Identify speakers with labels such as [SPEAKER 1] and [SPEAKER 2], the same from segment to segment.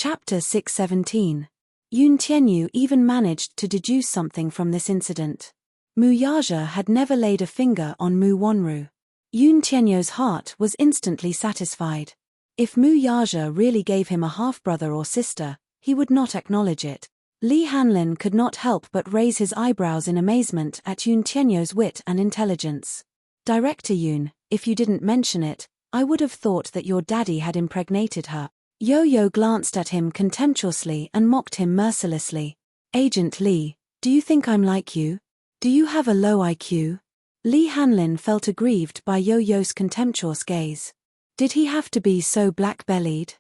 [SPEAKER 1] Chapter 617. Yoon Tianyu even managed to deduce something from this incident. Mu Yaja had never laid a finger on Mu Wonru. Yoon Tianyu's heart was instantly satisfied. If Mu Yaja really gave him a half-brother or sister, he would not acknowledge it. Li Hanlin could not help but raise his eyebrows in amazement at Yoon Tianyu's wit and intelligence. Director Yoon, if you didn't mention it, I would have thought that your daddy had impregnated her. Yo-Yo glanced at him contemptuously and mocked him mercilessly. Agent Lee, do you think I'm like you? Do you have a low IQ? Li Hanlin felt aggrieved by Yo-Yo's contemptuous gaze. Did he have to be so black-bellied?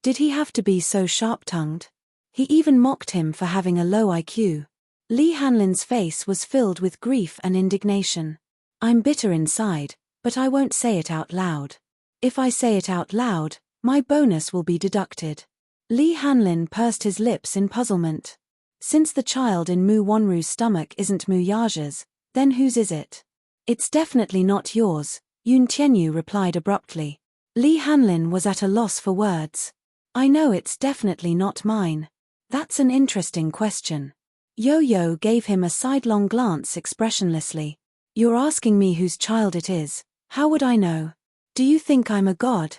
[SPEAKER 1] Did he have to be so sharp-tongued? He even mocked him for having a low IQ. Li Hanlin's face was filled with grief and indignation. I'm bitter inside, but I won't say it out loud. If I say it out loud, my bonus will be deducted. Li Hanlin pursed his lips in puzzlement. Since the child in Mu Wonru's stomach isn't Mu Yaja's, then whose is it? It's definitely not yours, Yoon Tianyu replied abruptly. Li Hanlin was at a loss for words. I know it's definitely not mine. That's an interesting question. Yo-Yo gave him a sidelong glance expressionlessly. You're asking me whose child it is. How would I know? Do you think I'm a god?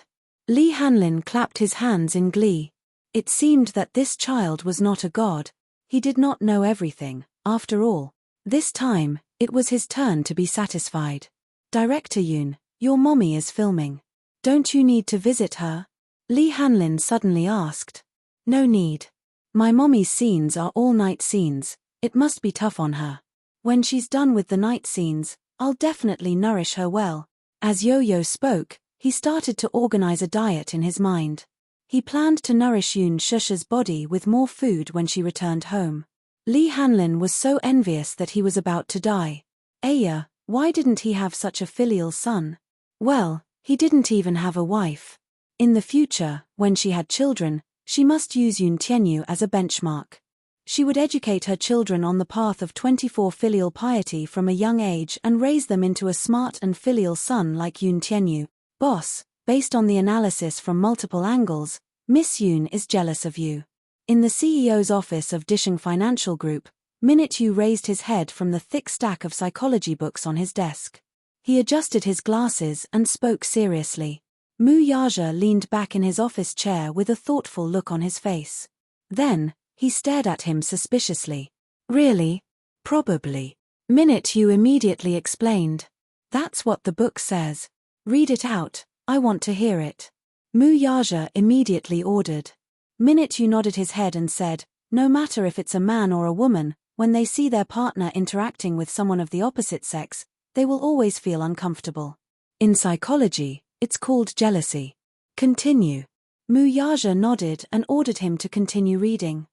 [SPEAKER 1] Li Hanlin clapped his hands in glee. It seemed that this child was not a god. He did not know everything, after all. This time, it was his turn to be satisfied. Director Yoon, your mommy is filming. Don't you need to visit her? Li Hanlin suddenly asked. No need. My mommy's scenes are all night scenes, it must be tough on her. When she's done with the night scenes, I'll definitely nourish her well. As Yo-Yo spoke, he started to organize a diet in his mind. He planned to nourish Yoon Shusha's body with more food when she returned home. Li Hanlin was so envious that he was about to die. Aya, why didn't he have such a filial son? Well, he didn't even have a wife. In the future, when she had children, she must use Yoon Tianyu as a benchmark. She would educate her children on the path of 24 filial piety from a young age and raise them into a smart and filial son like Yoon Tianyu. Boss, based on the analysis from multiple angles, Miss Yoon is jealous of you. In the CEO's office of Dishing Financial Group, Minute Yu raised his head from the thick stack of psychology books on his desk. He adjusted his glasses and spoke seriously. Mu Yaja leaned back in his office chair with a thoughtful look on his face. Then, he stared at him suspiciously. Really? Probably. Minute Yu immediately explained. That's what the book says. Read it out, I want to hear it. Mu Yaja immediately ordered. Minute Yu nodded his head and said, no matter if it's a man or a woman, when they see their partner interacting with someone of the opposite sex, they will always feel uncomfortable. In psychology, it's called jealousy. Continue. Mu Yaja nodded and ordered him to continue reading.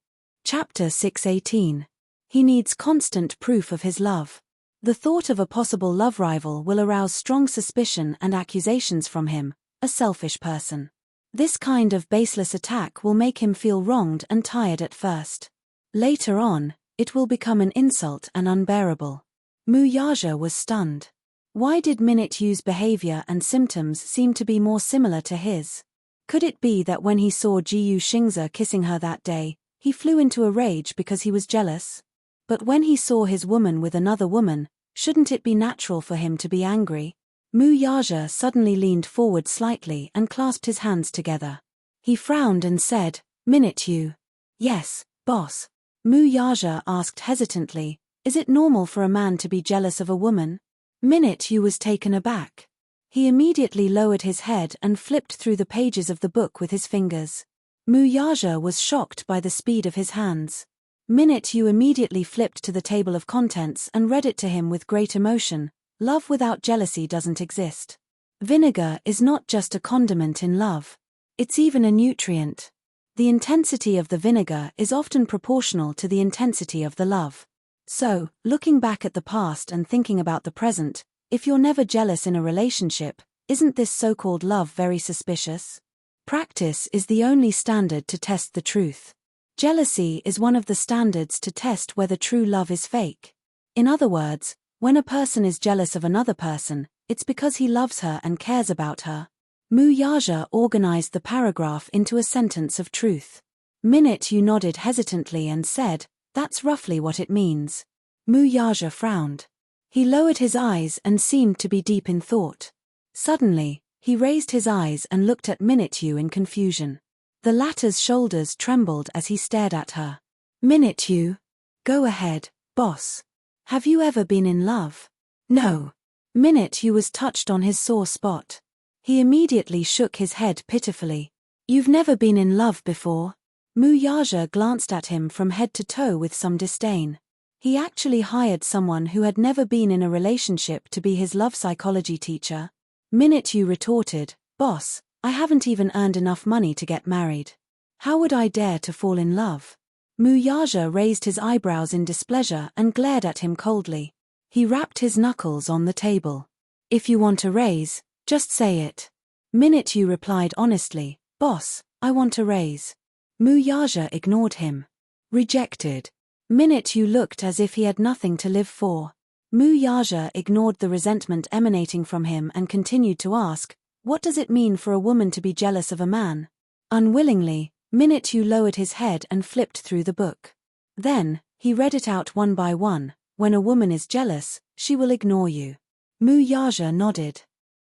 [SPEAKER 1] Chapter 618. He needs constant proof of his love. The thought of a possible love rival will arouse strong suspicion and accusations from him, a selfish person. This kind of baseless attack will make him feel wronged and tired at first. Later on, it will become an insult and unbearable. Mu Yaja was stunned. Why did Minute Yu's behavior and symptoms seem to be more similar to his? Could it be that when he saw Jiyu Xingze kissing her that day, he flew into a rage because he was jealous? But when he saw his woman with another woman, shouldn't it be natural for him to be angry? Mu Yaja suddenly leaned forward slightly and clasped his hands together. He frowned and said, Minute Yu. Yes, boss. Mu Yaja asked hesitantly, is it normal for a man to be jealous of a woman? Minute Yu was taken aback. He immediately lowered his head and flipped through the pages of the book with his fingers. Mu Yaja was shocked by the speed of his hands. Minute Yu immediately flipped to the table of contents and read it to him with great emotion. Love without jealousy doesn't exist. Vinegar is not just a condiment in love. It's even a nutrient. The intensity of the vinegar is often proportional to the intensity of the love. So, looking back at the past and thinking about the present, if you're never jealous in a relationship, isn't this so-called love very suspicious? Practice is the only standard to test the truth. Jealousy is one of the standards to test whether true love is fake. In other words, when a person is jealous of another person, it's because he loves her and cares about her. Mu Yaja organized the paragraph into a sentence of truth. Minute-Yu nodded hesitantly and said, "That's roughly what it means." Muyaja frowned. He lowered his eyes and seemed to be deep in thought. Suddenly, he raised his eyes and looked at Minute-Yu in confusion. The latter's shoulders trembled as he stared at her. "Minute-Yu? Go ahead, boss. Have you ever been in love?" "No." Minute-Yu was touched on his sore spot. He immediately shook his head pitifully. "You've never been in love before?" Muyaja glanced at him from head to toe with some disdain. He actually hired someone who had never been in a relationship to be his love psychology teacher. Minute-Yu retorted, "Boss, I haven't even earned enough money to get married. How would I dare to fall in love?" Muyaja raised his eyebrows in displeasure and glared at him coldly. He rapped his knuckles on the table. "If you want a raise, just say it." Minute-Yu replied honestly, "Boss, I want a raise." Muyaja ignored him. "Rejected." Minute-Yu looked as if he had nothing to live for. Muyaja ignored the resentment emanating from him and continued to ask, "What does it mean for a woman to be jealous of a man?" Unwillingly, Minute-Yu lowered his head and flipped through the book. Then, he read it out one by one. "When a woman is jealous, she will ignore you." Muyaja nodded.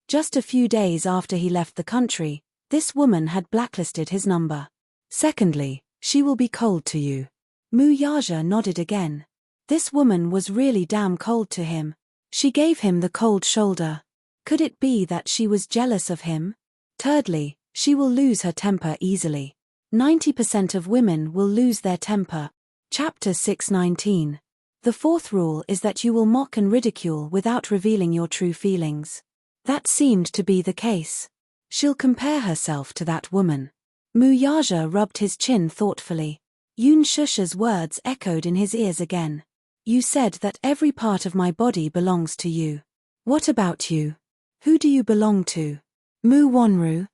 [SPEAKER 1] Just a few days after he left the country, this woman had blacklisted his number. "Secondly, she will be cold to you." Muyaja nodded again. This woman was really damn cold to him. She gave him the cold shoulder. Could it be that she was jealous of him? Thirdly, she will lose her temper easily. 90% of women will lose their temper. Chapter 619. The fourth rule is that you will mock and ridicule without revealing your true feelings. That seemed to be the case. She'll compare herself to that woman. Muyaja rubbed his chin thoughtfully. Yun Shusha's words echoed in his ears again. "You said that every part of my body belongs to you. What about you? Who do you belong to?" "Mu Wonru."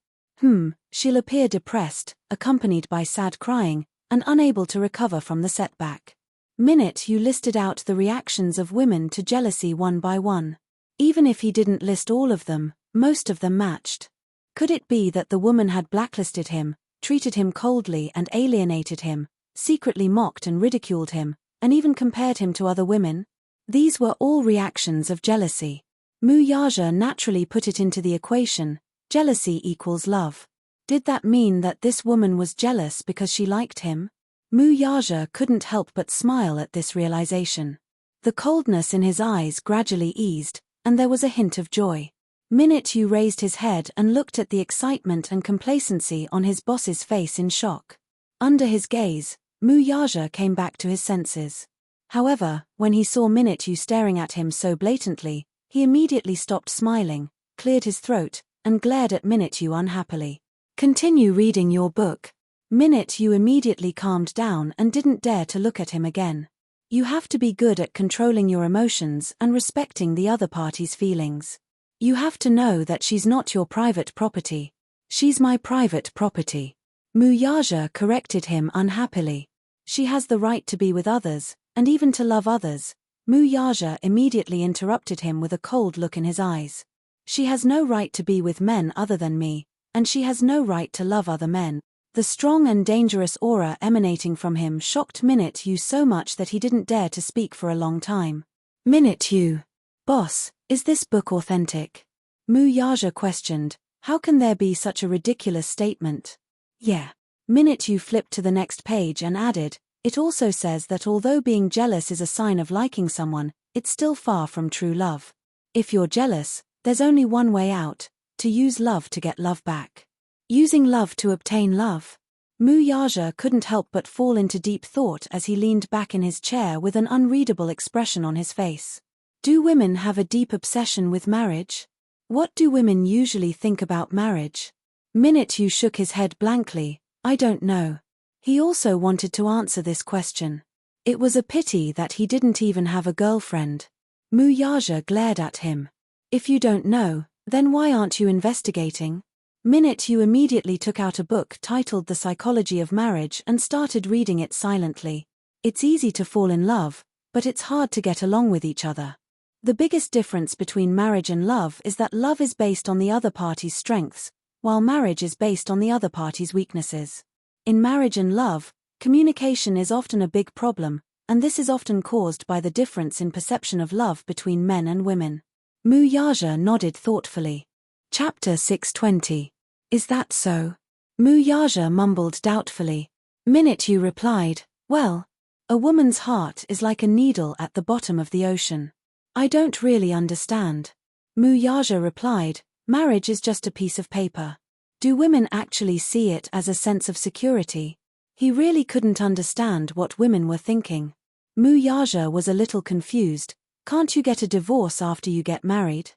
[SPEAKER 1] She'll appear depressed, accompanied by sad crying, and unable to recover from the setback. Minute-Yu listed out the reactions of women to jealousy one by one. Even if he didn't list all of them, most of them matched. Could it be that the woman had blacklisted him, treated him coldly and alienated him, secretly mocked and ridiculed him, and even compared him to other women? These were all reactions of jealousy. Muyaja naturally put it into the equation: jealousy equals love. Did that mean that this woman was jealous because she liked him? Muyaja couldn't help but smile at this realization. The coldness in his eyes gradually eased, and there was a hint of joy. Minute-Yu raised his head and looked at the excitement and complacency on his boss's face in shock. Under his gaze, Muyaja came back to his senses. However, when he saw Minute-Yu staring at him so blatantly, he immediately stopped smiling, cleared his throat, and glared at Minute-Yu unhappily. "Continue reading your book." Minute-Yu immediately calmed down and didn't dare to look at him again. You have to be good at controlling your emotions and respecting the other party's feelings. You have to know that she's not your private property. "She's my private property." Muyaja corrected him unhappily. "She has the right to be with others, and even to love others." Muyaja immediately interrupted him with a cold look in his eyes. "She has no right to be with men other than me, and she has no right to love other men." The strong and dangerous aura emanating from him shocked Minute-Yu so much that he didn't dare to speak for a long time. "Minute-Yu. Boss, is this book authentic?" Muyaja questioned. "How can there be such a ridiculous statement?" "Yeah." Minute-Yu flipped to the next page and added, "It also says that although being jealous is a sign of liking someone, it's still far from true love. If you're jealous, there's only one way out: to use love to get love back. Using love to obtain love." Muyaja couldn't help but fall into deep thought as he leaned back in his chair with an unreadable expression on his face. Do women have a deep obsession with marriage? What do women usually think about marriage? Minute-Yu shook his head blankly. "I don't know." He also wanted to answer this question. It was a pity that he didn't even have a girlfriend. Muyaja glared at him. "If you don't know, then why aren't you investigating?" Minute-Yu immediately took out a book titled The Psychology of Marriage and started reading it silently. It's easy to fall in love, but it's hard to get along with each other. The biggest difference between marriage and love is that love is based on the other party's strengths, while marriage is based on the other party's weaknesses. In marriage and love, communication is often a big problem, and this is often caused by the difference in perception of love between men and women. Muyaja nodded thoughtfully. Chapter 620. Is that so? Muyaja mumbled doubtfully. Minute replied, well, a woman's heart is like a needle at the bottom of the ocean. I don't really understand. Muyaja replied, marriage is just a piece of paper. Do women actually see it as a sense of security? He really couldn't understand what women were thinking. Muyaja was a little confused. Can't you get a divorce after you get married?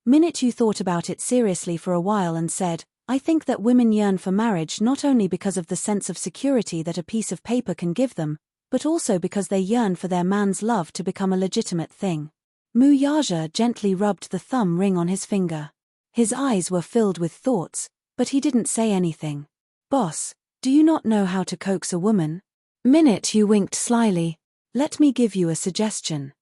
[SPEAKER 1] Minute thought about it seriously for a while and said, I think that women yearn for marriage not only because of the sense of security that a piece of paper can give them, but also because they yearn for their man's love to become a legitimate thing. Muyaja gently rubbed the thumb ring on his finger. His eyes were filled with thoughts, but he didn't say anything. Boss, do you not know how to coax a woman? Minute winked slyly. Let me give you a suggestion.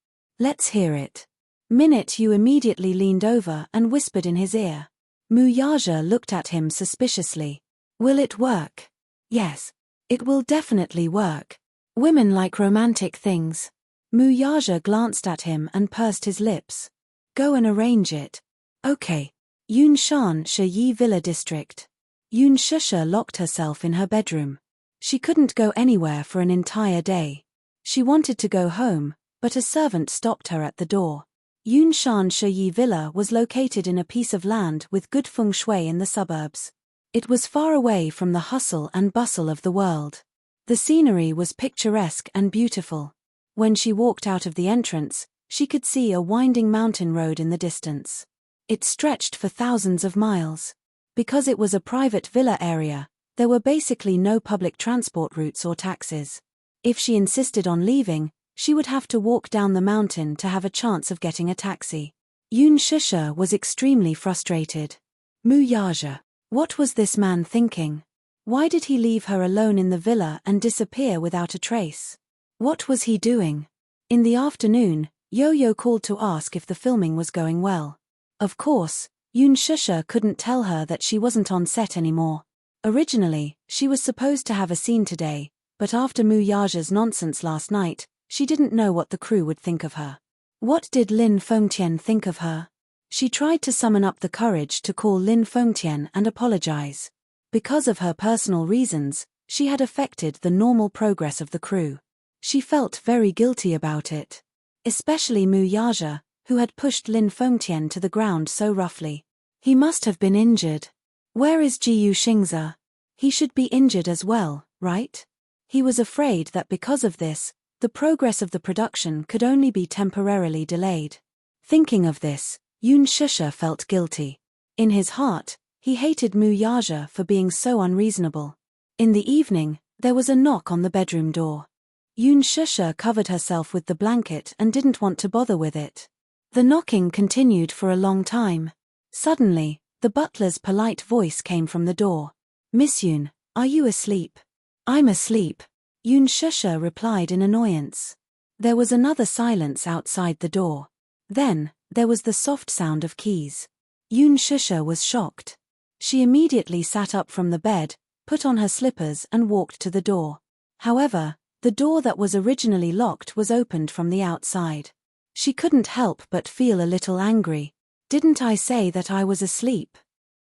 [SPEAKER 1] Let's hear it. Minute immediately leaned over and whispered in his ear. Muyaja looked at him suspiciously. Will it work? Yes. It will definitely work. Women like romantic things. Muyaja glanced at him and pursed his lips. Go and arrange it. Okay. Yunshan Shiyi Villa District. Yunshisha locked herself in her bedroom. She couldn't go anywhere for an entire day. She wanted to go home, but a servant stopped her at the door. Yunshan Shiyi Villa was located in a piece of land with good feng shui in the suburbs. It was far away from the hustle and bustle of the world. The scenery was picturesque and beautiful. When she walked out of the entrance, she could see a winding mountain road in the distance. It stretched for thousands of miles. Because it was a private villa area, there were basically no public transport routes or taxis. If she insisted on leaving, she would have to walk down the mountain to have a chance of getting a taxi. Yunshisha was extremely frustrated. Muyaja. What was this man thinking? Why did he leave her alone in the villa and disappear without a trace? What was he doing? In the afternoon, Yo-Yo called to ask if the filming was going well. Of course, Yunshisha couldn't tell her that she wasn't on set anymore. Originally, she was supposed to have a scene today, but after Muyaja's nonsense last night, she didn't know what the crew would think of her. What did Lin Fengtian think of her? She tried to summon up the courage to call Lin Fengtian and apologize. Because of her personal reasons, she had affected the normal progress of the crew. She felt very guilty about it. Especially Muyaja, who had pushed Lin Fengtian to the ground so roughly. He must have been injured. Where is Jiyu Xingzi? He should be injured as well, right? He was afraid that because of this, the progress of the production could only be temporarily delayed. Thinking of this, Yunshisha felt guilty. In his heart, he hated Muyaja for being so unreasonable. In the evening, there was a knock on the bedroom door. Yunshisha covered herself with the blanket and didn't want to bother with it. The knocking continued for a long time. Suddenly, the butler's polite voice came from the door. Miss Yun, are you asleep? I'm asleep, Yunshisha replied in annoyance. There was another silence outside the door. Then, there was the soft sound of keys. Yunshisha was shocked. She immediately sat up from the bed, put on her slippers and walked to the door. However, the door that was originally locked was opened from the outside. She couldn't help but feel a little angry. Didn't I say that I was asleep?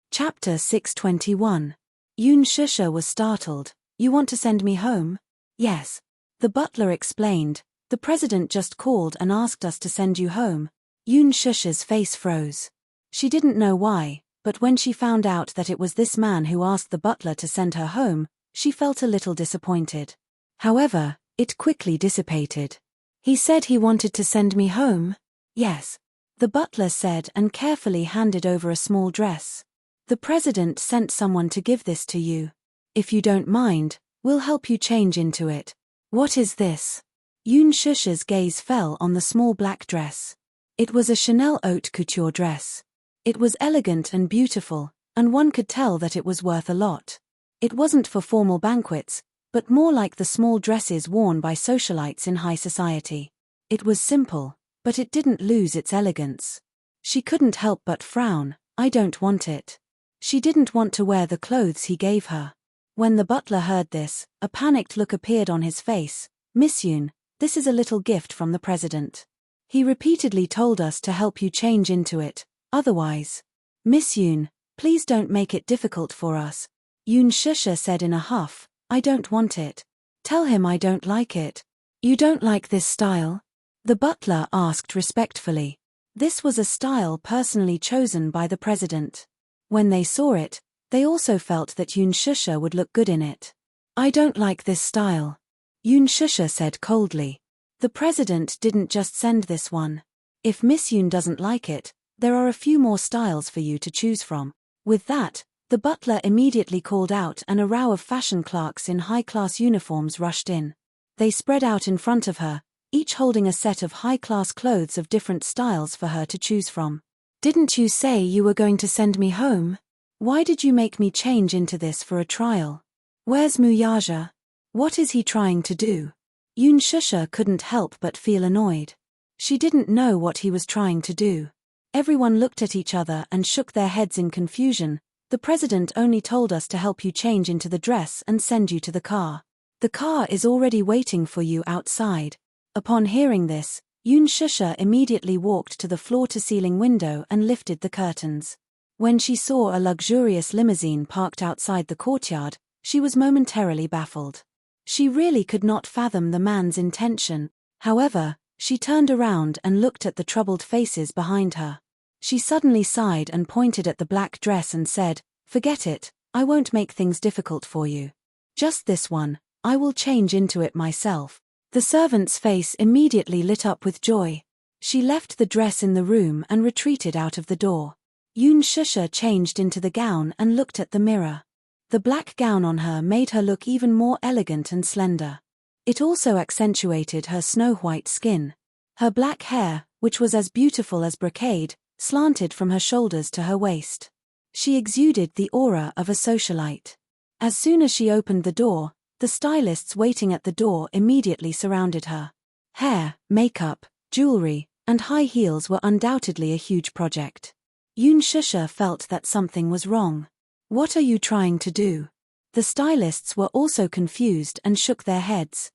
[SPEAKER 1] Chapter 621. Yunshisha was startled. You want to send me home? Yes. The butler explained. The president just called and asked us to send you home. Yunshisha's face froze. She didn't know why, but when she found out that it was this man who asked the butler to send her home, she felt a little disappointed. However, it quickly dissipated. He said he wanted to send me home? Yes. The butler said and carefully handed over a small dress. The president sent someone to give this to you. If you don't mind, we'll help you change into it. What is this? Yunshisha's gaze fell on the small black dress. It was a Chanel haute couture dress. It was elegant and beautiful, and one could tell that it was worth a lot. It wasn't for formal banquets, but more like the small dresses worn by socialites in high society. It was simple, but it didn't lose its elegance. She couldn't help but frown. I don't want it. She didn't want to wear the clothes he gave her. When the butler heard this, a panicked look appeared on his face. Miss Yoon, this is a little gift from the president. He repeatedly told us to help you change into it, otherwise. Miss Yoon, please don't make it difficult for us. Yoon Shusha said in a huff, I don't want it. Tell him I don't like it. You don't like this style? The butler asked respectfully. This was a style personally chosen by the president. When they saw it, they also felt that Yoon Shusha would look good in it. I don't like this style. Yoon Shusha said coldly. The president didn't just send this one. If Miss Yoon doesn't like it, there are a few more styles for you to choose from. With that, the butler immediately called out and a row of fashion clerks in high-class uniforms rushed in. They spread out in front of her, each holding a set of high-class clothes of different styles for her to choose from. Didn't you say you were going to send me home? Why did you make me change into this for a trial? Where's Muyaja? What is he trying to do? Yoon Shusha couldn't help but feel annoyed. She didn't know what he was trying to do. Everyone looked at each other and shook their heads in confusion. The president only told us to help you change into the dress and send you to the car. The car is already waiting for you outside. Upon hearing this, Yoon Shusha immediately walked to the floor-to-ceiling window and lifted the curtains. When she saw a luxurious limousine parked outside the courtyard, she was momentarily baffled. She really could not fathom the man's intention. However, she turned around and looked at the troubled faces behind her. She suddenly sighed and pointed at the black dress and said, Forget it, I won't make things difficult for you. Just this one, I will change into it myself. The servant's face immediately lit up with joy. She left the dress in the room and retreated out of the door. Yoon Shusha changed into the gown and looked at the mirror. The black gown on her made her look even more elegant and slender. It also accentuated her snow-white skin. Her black hair, which was as beautiful as brocade, slanted from her shoulders to her waist. She exuded the aura of a socialite. As soon as she opened the door, the stylists waiting at the door immediately surrounded her. Hair, makeup, jewelry, and high heels were undoubtedly a huge project. Yoon Shusha felt that something was wrong. What are you trying to do? The stylists were also confused and shook their heads.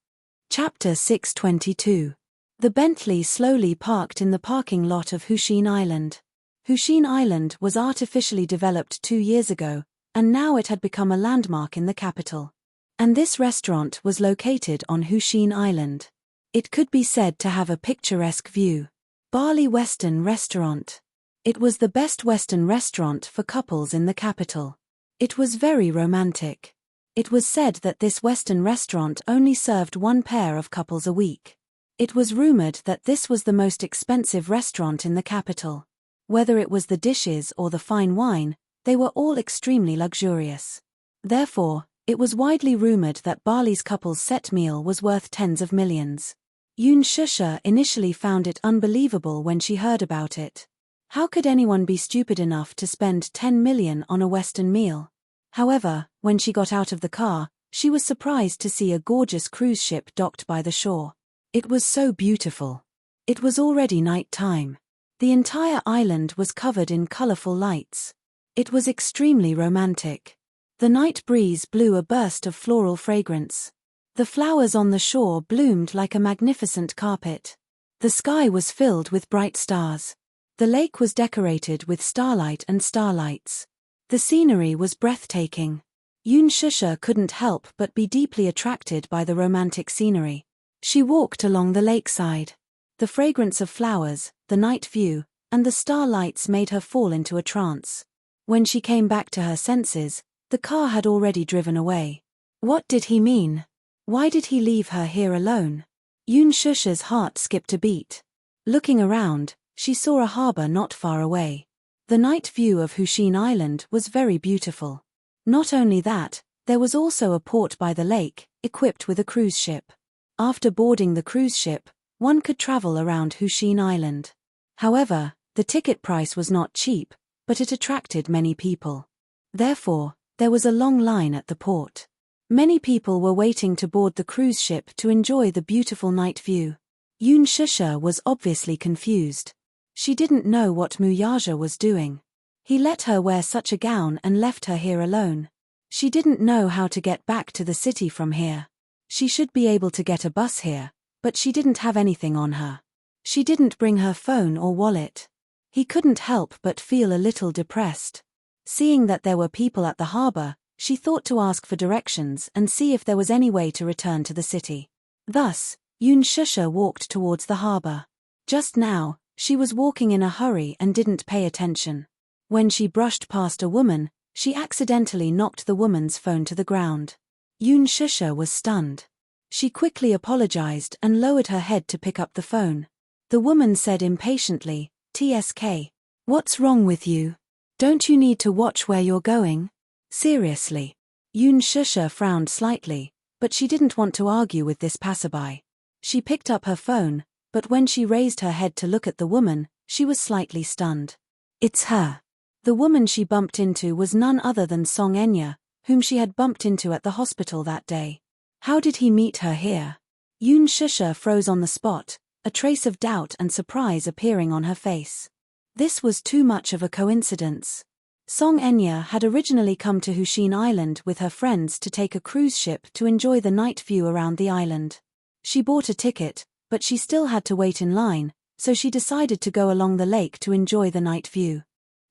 [SPEAKER 1] Chapter 622. The Bentley slowly parked in the parking lot of Hushin Island. Hushin Island was artificially developed 2 years ago, and now it had become a landmark in the capital. And this restaurant was located on Hushin Island. It could be said to have a picturesque view. Bali Western Restaurant. It was the best Western restaurant for couples in the capital. It was very romantic. It was said that this Western restaurant only served one pair of couples a week. It was rumored that this was the most expensive restaurant in the capital. Whether it was the dishes or the fine wine, they were all extremely luxurious. Therefore, it was widely rumored that Bali's couple's set meal was worth tens of millions. Yoon Shusha initially found it unbelievable when she heard about it. How could anyone be stupid enough to spend 10 million on a Western meal? However, when she got out of the car, she was surprised to see a gorgeous cruise ship docked by the shore. It was so beautiful. It was already night time. The entire island was covered in colorful lights. It was extremely romantic. The night breeze blew a burst of floral fragrance. The flowers on the shore bloomed like a magnificent carpet. The sky was filled with bright stars. The lake was decorated with starlight and starlights. The scenery was breathtaking. Yoon Shusha couldn't help but be deeply attracted by the romantic scenery. She walked along the lakeside. The fragrance of flowers, the night view, and the starlights made her fall into a trance. When she came back to her senses, the car had already driven away. What did he mean? Why did he leave her here alone? Yoon Shusha's heart skipped a beat. Looking around, she saw a harbor not far away. The night view of Hushin Island was very beautiful. Not only that, there was also a port by the lake, equipped with a cruise ship. After boarding the cruise ship, one could travel around Hushin Island. However, the ticket price was not cheap, but it attracted many people. Therefore, there was a long line at the port. Many people were waiting to board the cruise ship to enjoy the beautiful night view. Yoon Shusha was obviously confused. She didn't know what Muyaja was doing. He let her wear such a gown and left her here alone. She didn't know how to get back to the city from here. She should be able to get a bus here, but she didn't have anything on her. She didn't bring her phone or wallet. He couldn't help but feel a little depressed. Seeing that there were people at the harbor, she thought to ask for directions and see if there was any way to return to the city. Thus, Yoon Shusha walked towards the harbor. Just now, she was walking in a hurry and didn't pay attention. When she brushed past a woman, she accidentally knocked the woman's phone to the ground. Yoon Shusha was stunned. She quickly apologized and lowered her head to pick up the phone. The woman said impatiently, "TSK. What's wrong with you? Don't you need to watch where you're going? Seriously." Yoon Shusha frowned slightly, but she didn't want to argue with this passerby. She picked up her phone, but when she raised her head to look at the woman, she was slightly stunned. It's her. The woman she bumped into was none other than Song Enya, whom she had bumped into at the hospital that day. How did he meet her here? Yoon Shusha froze on the spot, a trace of doubt and surprise appearing on her face. This was too much of a coincidence. Song Enya had originally come to Hushin Island with her friends to take a cruise ship to enjoy the night view around the island. She bought a ticket, but she still had to wait in line, so she decided to go along the lake to enjoy the night view.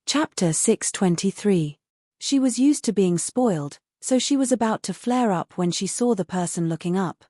[SPEAKER 1] Chapter 623. She was used to being spoiled, so she was about to flare up when she saw the person looking up.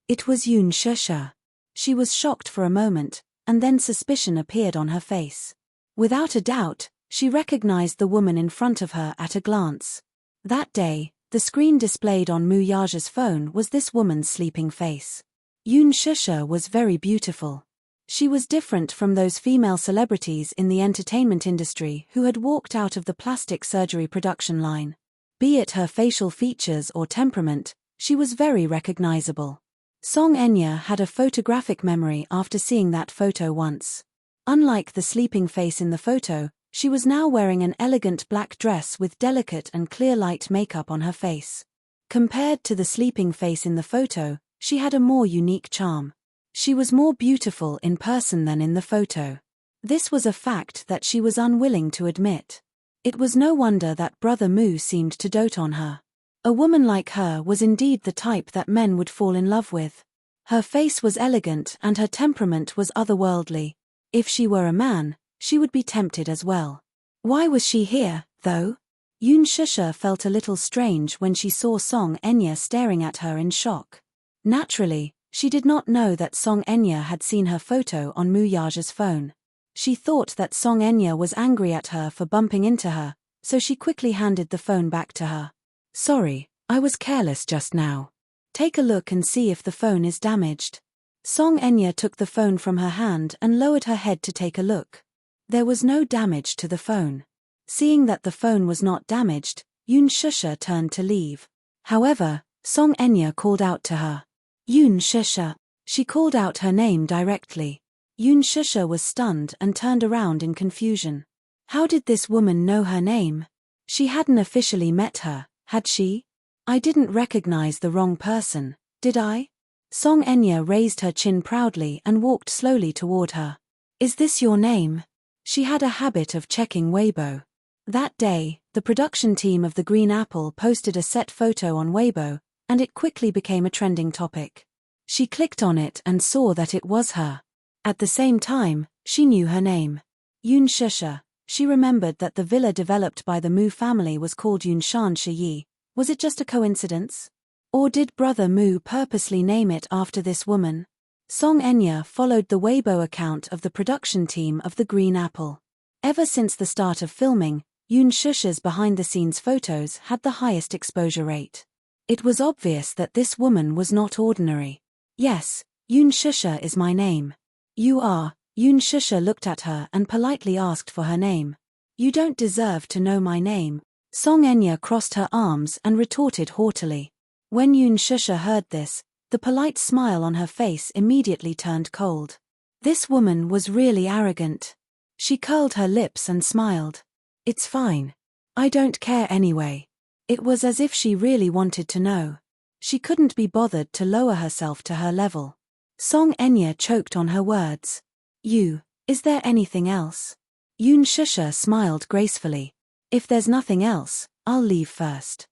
[SPEAKER 1] It was Yoon Shusha. She was shocked for a moment, and then suspicion appeared on her face. Without a doubt, she recognized the woman in front of her at a glance. That day, the screen displayed on Mu Yaja's phone was this woman's sleeping face. Yoon Shusha was very beautiful. She was different from those female celebrities in the entertainment industry who had walked out of the plastic surgery production line. Be it her facial features or temperament, she was very recognizable. Song Enya had a photographic memory after seeing that photo once. Unlike the sleeping face in the photo, she was now wearing an elegant black dress with delicate and clear light makeup on her face. Compared to the sleeping face in the photo, she had a more unique charm. She was more beautiful in person than in the photo. This was a fact that she was unwilling to admit. It was no wonder that Brother Mu seemed to dote on her. A woman like her was indeed the type that men would fall in love with. Her face was elegant and her temperament was otherworldly. If she were a man, she would be tempted as well. Why was she here, though? Yoon Shusha felt a little strange when she saw Song Enya staring at her in shock. Naturally, she did not know that Song Enya had seen her photo on Mu Yaja's phone. She thought that Song Enya was angry at her for bumping into her, so she quickly handed the phone back to her. "Sorry, I was careless just now. Take a look and see if the phone is damaged." Song Enya took the phone from her hand and lowered her head to take a look. There was no damage to the phone. Seeing that the phone was not damaged, Yoon Shusha turned to leave. However, Song Enya called out to her. "Yoon Shusha." She called out her name directly. Yoon Shusha was stunned and turned around in confusion. How did this woman know her name? She hadn't officially met her, had she? I didn't recognize the wrong person, did I? Song Enya raised her chin proudly and walked slowly toward her. "Is this your name?" She had a habit of checking Weibo. That day, the production team of The Green Apple posted a set photo on Weibo, and it quickly became a trending topic. She clicked on it and saw that it was her. At the same time, she knew her name. Yoon Shusha. She remembered that the villa developed by the Mu family was called Yunshan Shiyi. Was it just a coincidence? Or did Brother Mu purposely name it after this woman? Song Enya followed the Weibo account of the production team of The Green Apple. Ever since the start of filming, Yoon Shusha's behind-the-scenes photos had the highest exposure rate. It was obvious that this woman was not ordinary. "Yes, Yoon Shusha is my name." "You are." Yoon Shusha looked at her and politely asked for her name. "You don't deserve to know my name." Song Enya crossed her arms and retorted haughtily. When Yoon Shusha heard this, the polite smile on her face immediately turned cold. This woman was really arrogant. She curled her lips and smiled. "It's fine. I don't care anyway." It was as if she really wanted to know. She couldn't be bothered to lower herself to her level. Song Enya choked on her words. Is there anything else?" Yoon Shusha smiled gracefully. "If there's nothing else, I'll leave first."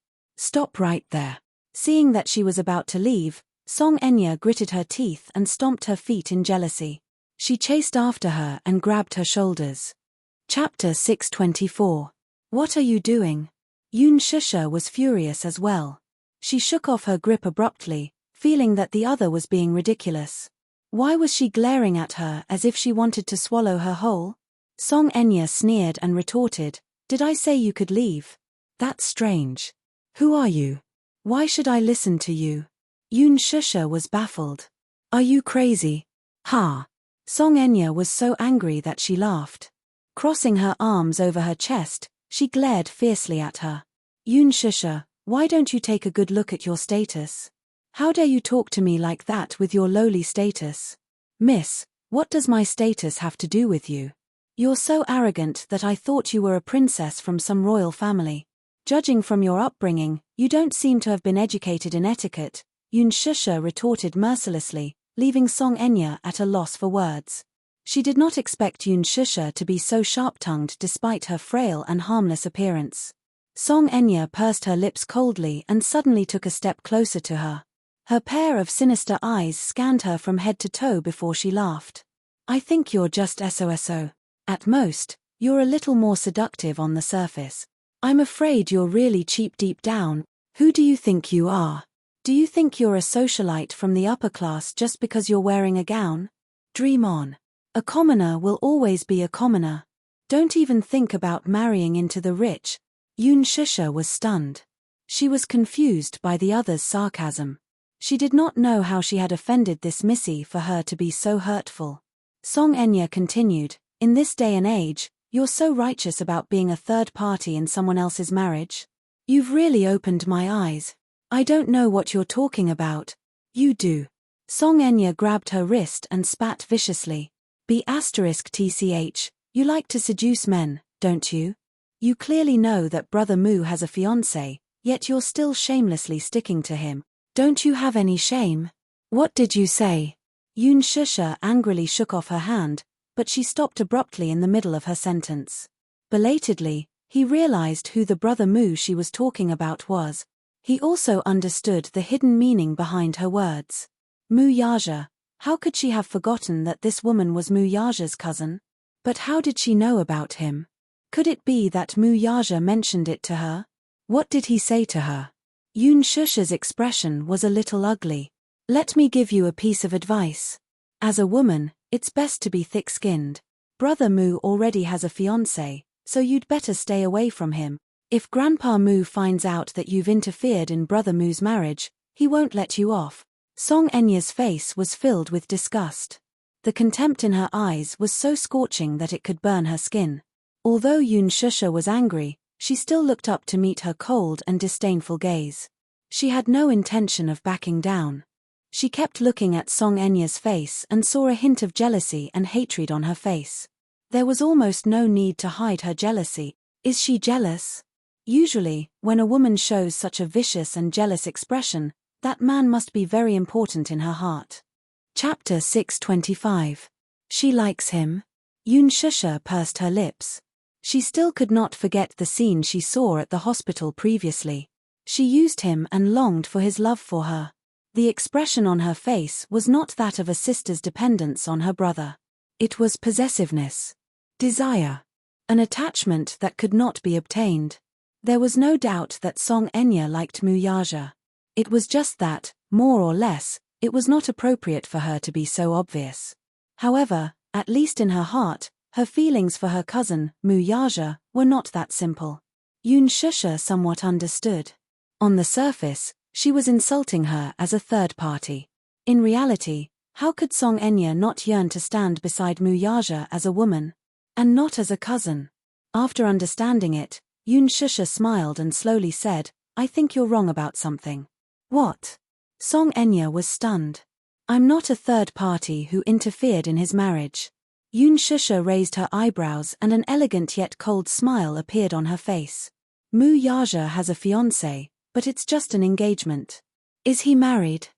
[SPEAKER 1] Stop right there. Seeing that she was about to leave, Song Enya gritted her teeth and stomped her feet in jealousy. She chased after her and grabbed her shoulders. Chapter 624. What are you doing? Yoon Shusha was furious as well. She shook off her grip abruptly, feeling that the other was being ridiculous. Why was she glaring at her as if she wanted to swallow her whole? Song Enya sneered and retorted, "Did I say you could leave? That's strange. Who are you? Why should I listen to you?" Yoon Shusha was baffled. Are you crazy? Ha! Song Enya was so angry that she laughed. Crossing her arms over her chest, she glared fiercely at her. Yoon Shusha, why don't you take a good look at your status? How dare you talk to me like that with your lowly status? Miss, what does my status have to do with you? You're so arrogant that I thought you were a princess from some royal family. Judging from your upbringing, you don't seem to have been educated in etiquette, Yoon Shusha retorted mercilessly, leaving Song Enya at a loss for words. She did not expect Yoon Shusha to be so sharp-tongued despite her frail and harmless appearance. Song Enya pursed her lips coldly and suddenly took a step closer to her. Her pair of sinister eyes scanned her from head to toe before she laughed. I think you're just SOSO. At most, you're a little more seductive on the surface. I'm afraid you're really cheap deep down. Who do you think you are? Do you think you're a socialite from the upper class just because you're wearing a gown? Dream on. A commoner will always be a commoner. Don't even think about marrying into the rich. Yoon Shusha was stunned. She was confused by the other's sarcasm. She did not know how she had offended this missy for her to be so hurtful. Song Enya continued, in this day and age, you're so righteous about being a third party in someone else's marriage. You've really opened my eyes. I don't know what you're talking about. You do. Song Enya grabbed her wrist and spat viciously. *TCH, you like to seduce men, don't you? You clearly know that Brother Mu has a fiancé, yet you're still shamelessly sticking to him. Don't you have any shame? What did you say? Yoon Shusha angrily shook off her hand, but she stopped abruptly in the middle of her sentence. Belatedly, he realized who the Brother Mu she was talking about was. He also understood the hidden meaning behind her words. Mu Yaja. How could she have forgotten that this woman was Mu Yaja's cousin? But how did she know about him? Could it be that Mu Yaja mentioned it to her? What did he say to her? Yoon Shusha's expression was a little ugly. Let me give you a piece of advice. As a woman, it's best to be thick-skinned. Brother Mu already has a fiancé, so you'd better stay away from him. If Grandpa Mu finds out that you've interfered in Brother Mu's marriage, he won't let you off. Song Enya's face was filled with disgust. The contempt in her eyes was so scorching that it could burn her skin. Although Yoon Shusha was angry, she still looked up to meet her cold and disdainful gaze. She had no intention of backing down. She kept looking at Song Enya's face and saw a hint of jealousy and hatred on her face. There was almost no need to hide her jealousy. Is she jealous? Usually, when a woman shows such a vicious and jealous expression, that man must be very important in her heart. Chapter 625. She likes him. Yoon Shusha pursed her lips. She still could not forget the scene she saw at the hospital previously. She used him and longed for his love for her. The expression on her face was not that of a sister's dependence on her brother. It was possessiveness. Desire. An attachment that could not be obtained. There was no doubt that Song Enya liked Mu Yaja. It was just that, more or less, it was not appropriate for her to be so obvious. However, at least in her heart, her feelings for her cousin, Mu Yaja, were not that simple. Yoon Shusha somewhat understood. On the surface, she was insulting her as a third party. In reality, how could Song Enya not yearn to stand beside Mu Yaja as a woman? And not as a cousin? After understanding it, Yoon Shusha smiled and slowly said, I think you're wrong about something. What? Song Enya was stunned. I'm not a third party who interfered in his marriage. Yoon Shusha raised her eyebrows and an elegant yet cold smile appeared on her face. Mu Yaja has a fiancé, but it's just an engagement. Is he married?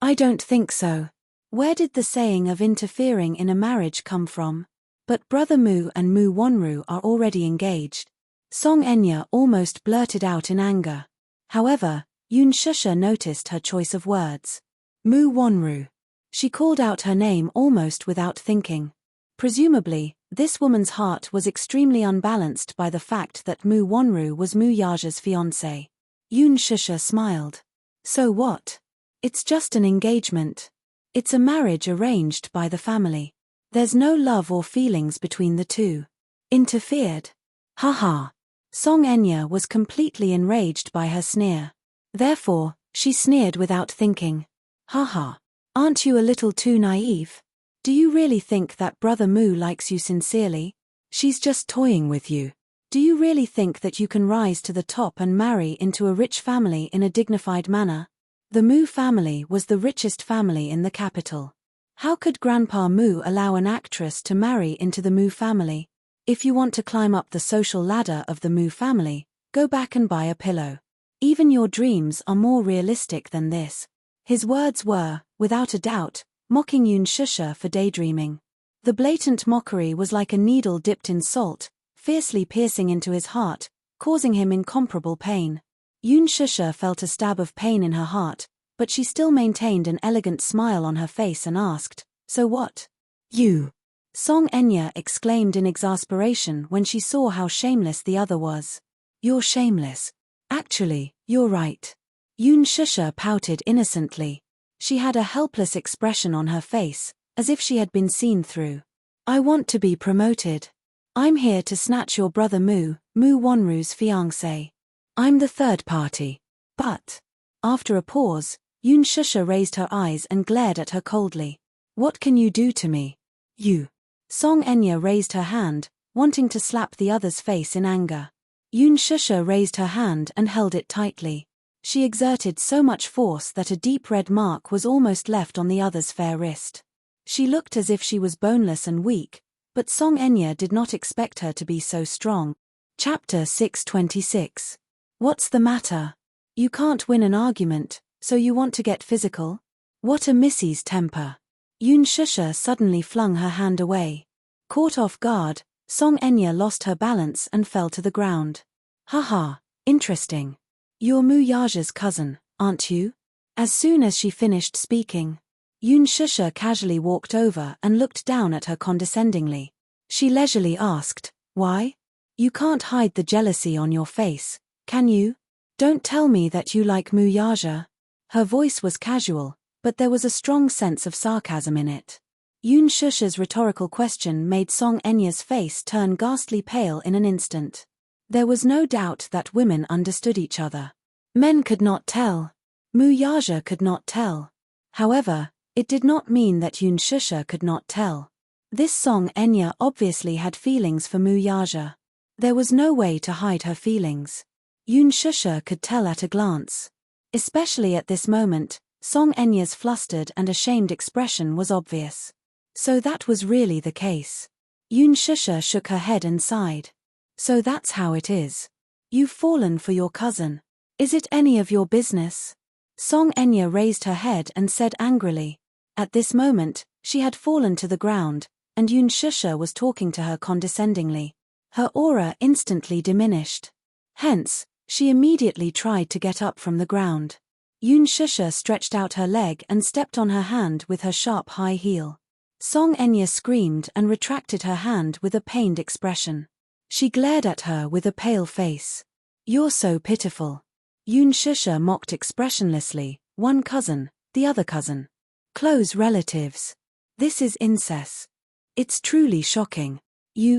[SPEAKER 1] I don't think so. Where did the saying of interfering in a marriage come from? But Brother Mu and Mu Wonru are already engaged. Song Enya almost blurted out in anger. However, Yoon Shusha noticed her choice of words. Mu Wonru. She called out her name almost without thinking. Presumably, this woman's heart was extremely unbalanced by the fact that Mu Wonru was Mu Yaja's fiancé. Yoon Shusha smiled. So what? It's just an engagement. It's a marriage arranged by the family. There's no love or feelings between the two. Interfered. Haha. Song Enya was completely enraged by her sneer. Therefore, she sneered without thinking. Haha. Aren't you a little too naive? Do you really think that Brother Mu likes you sincerely? She's just toying with you. Do you really think that you can rise to the top and marry into a rich family in a dignified manner? The Mu family was the richest family in the capital. How could Grandpa Mu allow an actress to marry into the Mu family? If you want to climb up the social ladder of the Mu family, go back and buy a pillow. Even your dreams are more realistic than this. His words were, without a doubt, mocking Yoon Shusha for daydreaming. The blatant mockery was like a needle dipped in salt, fiercely piercing into his heart, causing him incomparable pain. Yoon Shusha felt a stab of pain in her heart, but she still maintained an elegant smile on her face and asked, "So what?" "You." Song Enya exclaimed in exasperation when she saw how shameless the other was. "You're shameless. Actually, you're right." Yoon Shusha pouted innocently. She had a helpless expression on her face, as if she had been seen through. "I want to be promoted. I'm here to snatch your brother Mu Wonru's fiancé. I'm the third party." But, after a pause, Yoon Shusha raised her eyes and glared at her coldly. "What can you do to me? You." Song Enya raised her hand, wanting to slap the other's face in anger. Yoon Shusha raised her hand and held it tightly. She exerted so much force that a deep red mark was almost left on the other's fair wrist. She looked as if she was boneless and weak, but Song Enya did not expect her to be so strong. Chapter 626. What's the matter? You can't win an argument, so you want to get physical? What a missy's temper. Yoon Shusha suddenly flung her hand away. Caught off guard, Song Enya lost her balance and fell to the ground. Haha, interesting. You're Mu Yaja's cousin, aren't you? As soon as she finished speaking, Yoon Shusha casually walked over and looked down at her condescendingly. She leisurely asked, "Why? You can't hide the jealousy on your face, can you? Don't tell me that you like Mu Yaja." Her voice was casual, but there was a strong sense of sarcasm in it. Yoon Shusha's rhetorical question made Song Enya's face turn ghastly pale in an instant. There was no doubt that women understood each other. Men could not tell. Mu Yaja could not tell. However, it did not mean that Yoon Shusha could not tell. This Song Enya obviously had feelings for Mu Yaja. There was no way to hide her feelings. Yoon Shusha could tell at a glance. Especially at this moment, Song Enya's flustered and ashamed expression was obvious. So that was really the case. Yoon Shusha shook her head and sighed. So that's how it is. You've fallen for your cousin. Is it any of your business? Song Enya raised her head and said angrily. At this moment, she had fallen to the ground, and Yoon Shusha was talking to her condescendingly. Her aura instantly diminished. Hence, she immediately tried to get up from the ground. Yoon Shusha stretched out her leg and stepped on her hand with her sharp high heel. Song Enya screamed and retracted her hand with a pained expression. She glared at her with a pale face. "You're so pitiful." Yoon Shusha mocked expressionlessly. "One cousin, the other cousin. Close relatives. This is incest. It's truly shocking."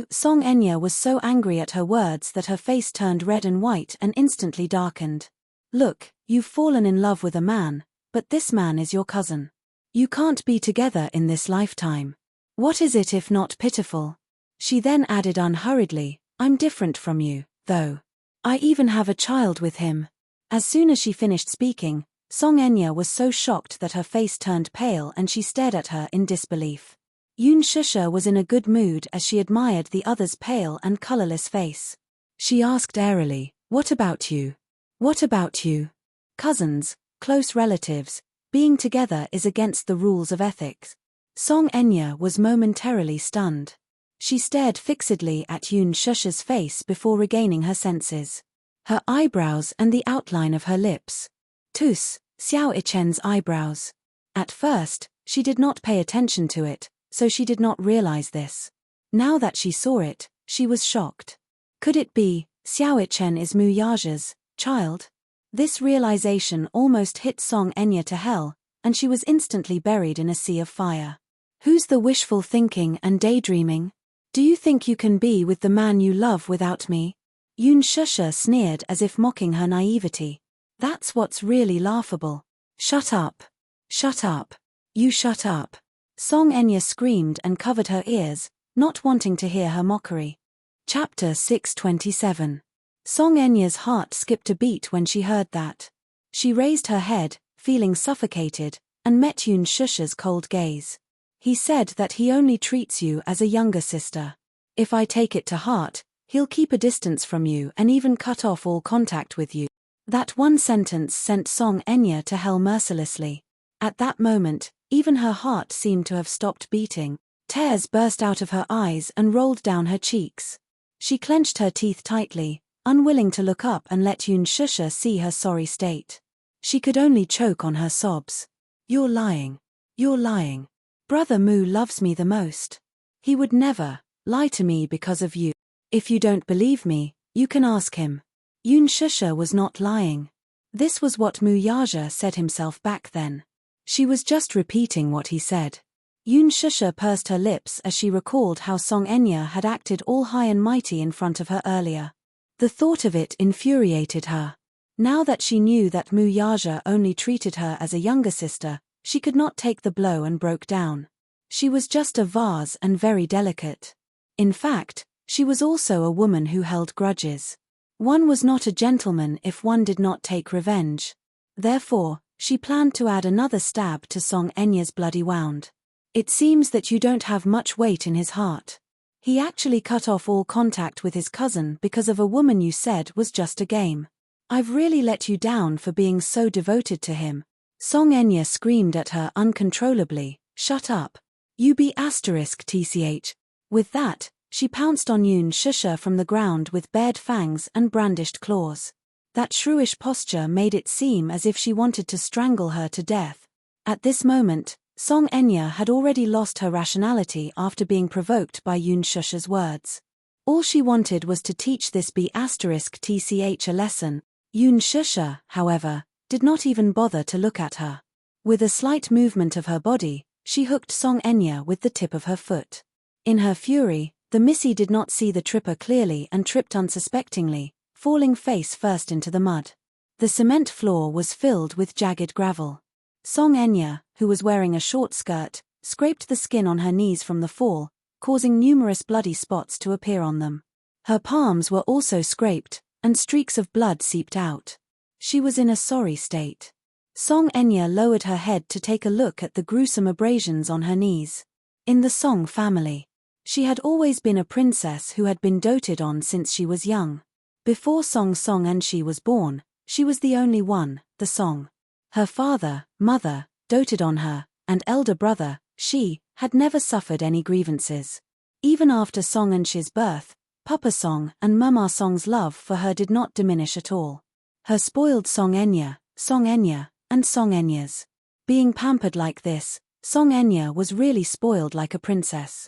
[SPEAKER 1] Song Enya was so angry at her words that her face turned red and white and instantly darkened. "Look, you've fallen in love with a man, but this man is your cousin. You can't be together in this lifetime. What is it if not pitiful?" She then added unhurriedly, "I'm different from you, though. I even have a child with him." As soon as she finished speaking, Song Enya was so shocked that her face turned pale and she stared at her in disbelief. Yoon Shusha was in a good mood as she admired the other's pale and colorless face. She asked airily, "What about you? What about you?" Cousins, close relatives, being together is against the rules of ethics. Song Enya was momentarily stunned. She stared fixedly at Yoon Shusha's face before regaining her senses. her eyebrows and the outline of her lips. Tus, Xiao Ichen's eyebrows. At first, she did not pay attention to it, so she did not realize this. Now that she saw it, she was shocked. Could it be, Xiao Ichen is Mu Yaja's child? This realization almost hit Song Enya to hell, and she was instantly buried in a sea of fire. Who's the wishful thinking and daydreaming? Do you think you can be with the man you love without me? Yun Shusha sneered as if mocking her naivety. That's what's really laughable. Shut up. Shut up. You shut up. Song Enya screamed and covered her ears, not wanting to hear her mockery. Chapter 627. Song Enya's heart skipped a beat when she heard that. She raised her head, feeling suffocated, and met Yun Shusha's cold gaze. He said that he only treats you as a younger sister. If I take it to heart, he'll keep a distance from you and even cut off all contact with you. That one sentence sent Song Enya to hell mercilessly. At that moment, even her heart seemed to have stopped beating. Tears burst out of her eyes and rolled down her cheeks. She clenched her teeth tightly, unwilling to look up and let Yun Shusha see her sorry state. She could only choke on her sobs. You're lying. You're lying. Brother Mu loves me the most. He would never lie to me because of you. If you don't believe me, you can ask him. Yun Shusha was not lying. This was what Mu Yaja said himself back then. She was just repeating what he said. Yun Shusha pursed her lips as she recalled how Song Enya had acted all high and mighty in front of her earlier. The thought of it infuriated her. Now that she knew that Mu Yaja only treated her as a younger sister, she could not take the blow and broke down. She was just a vase and very delicate. In fact, she was also a woman who held grudges. One was not a gentleman if one did not take revenge. Therefore, she planned to add another stab to Song Enya's bloody wound. It seems that you don't have much weight in his heart. He actually cut off all contact with his cousin because of a woman you said was just a game. I've really let you down for being so devoted to him. Song Enya screamed at her uncontrollably, shut up. You be *tch. With that, she pounced on Yun Shusha from the ground with bared fangs and brandished claws. That shrewish posture made it seem as if she wanted to strangle her to death. At this moment, Song Enya had already lost her rationality after being provoked by Yun Shusha's words. All she wanted was to teach this be *tch a lesson. Yun Shusha, however, did not even bother to look at her. With a slight movement of her body, she hooked Song Enya with the tip of her foot. In her fury, the Missy did not see the tripper clearly and tripped unsuspectingly, falling face first into the mud. The cement floor was filled with jagged gravel. Song Enya, who was wearing a short skirt, scraped the skin on her knees from the fall, causing numerous bloody spots to appear on them. Her palms were also scraped, and streaks of blood seeped out. She was in a sorry state. Song Enya lowered her head to take a look at the gruesome abrasions on her knees. In the Song family, she had always been a princess who had been doted on since she was young. Before Song and she was born, she was the only one, the Song. Her father, mother, doted on her, and elder brother, she, had never suffered any grievances. Even after Song and Shi's birth, Papa Song and Mama Song's love for her did not diminish at all. Her spoiled Song Enya, and Song Enya's. Being pampered like this, Song Enya was really spoiled like a princess.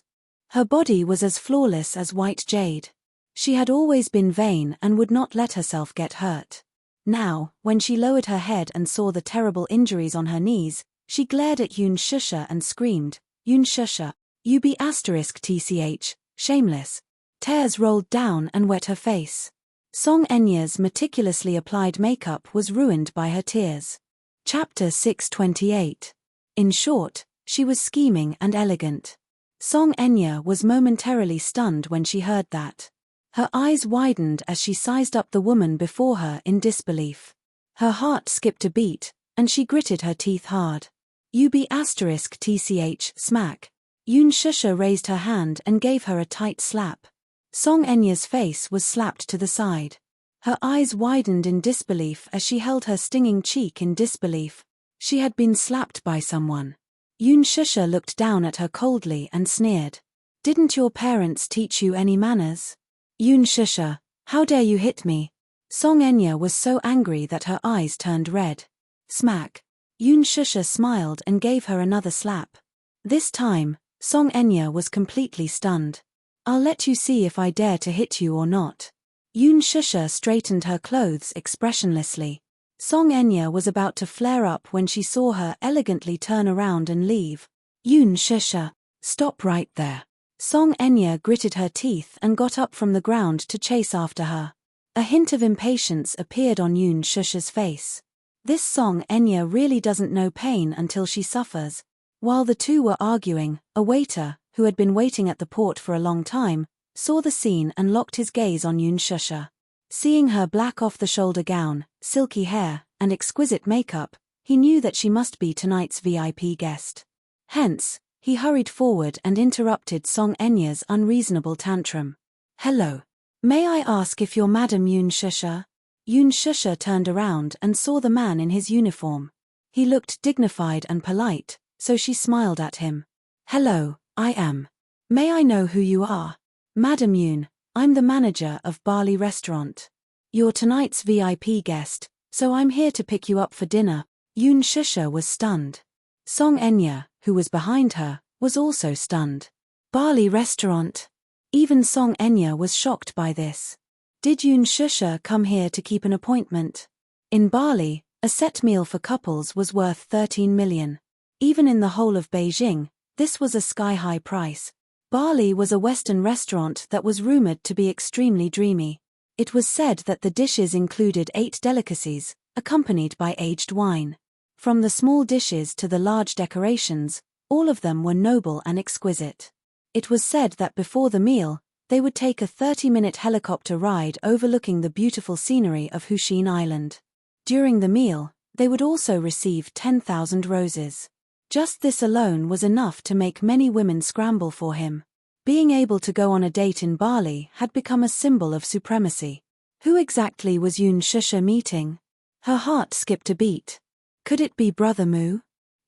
[SPEAKER 1] Her body was as flawless as white jade. She had always been vain and would not let herself get hurt. Now, when she lowered her head and saw the terrible injuries on her knees, she glared at Yun Shusha and screamed, Yun Shusha, you be *tch, shameless. Tears rolled down and wet her face. Song Enya's meticulously applied makeup was ruined by her tears. Chapter 628. In short, she was scheming and elegant. Song Enya was momentarily stunned when she heard that. Her eyes widened as she sized up the woman before her in disbelief. Her heart skipped a beat, and she gritted her teeth hard. You be *tch, smack. Yun Shusha raised her hand and gave her a tight slap. Song Enya's face was slapped to the side. Her eyes widened in disbelief as she held her stinging cheek in disbelief. She had been slapped by someone. Yun Shusha looked down at her coldly and sneered. Didn't your parents teach you any manners? Yun Shusha, how dare you hit me? Song Enya was so angry that her eyes turned red. Smack. Yoon Shusha smiled and gave her another slap. This time, Song Enya was completely stunned. I'll let you see if I dare to hit you or not. Yoon Shusha straightened her clothes expressionlessly. Song Enya was about to flare up when she saw her elegantly turn around and leave. Yoon Shusha, stop right there. Song Enya gritted her teeth and got up from the ground to chase after her. A hint of impatience appeared on Yoon Shusha's face. This Song Enya really doesn't know pain until she suffers. While the two were arguing, a waiter, who had been waiting at the port for a long time, saw the scene and locked his gaze on Yoon Shusha. Seeing her black off-the-shoulder gown, silky hair, and exquisite makeup, he knew that she must be tonight's VIP guest. Hence, he hurried forward and interrupted Song Enya's unreasonable tantrum. Hello. May I ask if you're Madam Yoon Shusha? Yoon Shusha turned around and saw the man in his uniform. He looked dignified and polite, so she smiled at him. Hello, I am. May I know who you are? Madam Yoon, I'm the manager of Bali Restaurant. You're tonight's VIP guest, so I'm here to pick you up for dinner. Yoon Shusha was stunned. Song Enya, who was behind her, was also stunned. Bali Restaurant. Even Song Enya was shocked by this. Did Yoon Shusha come here to keep an appointment? In Bali, a set meal for couples was worth 13 million. Even in the whole of Beijing, this was a sky-high price. Bali was a Western restaurant that was rumored to be extremely dreamy. It was said that the dishes included 8 delicacies, accompanied by aged wine. From the small dishes to the large decorations, all of them were noble and exquisite. It was said that before the meal, they would take a 30-minute helicopter ride overlooking the beautiful scenery of Hushin Island. During the meal, they would also receive 10,000 roses. Just this alone was enough to make many women scramble for him. Being able to go on a date in Bali had become a symbol of supremacy. Who exactly was Yoon Shusha meeting? Her heart skipped a beat. Could it be Brother Mu?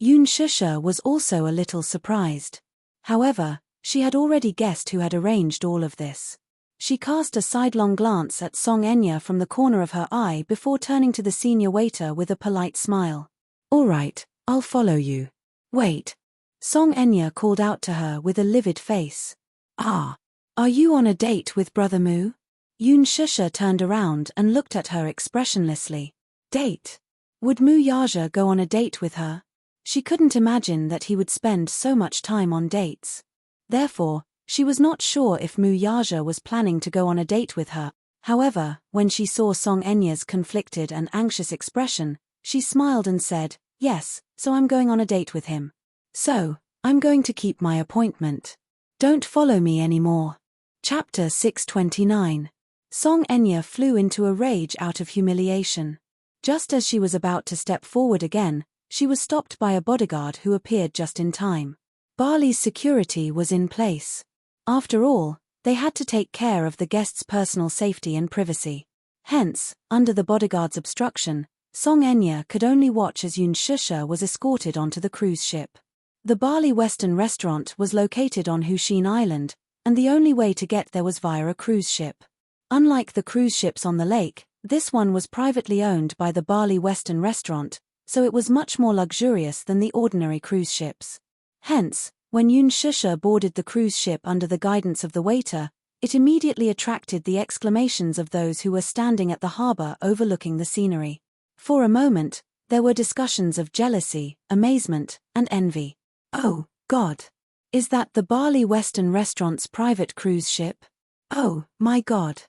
[SPEAKER 1] Yoon Shusha was also a little surprised. However, she had already guessed who had arranged all of this. She cast a sidelong glance at Song Enya from the corner of her eye before turning to the senior waiter with a polite smile. All right, I'll follow you. Wait. Song Enya called out to her with a livid face. Ah. Are you on a date with Brother Mu? Yoon Shusha turned around and looked at her expressionlessly. Date? Would Mu Yaja go on a date with her? She couldn't imagine that he would spend so much time on dates. Therefore, she was not sure if Mu Yaja was planning to go on a date with her. However, when she saw Song Enya's conflicted and anxious expression, she smiled and said, yes, so I'm going on a date with him. So, I'm going to keep my appointment. Don't follow me anymore. Chapter 629. Song Enya flew into a rage out of humiliation. Just as she was about to step forward again, she was stopped by a bodyguard who appeared just in time. Bali's security was in place. After all, they had to take care of the guests' personal safety and privacy. Hence, under the bodyguard's obstruction, Song Enya could only watch as Yoon Shusha was escorted onto the cruise ship. The Bali Western restaurant was located on Hushin Island, and the only way to get there was via a cruise ship. Unlike the cruise ships on the lake, this one was privately owned by the Bali Western restaurant, so it was much more luxurious than the ordinary cruise ships. Hence, when Yoon Shusha boarded the cruise ship under the guidance of the waiter, it immediately attracted the exclamations of those who were standing at the harbor overlooking the scenery. For a moment, there were discussions of jealousy, amazement, and envy. Oh, God! Is that the Bali Western restaurant's private cruise ship? Oh, my God!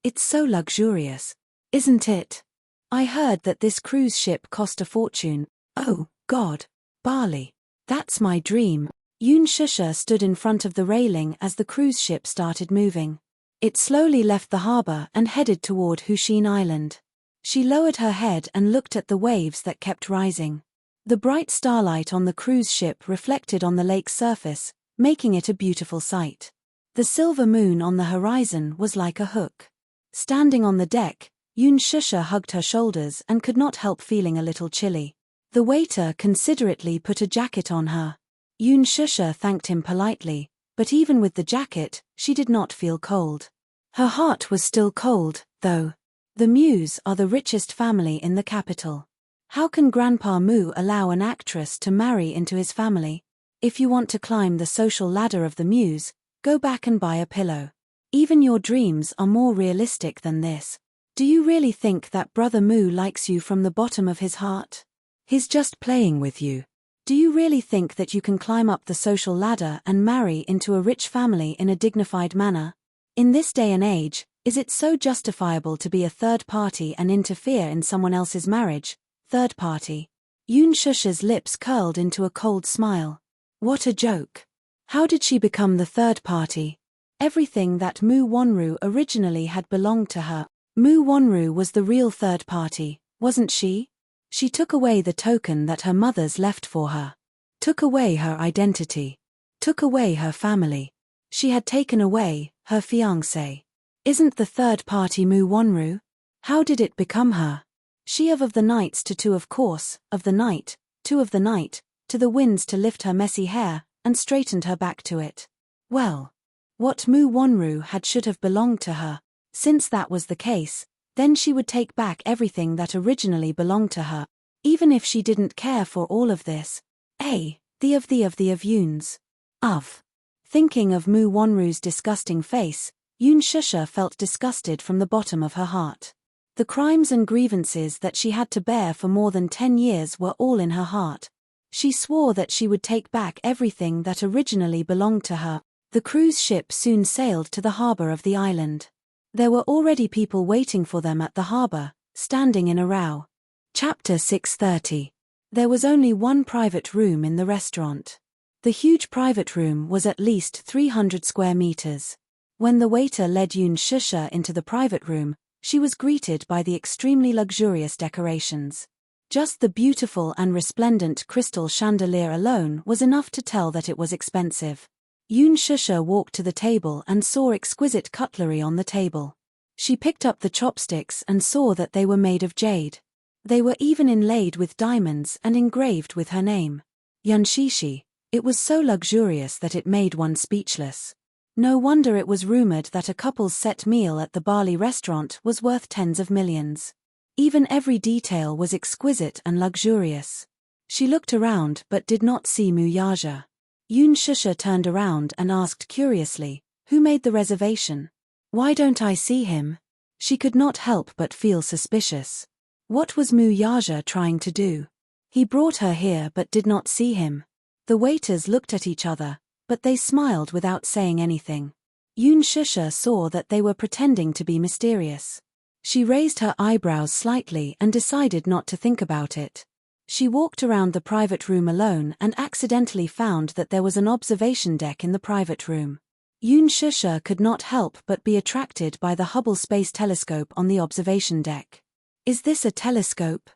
[SPEAKER 1] It's so luxurious, isn't it? I heard that this cruise ship cost a fortune. Oh, God! Bali! That's my dream. Yoon Shusha stood in front of the railing as the cruise ship started moving. It slowly left the harbor and headed toward Hushin Island. She lowered her head and looked at the waves that kept rising. The bright starlight on the cruise ship reflected on the lake's surface, making it a beautiful sight. The silver moon on the horizon was like a hook. Standing on the deck, Yoon Shusha hugged her shoulders and could not help feeling a little chilly. The waiter considerately put a jacket on her. Yoon Shusha thanked him politely, but even with the jacket, she did not feel cold. Her heart was still cold, though. The Muse are the richest family in the capital. How can Grandpa Mu allow an actress to marry into his family? If you want to climb the social ladder of the Muse, go back and buy a pillow. Even your dreams are more realistic than this. Do you really think that Brother Mu likes you from the bottom of his heart? He's just playing with you. Do you really think that you can climb up the social ladder and marry into a rich family in a dignified manner? In this day and age, is it so justifiable to be a third party and interfere in someone else's marriage? Third party. Yoon Shusha's lips curled into a cold smile. What a joke. How did she become the third party? Everything that Mu Wonru originally had belonged to her. Mu Wonru was the real third party, wasn't she? She took away the token that her mothers left for her. Took away her identity. Took away her family. She had taken away her fiancé. Isn't the third party Mu Wonru? How did it become her? She of the nights to two of course, of the night, two of the night, to the winds to lift her messy hair, and straightened her back to it. Well, what Mu Wonru had should have belonged to her. Since that was the case, then she would take back everything that originally belonged to her, even if she didn't care for all of this. The of Yoon's. Of. Thinking of Mu Wonru's disgusting face, Yoon Shusha felt disgusted from the bottom of her heart. The crimes and grievances that she had to bear for more than 10 years were all in her heart. She swore that she would take back everything that originally belonged to her. The cruise ship soon sailed to the harbor of the island. There were already people waiting for them at the harbor, standing in a row. Chapter 630. There was only one private room in the restaurant. The huge private room was at least 300 square meters. When the waiter led Yoon Shusha into the private room, she was greeted by the extremely luxurious decorations. Just the beautiful and resplendent crystal chandelier alone was enough to tell that it was expensive. Yoon Shusha walked to the table and saw exquisite cutlery on the table. She picked up the chopsticks and saw that they were made of jade. They were even inlaid with diamonds and engraved with her name. Yunshishi. It was so luxurious that it made one speechless. No wonder it was rumored that a couple's set meal at the Bali restaurant was worth tens of millions. Even every detail was exquisite and luxurious. She looked around but did not see Muyaja. Yoon Shusha turned around and asked curiously, "Who made the reservation? Why don't I see him?" She could not help but feel suspicious. What was Muyaja trying to do? He brought her here but did not see him. The waiters looked at each other, but they smiled without saying anything. Yoon Shusha saw that they were pretending to be mysterious. She raised her eyebrows slightly and decided not to think about it. She walked around the private room alone and accidentally found that there was an observation deck in the private room. Yoon Shusha could not help but be attracted by the Hubble Space Telescope on the observation deck. "Is this a telescope?"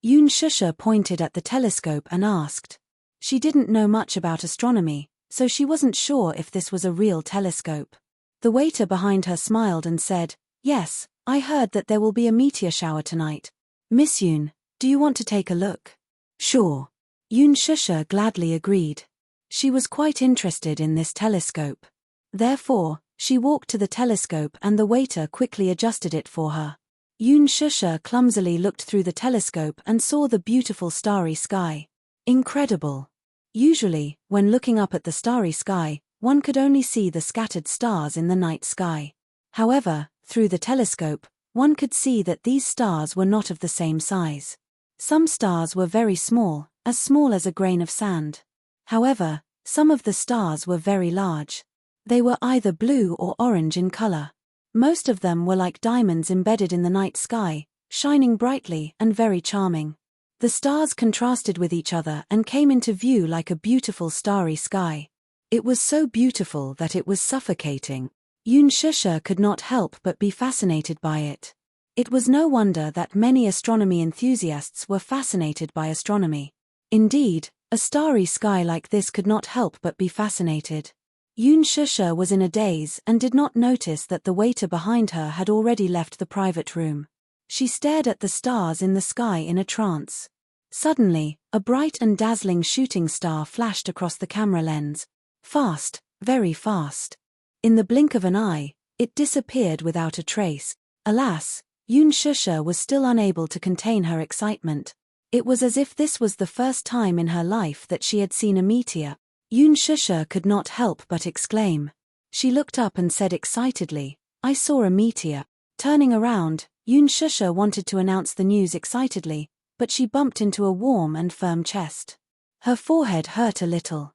[SPEAKER 1] Yoon Shusha pointed at the telescope and asked. She didn't know much about astronomy, so she wasn't sure if this was a real telescope. The waiter behind her smiled and said, "Yes, I heard that there will be a meteor shower tonight. Miss Yoon, do you want to take a look?" "Sure." Yoon Shusha gladly agreed. She was quite interested in this telescope. Therefore, she walked to the telescope and the waiter quickly adjusted it for her. Yoon Shusha clumsily looked through the telescope and saw the beautiful starry sky. Incredible. Usually, when looking up at the starry sky, one could only see the scattered stars in the night sky. However, through the telescope, one could see that these stars were not of the same size. Some stars were very small as a grain of sand. However, some of the stars were very large. They were either blue or orange in color. Most of them were like diamonds embedded in the night sky, shining brightly and very charming. The stars contrasted with each other and came into view like a beautiful starry sky. It was so beautiful that it was suffocating. Yoon Shusha could not help but be fascinated by it. It was no wonder that many astronomy enthusiasts were fascinated by astronomy. Indeed, a starry sky like this could not help but be fascinated. Yoon Shusha was in a daze and did not notice that the waiter behind her had already left the private room. She stared at the stars in the sky in a trance. Suddenly, a bright and dazzling shooting star flashed across the camera lens. Fast, very fast. In the blink of an eye, it disappeared without a trace. Alas, Yoon Shusha was still unable to contain her excitement. It was as if this was the first time in her life that she had seen a meteor. Yoon Shusha could not help but exclaim. She looked up and said excitedly, "I saw a meteor." Turning around, Yoon Shusha wanted to announce the news excitedly, but she bumped into a warm and firm chest. Her forehead hurt a little.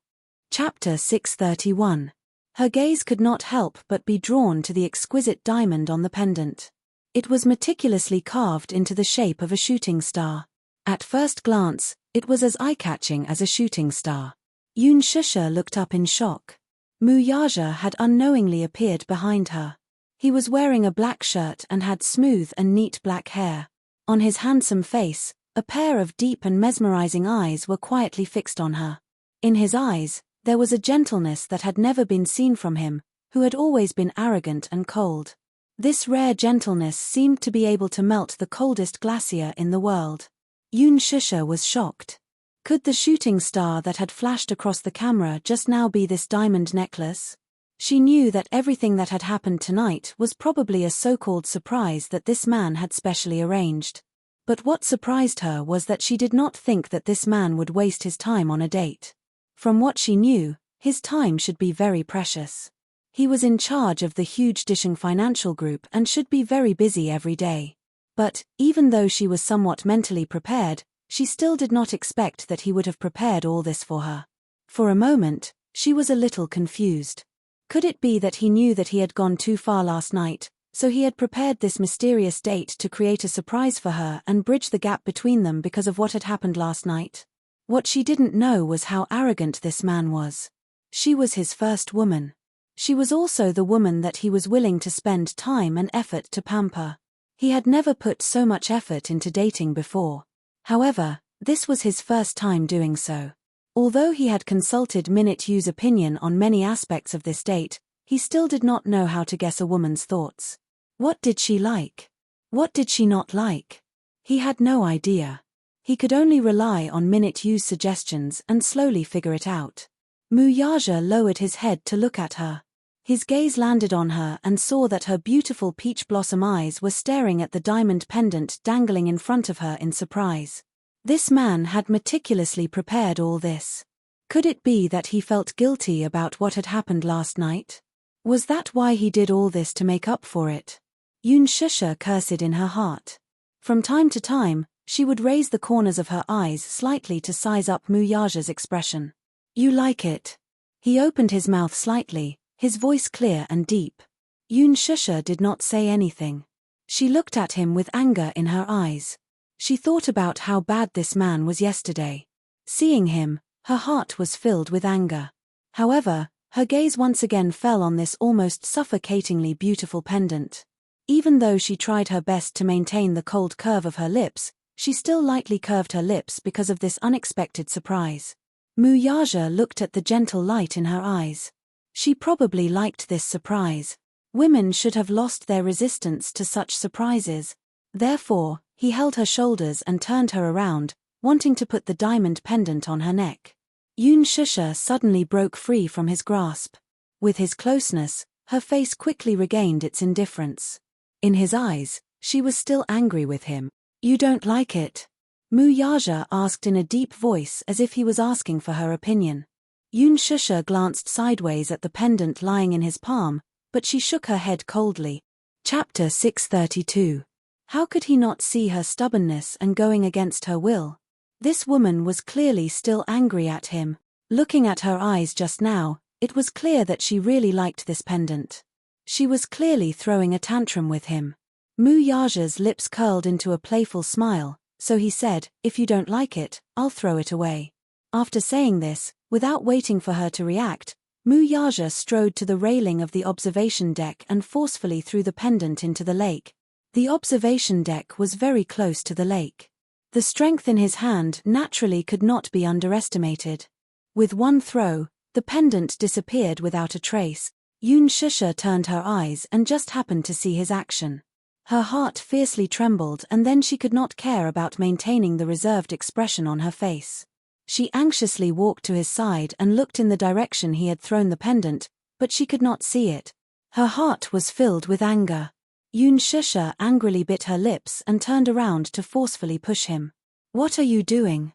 [SPEAKER 1] Chapter 631. Her gaze could not help but be drawn to the exquisite diamond on the pendant. It was meticulously carved into the shape of a shooting star. At first glance, it was as eye-catching as a shooting star. Yoon Shusha looked up in shock. Muyaja had unknowingly appeared behind her. He was wearing a black shirt and had smooth and neat black hair. On his handsome face, a pair of deep and mesmerizing eyes were quietly fixed on her. In his eyes, there was a gentleness that had never been seen from him, who had always been arrogant and cold. This rare gentleness seemed to be able to melt the coldest glacier in the world. Yoon Shusha was shocked. Could the shooting star that had flashed across the camera just now be this diamond necklace? She knew that everything that had happened tonight was probably a so-called surprise that this man had specially arranged. But what surprised her was that she did not think that this man would waste his time on a date. From what she knew, his time should be very precious. He was in charge of the huge Disheng financial group and should be very busy every day. But, even though she was somewhat mentally prepared, she still did not expect that he would have prepared all this for her. For a moment, she was a little confused. Could it be that he knew that he had gone too far last night, so he had prepared this mysterious date to create a surprise for her and bridge the gap between them because of what had happened last night? What she didn't know was how arrogant this man was. She was his first woman. She was also the woman that he was willing to spend time and effort to pamper. He had never put so much effort into dating before. However, this was his first time doing so. Although he had consulted Minute Yu's opinion on many aspects of this date, he still did not know how to guess a woman's thoughts. What did she like? What did she not like? He had no idea. He could only rely on Minute Yu's suggestions and slowly figure it out. Muyaja lowered his head to look at her. His gaze landed on her and saw that her beautiful peach blossom eyes were staring at the diamond pendant dangling in front of her in surprise. This man had meticulously prepared all this. Could it be that he felt guilty about what had happened last night? Was that why he did all this to make up for it? Yoon Shusha cursed in her heart. From time to time, she would raise the corners of her eyes slightly to size up Muyaja's expression. "You like it?" He opened his mouth slightly, his voice clear and deep. Yoon Shusha did not say anything. She looked at him with anger in her eyes. She thought about how bad this man was yesterday. Seeing him, her heart was filled with anger. However, her gaze once again fell on this almost suffocatingly beautiful pendant. Even though she tried her best to maintain the cold curve of her lips, she still lightly curved her lips because of this unexpected surprise. Muyaja looked at the gentle light in her eyes. She probably liked this surprise. Women should have lost their resistance to such surprises. Therefore, he held her shoulders and turned her around, wanting to put the diamond pendant on her neck. Yoon Shusha suddenly broke free from his grasp. With his closeness, her face quickly regained its indifference. In his eyes, she was still angry with him. "You don't like it?" Muyaja asked in a deep voice as if he was asking for her opinion. Yoon Shusha glanced sideways at the pendant lying in his palm, but she shook her head coldly. Chapter 632. How could he not see her stubbornness and going against her will? This woman was clearly still angry at him. Looking at her eyes just now, it was clear that she really liked this pendant. She was clearly throwing a tantrum with him. Muyaja's lips curled into a playful smile, so he said, "If you don't like it, I'll throw it away." After saying this, without waiting for her to react, Muyaja strode to the railing of the observation deck and forcefully threw the pendant into the lake. The observation deck was very close to the lake. The strength in his hand naturally could not be underestimated. With one throw, the pendant disappeared without a trace. Yoon Shusha turned her eyes and just happened to see his action. Her heart fiercely trembled, and then she could not care about maintaining the reserved expression on her face. She anxiously walked to his side and looked in the direction he had thrown the pendant, but she could not see it. Her heart was filled with anger. Yoon Shusha angrily bit her lips and turned around to forcefully push him. What are you doing?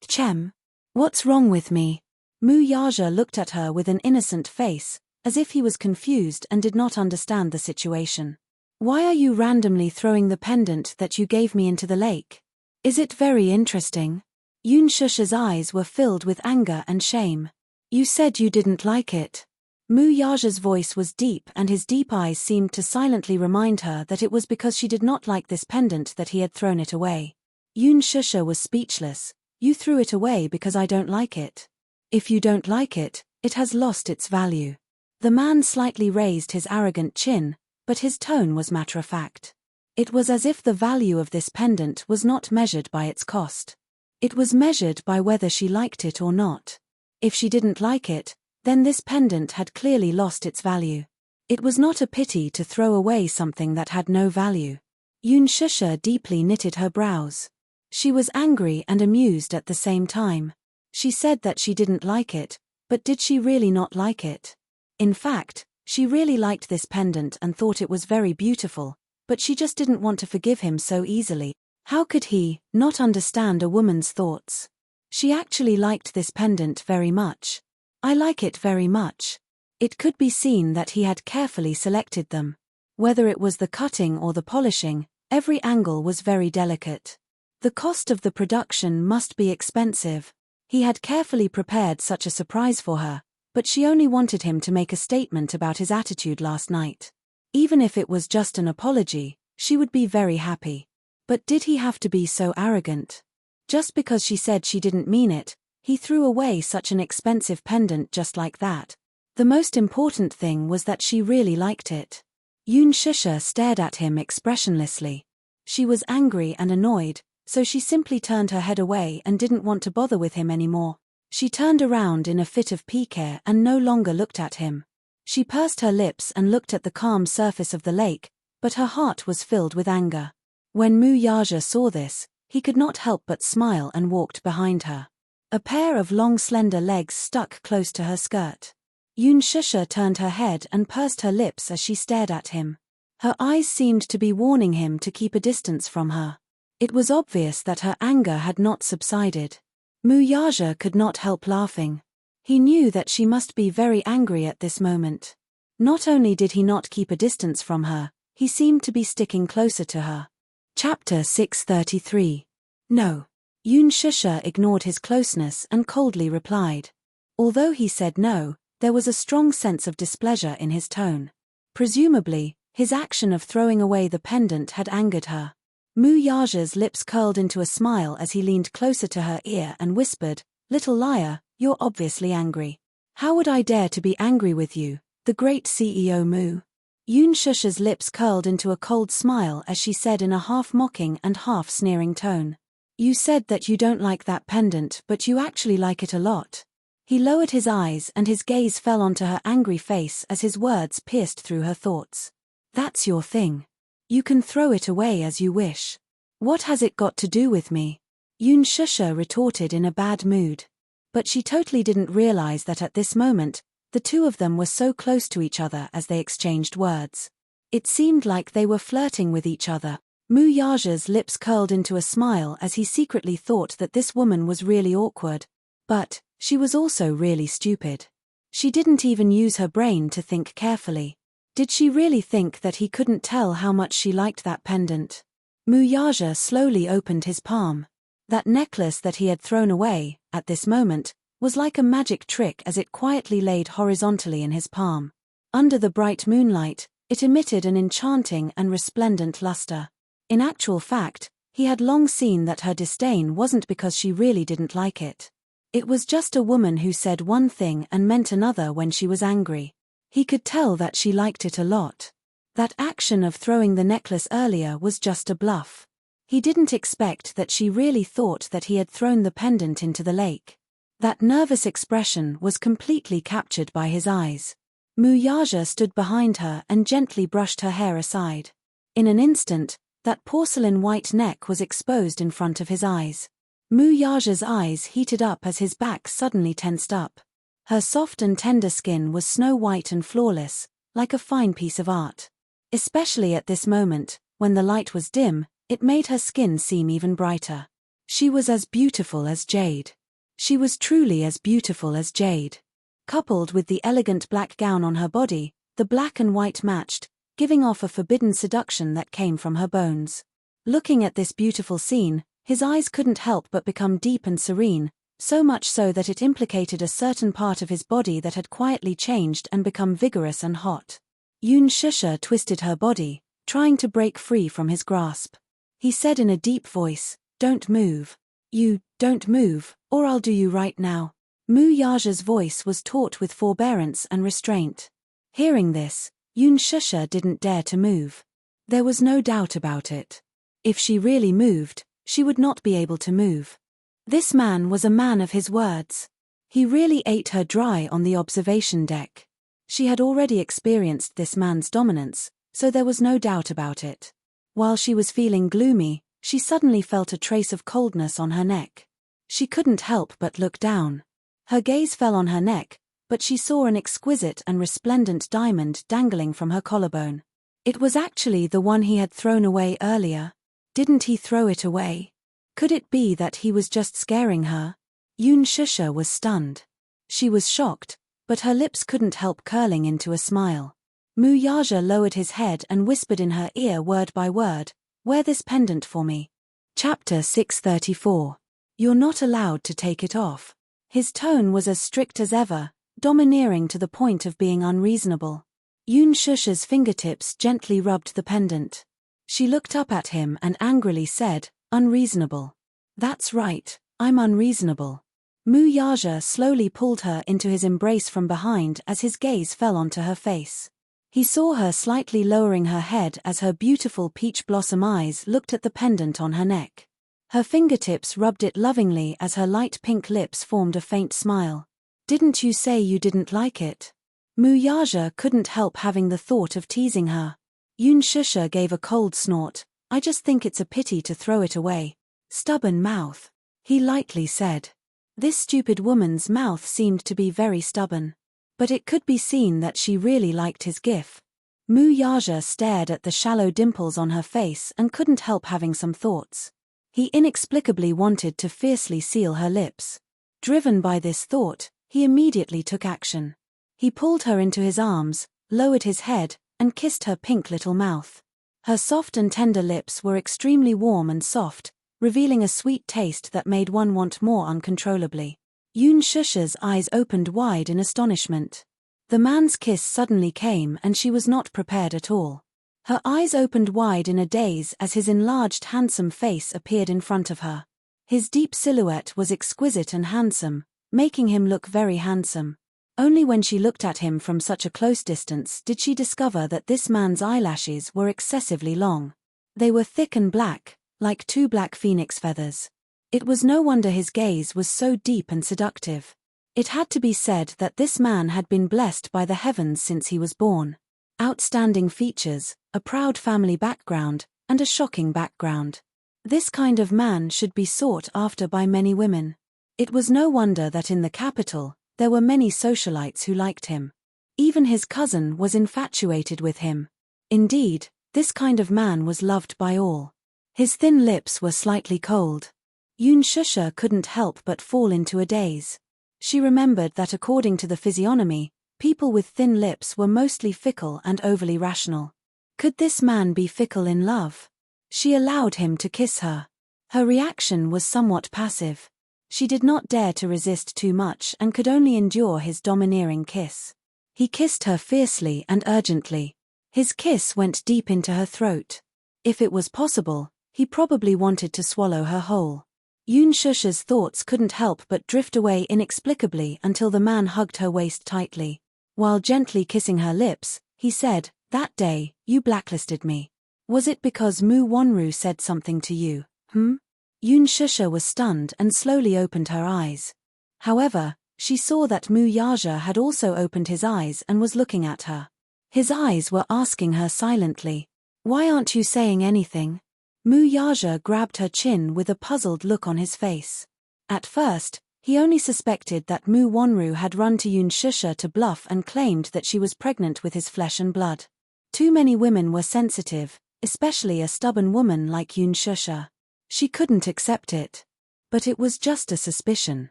[SPEAKER 1] Chem? What's wrong with me? Mu Yaja looked at her with an innocent face, as if he was confused and did not understand the situation. Why are you randomly throwing the pendant that you gave me into the lake? Is it very interesting? Yoon Shusha's eyes were filled with anger and shame. You said you didn't like it. Mu Yaja's voice was deep and his deep eyes seemed to silently remind her that it was because she did not like this pendant that he had thrown it away. Yoon Shusha was speechless. You threw it away because I don't like it. If you don't like it, it has lost its value. The man slightly raised his arrogant chin, but his tone was matter-of-fact. It was as if the value of this pendant was not measured by its cost. It was measured by whether she liked it or not. If she didn't like it, then this pendant had clearly lost its value. It was not a pity to throw away something that had no value. Yoon Shusha deeply knitted her brows. She was angry and amused at the same time. She said that she didn't like it, but did she really not like it? In fact, she really liked this pendant and thought it was very beautiful, but she just didn't want to forgive him so easily. How could he not understand a woman's thoughts? She actually liked this pendant very much. I like it very much. It could be seen that he had carefully selected them. Whether it was the cutting or the polishing, every angle was very delicate. The cost of the production must be expensive. He had carefully prepared such a surprise for her, but she only wanted him to make a statement about his attitude last night. Even if it was just an apology, she would be very happy. But did he have to be so arrogant? Just because she said she didn't mean it, he threw away such an expensive pendant just like that. The most important thing was that she really liked it. Yoon Shusha stared at him expressionlessly. She was angry and annoyed, so she simply turned her head away and didn't want to bother with him anymore. She turned around in a fit of pique and no longer looked at him. She pursed her lips and looked at the calm surface of the lake, but her heart was filled with anger. When Mu Yaja saw this, he could not help but smile and walked behind her. A pair of long slender legs stuck close to her skirt. Yoon Shusha turned her head and pursed her lips as she stared at him. Her eyes seemed to be warning him to keep a distance from her. It was obvious that her anger had not subsided. Mu Yaja could not help laughing. He knew that she must be very angry at this moment. Not only did he not keep a distance from her, he seemed to be sticking closer to her. Chapter 633. No. Yoon Shusha ignored his closeness and coldly replied. Although he said no, there was a strong sense of displeasure in his tone. Presumably, his action of throwing away the pendant had angered her. Mu Yaja's lips curled into a smile as he leaned closer to her ear and whispered, "Little liar, you're obviously angry. How would I dare to be angry with you, the great CEO Mu?" Yoon Shusha's lips curled into a cold smile as she said in a half-mocking and half-sneering tone. You said that you don't like that pendant, but you actually like it a lot. He lowered his eyes and his gaze fell onto her angry face as his words pierced through her thoughts. That's your thing. You can throw it away as you wish. What has it got to do with me? Yoon Shusha retorted in a bad mood. But she totally didn't realize that at this moment, the two of them were so close to each other as they exchanged words. It seemed like they were flirting with each other. Mu Yaja's lips curled into a smile as he secretly thought that this woman was really awkward. But she was also really stupid. She didn't even use her brain to think carefully. Did she really think that he couldn't tell how much she liked that pendant? Mu Yaja slowly opened his palm. That necklace that he had thrown away, at this moment, was like a magic trick as it quietly laid horizontally in his palm. Under the bright moonlight, it emitted an enchanting and resplendent luster. In actual fact, he had long seen that her disdain wasn't because she really didn't like it. It was just a woman who said one thing and meant another when she was angry. He could tell that she liked it a lot. That action of throwing the necklace earlier was just a bluff. He didn't expect that she really thought that he had thrown the pendant into the lake. That nervous expression was completely captured by his eyes. Mu Yaja stood behind her and gently brushed her hair aside. In an instant, that porcelain white neck was exposed in front of his eyes. Mu Yaja's eyes heated up as his back suddenly tensed up. Her soft and tender skin was snow white and flawless, like a fine piece of art. Especially at this moment, when the light was dim, it made her skin seem even brighter. She was as beautiful as jade. She was truly as beautiful as jade. Coupled with the elegant black gown on her body, the black and white matched, giving off a forbidden seduction that came from her bones. Looking at this beautiful scene, his eyes couldn't help but become deep and serene, so much so that it implicated a certain part of his body that had quietly changed and become vigorous and hot. Yoon Shusha twisted her body, trying to break free from his grasp. He said in a deep voice, "Don't move. You, don't move, or I'll do you right now." Mu Yaja's voice was taut with forbearance and restraint. Hearing this, Yoon Shusha didn't dare to move. There was no doubt about it. If she really moved, she would not be able to move. This man was a man of his words. He really ate her dry on the observation deck. She had already experienced this man's dominance, so there was no doubt about it. While she was feeling gloomy, she suddenly felt a trace of coldness on her neck. She couldn't help but look down. Her gaze fell on her neck, but she saw an exquisite and resplendent diamond dangling from her collarbone. It was actually the one he had thrown away earlier. Didn't he throw it away? Could it be that he was just scaring her? Yoon Shusha was stunned. She was shocked, but her lips couldn't help curling into a smile. Mu Yaja lowered his head and whispered in her ear word by word, "Wear this pendant for me." Chapter 634. You're not allowed to take it off. His tone was as strict as ever, domineering to the point of being unreasonable. Yoon Shusha's fingertips gently rubbed the pendant. She looked up at him and angrily said, "Unreasonable. That's right, I'm unreasonable." Mu Yaja slowly pulled her into his embrace from behind as his gaze fell onto her face. He saw her slightly lowering her head as her beautiful peach blossom eyes looked at the pendant on her neck. Her fingertips rubbed it lovingly as her light pink lips formed a faint smile. "Didn't you say you didn't like it?" Mu Yaja couldn't help having the thought of teasing her. Yoon Shusha gave a cold snort. "I just think it's a pity to throw it away." "Stubborn mouth," he lightly said. This stupid woman's mouth seemed to be very stubborn. But it could be seen that she really liked his gift. Mu Yaja stared at the shallow dimples on her face and couldn't help having some thoughts. He inexplicably wanted to fiercely seal her lips. Driven by this thought, he immediately took action. He pulled her into his arms, lowered his head, and kissed her pink little mouth. Her soft and tender lips were extremely warm and soft, revealing a sweet taste that made one want more uncontrollably. Yoon Shusha's eyes opened wide in astonishment. The man's kiss suddenly came and she was not prepared at all. Her eyes opened wide in a daze as his enlarged handsome face appeared in front of her. His deep silhouette was exquisite and handsome, making him look very handsome. Only when she looked at him from such a close distance did she discover that this man's eyelashes were excessively long. They were thick and black, like two black phoenix feathers. It was no wonder his gaze was so deep and seductive. It had to be said that this man had been blessed by the heavens since he was born. Outstanding features, a proud family background, and a shocking background. This kind of man should be sought after by many women. It was no wonder that in the capital, there were many socialites who liked him. Even his cousin was infatuated with him. Indeed, this kind of man was loved by all. His thin lips were slightly cold. Yoon Shusha couldn't help but fall into a daze. She remembered that according to the physiognomy, people with thin lips were mostly fickle and overly rational. Could this man be fickle in love? She allowed him to kiss her. Her reaction was somewhat passive. She did not dare to resist too much and could only endure his domineering kiss. He kissed her fiercely and urgently. His kiss went deep into her throat. If it was possible, he probably wanted to swallow her whole. Yoon Shusha's thoughts couldn't help but drift away inexplicably until the man hugged her waist tightly. While gently kissing her lips, he said, "That day, you blacklisted me. Was it because Mu Wonru said something to you, Yoon Shusha was stunned and slowly opened her eyes. However, she saw that Mu Yaja had also opened his eyes and was looking at her. His eyes were asking her silently, "Why aren't you saying anything?" Mu Yaja grabbed her chin with a puzzled look on his face. At first, he only suspected that Mu Wonru had run to Yoon Shusha to bluff and claimed that she was pregnant with his flesh and blood. Too many women were sensitive, especially a stubborn woman like Yoon Shusha. She couldn't accept it. But it was just a suspicion.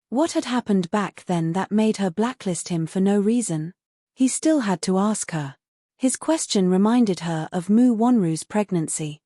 [SPEAKER 1] What had happened back then that made her blacklist him for no reason? He still had to ask her. His question reminded her of Mu Wonru's pregnancy.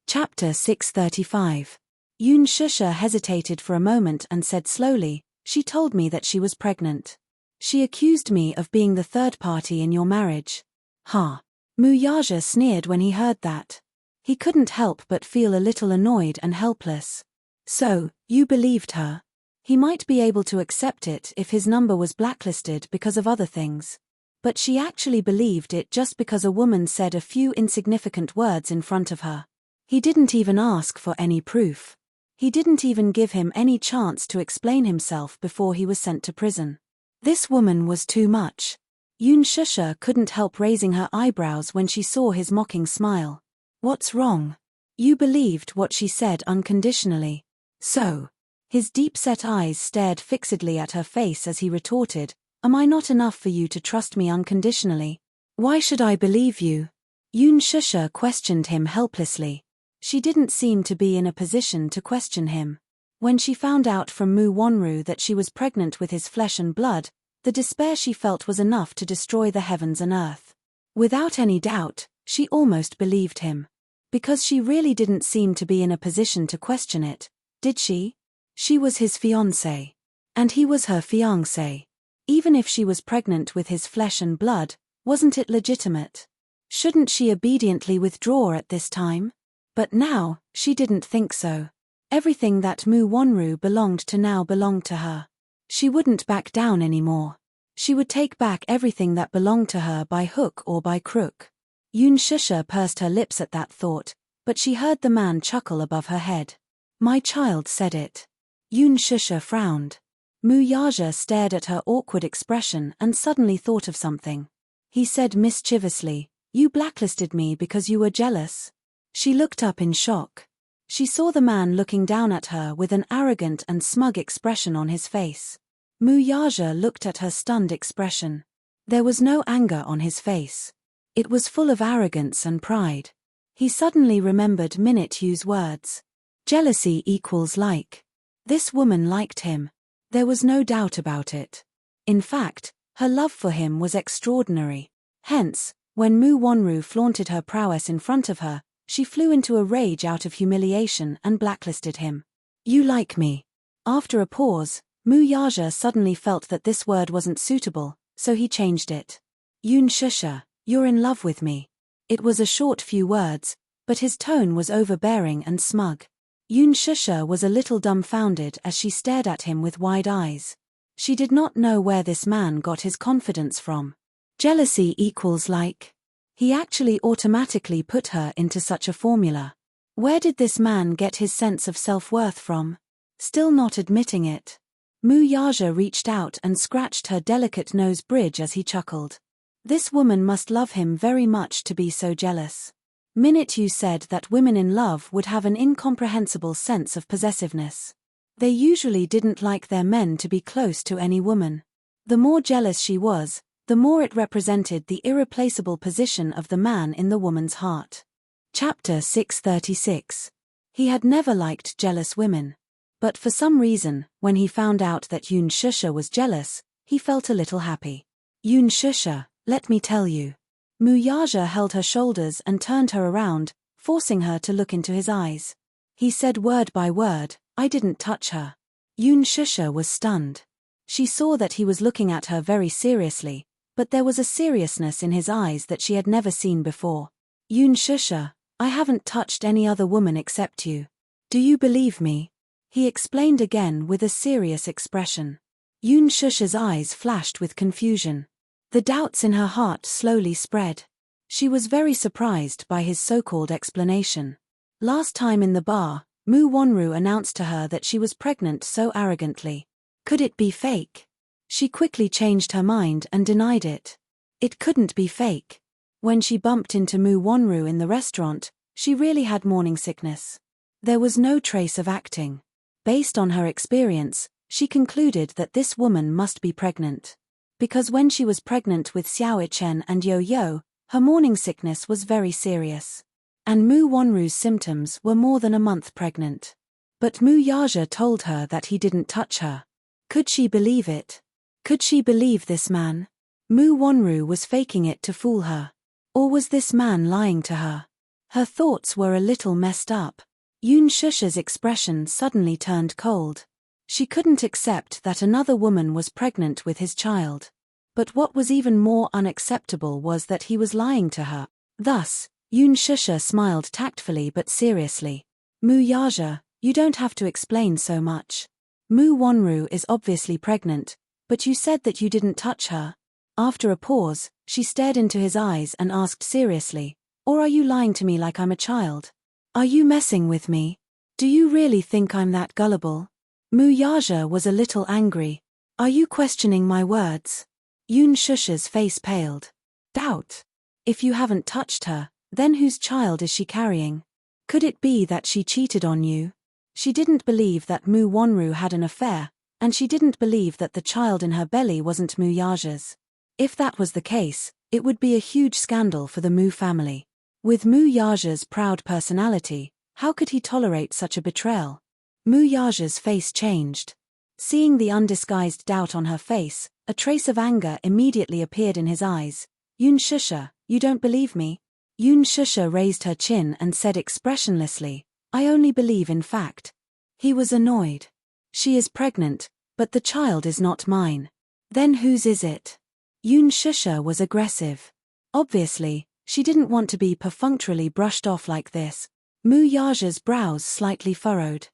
[SPEAKER 1] Chapter 635. Yoon Shusha hesitated for a moment and said slowly, "She told me that she was pregnant. She accused me of being the third party in your marriage." Ha! Mu Yaja sneered when he heard that. He couldn't help but feel a little annoyed and helpless. So, you believed her? He might be able to accept it if his number was blacklisted because of other things. But she actually believed it just because a woman said a few insignificant words in front of her. He didn't even ask for any proof. He didn't even give him any chance to explain himself before he was sent to prison. This woman was too much. Yoon Shusha couldn't help raising her eyebrows when she saw his mocking smile. What's wrong? You believed what she said unconditionally. So? His deep-set eyes stared fixedly at her face as he retorted, "Am I not enough for you to trust me unconditionally? Why should I believe you?" Yoon Shusha questioned him helplessly. She didn't seem to be in a position to question him. When she found out from Mu Wonru that she was pregnant with his flesh and blood, the despair she felt was enough to destroy the heavens and earth. Without any doubt, she almost believed him. Because she really didn't seem to be in a position to question it, did she? She was his fiancé. And he was her fiancé. Even if she was pregnant with his flesh and blood, wasn't it legitimate? Shouldn't she obediently withdraw at this time? But now, she didn't think so. Everything that Mu Wonru belonged to now belonged to her. She wouldn't back down anymore. She would take back everything that belonged to her by hook or by crook. Yoon Shusha pursed her lips at that thought, but she heard the man chuckle above her head. "My child said it." Yoon Shusha frowned. Mu Yaja stared at her awkward expression and suddenly thought of something. He said mischievously, "You blacklisted me because you were jealous?" She looked up in shock. She saw the man looking down at her with an arrogant and smug expression on his face. Mu Yaja looked at her stunned expression. There was no anger on his face. It was full of arrogance and pride. He suddenly remembered Minute Yu's words. Jealousy equals like. This woman liked him. There was no doubt about it. In fact, her love for him was extraordinary. Hence, when Mu Wonru flaunted her prowess in front of her, she flew into a rage out of humiliation and blacklisted him. "You like me." After a pause, Mu Yaja suddenly felt that this word wasn't suitable, so he changed it. "Yoon Shusha, you're in love with me." It was a short few words, but his tone was overbearing and smug. Yoon Shusha was a little dumbfounded as she stared at him with wide eyes. She did not know where this man got his confidence from. Jealousy equals like. He actually automatically put her into such a formula. Where did this man get his sense of self-worth from? Still not admitting it. Mu Yaja reached out and scratched her delicate nose bridge as he chuckled. This woman must love him very much to be so jealous. Minute Yu said that women in love would have an incomprehensible sense of possessiveness. They usually didn't like their men to be close to any woman. The more jealous she was, the more it represented the irreplaceable position of the man in the woman's heart. Chapter 636. He had never liked jealous women. But for some reason, when he found out that Yoon Shusha was jealous, he felt a little happy. "Yoon Shusha, let me tell you." Mu Yaja held her shoulders and turned her around, forcing her to look into his eyes. He said word by word, "I didn't touch her." Yoon Shusha was stunned. She saw that he was looking at her very seriously, but there was a seriousness in his eyes that she had never seen before. "Yoon Shusha, I haven't touched any other woman except you. Do you believe me?" He explained again with a serious expression. Yoon Shusha's eyes flashed with confusion. The doubts in her heart slowly spread. She was very surprised by his so-called explanation. Last time in the bar, Mu Wonru announced to her that she was pregnant so arrogantly. Could it be fake? She quickly changed her mind and denied it. It couldn't be fake. When she bumped into Mu Wonru in the restaurant, she really had morning sickness. There was no trace of acting. Based on her experience, she concluded that this woman must be pregnant. Because when she was pregnant with Xiao Ichen and Yo-Yo, Her morning sickness was very serious. And Mu Wonru's symptoms were more than a month pregnant. But Mu Yaja told her that he didn't touch her. Could she believe it? Could she believe this man? Mu Wonru was faking it to fool her. Or was this man lying to her? Her thoughts were a little messed up. Yoon Shusha's expression suddenly turned cold. She couldn't accept that another woman was pregnant with his child. But what was even more unacceptable was that he was lying to her. Thus, Yoon Shusha smiled tactfully but seriously. Mu Yaja, you don't have to explain so much. Mu Wonru is obviously pregnant, but you said that you didn't touch her. After a pause, she stared into his eyes and asked seriously, or are you lying to me like I'm a child? Are you messing with me? Do you really think I'm that gullible? Mu Yaja was a little angry. Are you questioning my words? Yoon Shusha's face paled. Doubt. If you haven't touched her, then whose child is she carrying? Could it be that she cheated on you? She didn't believe that Mu Wonru had an affair, and she didn't believe that the child in her belly wasn't Mu Yaja's. If that was the case, it would be a huge scandal for the Mu family. With Mu Yaja's proud personality, how could he tolerate such a betrayal? Mu Yaja's face changed. Seeing the undisguised doubt on her face, a trace of anger immediately appeared in his eyes. Yoon Shusha, you don't believe me? Yoon Shusha raised her chin and said expressionlessly, I only believe in fact. He was annoyed. She is pregnant, but the child is not mine. Then whose is it? Yoon Shusha was aggressive. Obviously, she didn't want to be perfunctorily brushed off like this. Mu Yaja's brows slightly furrowed.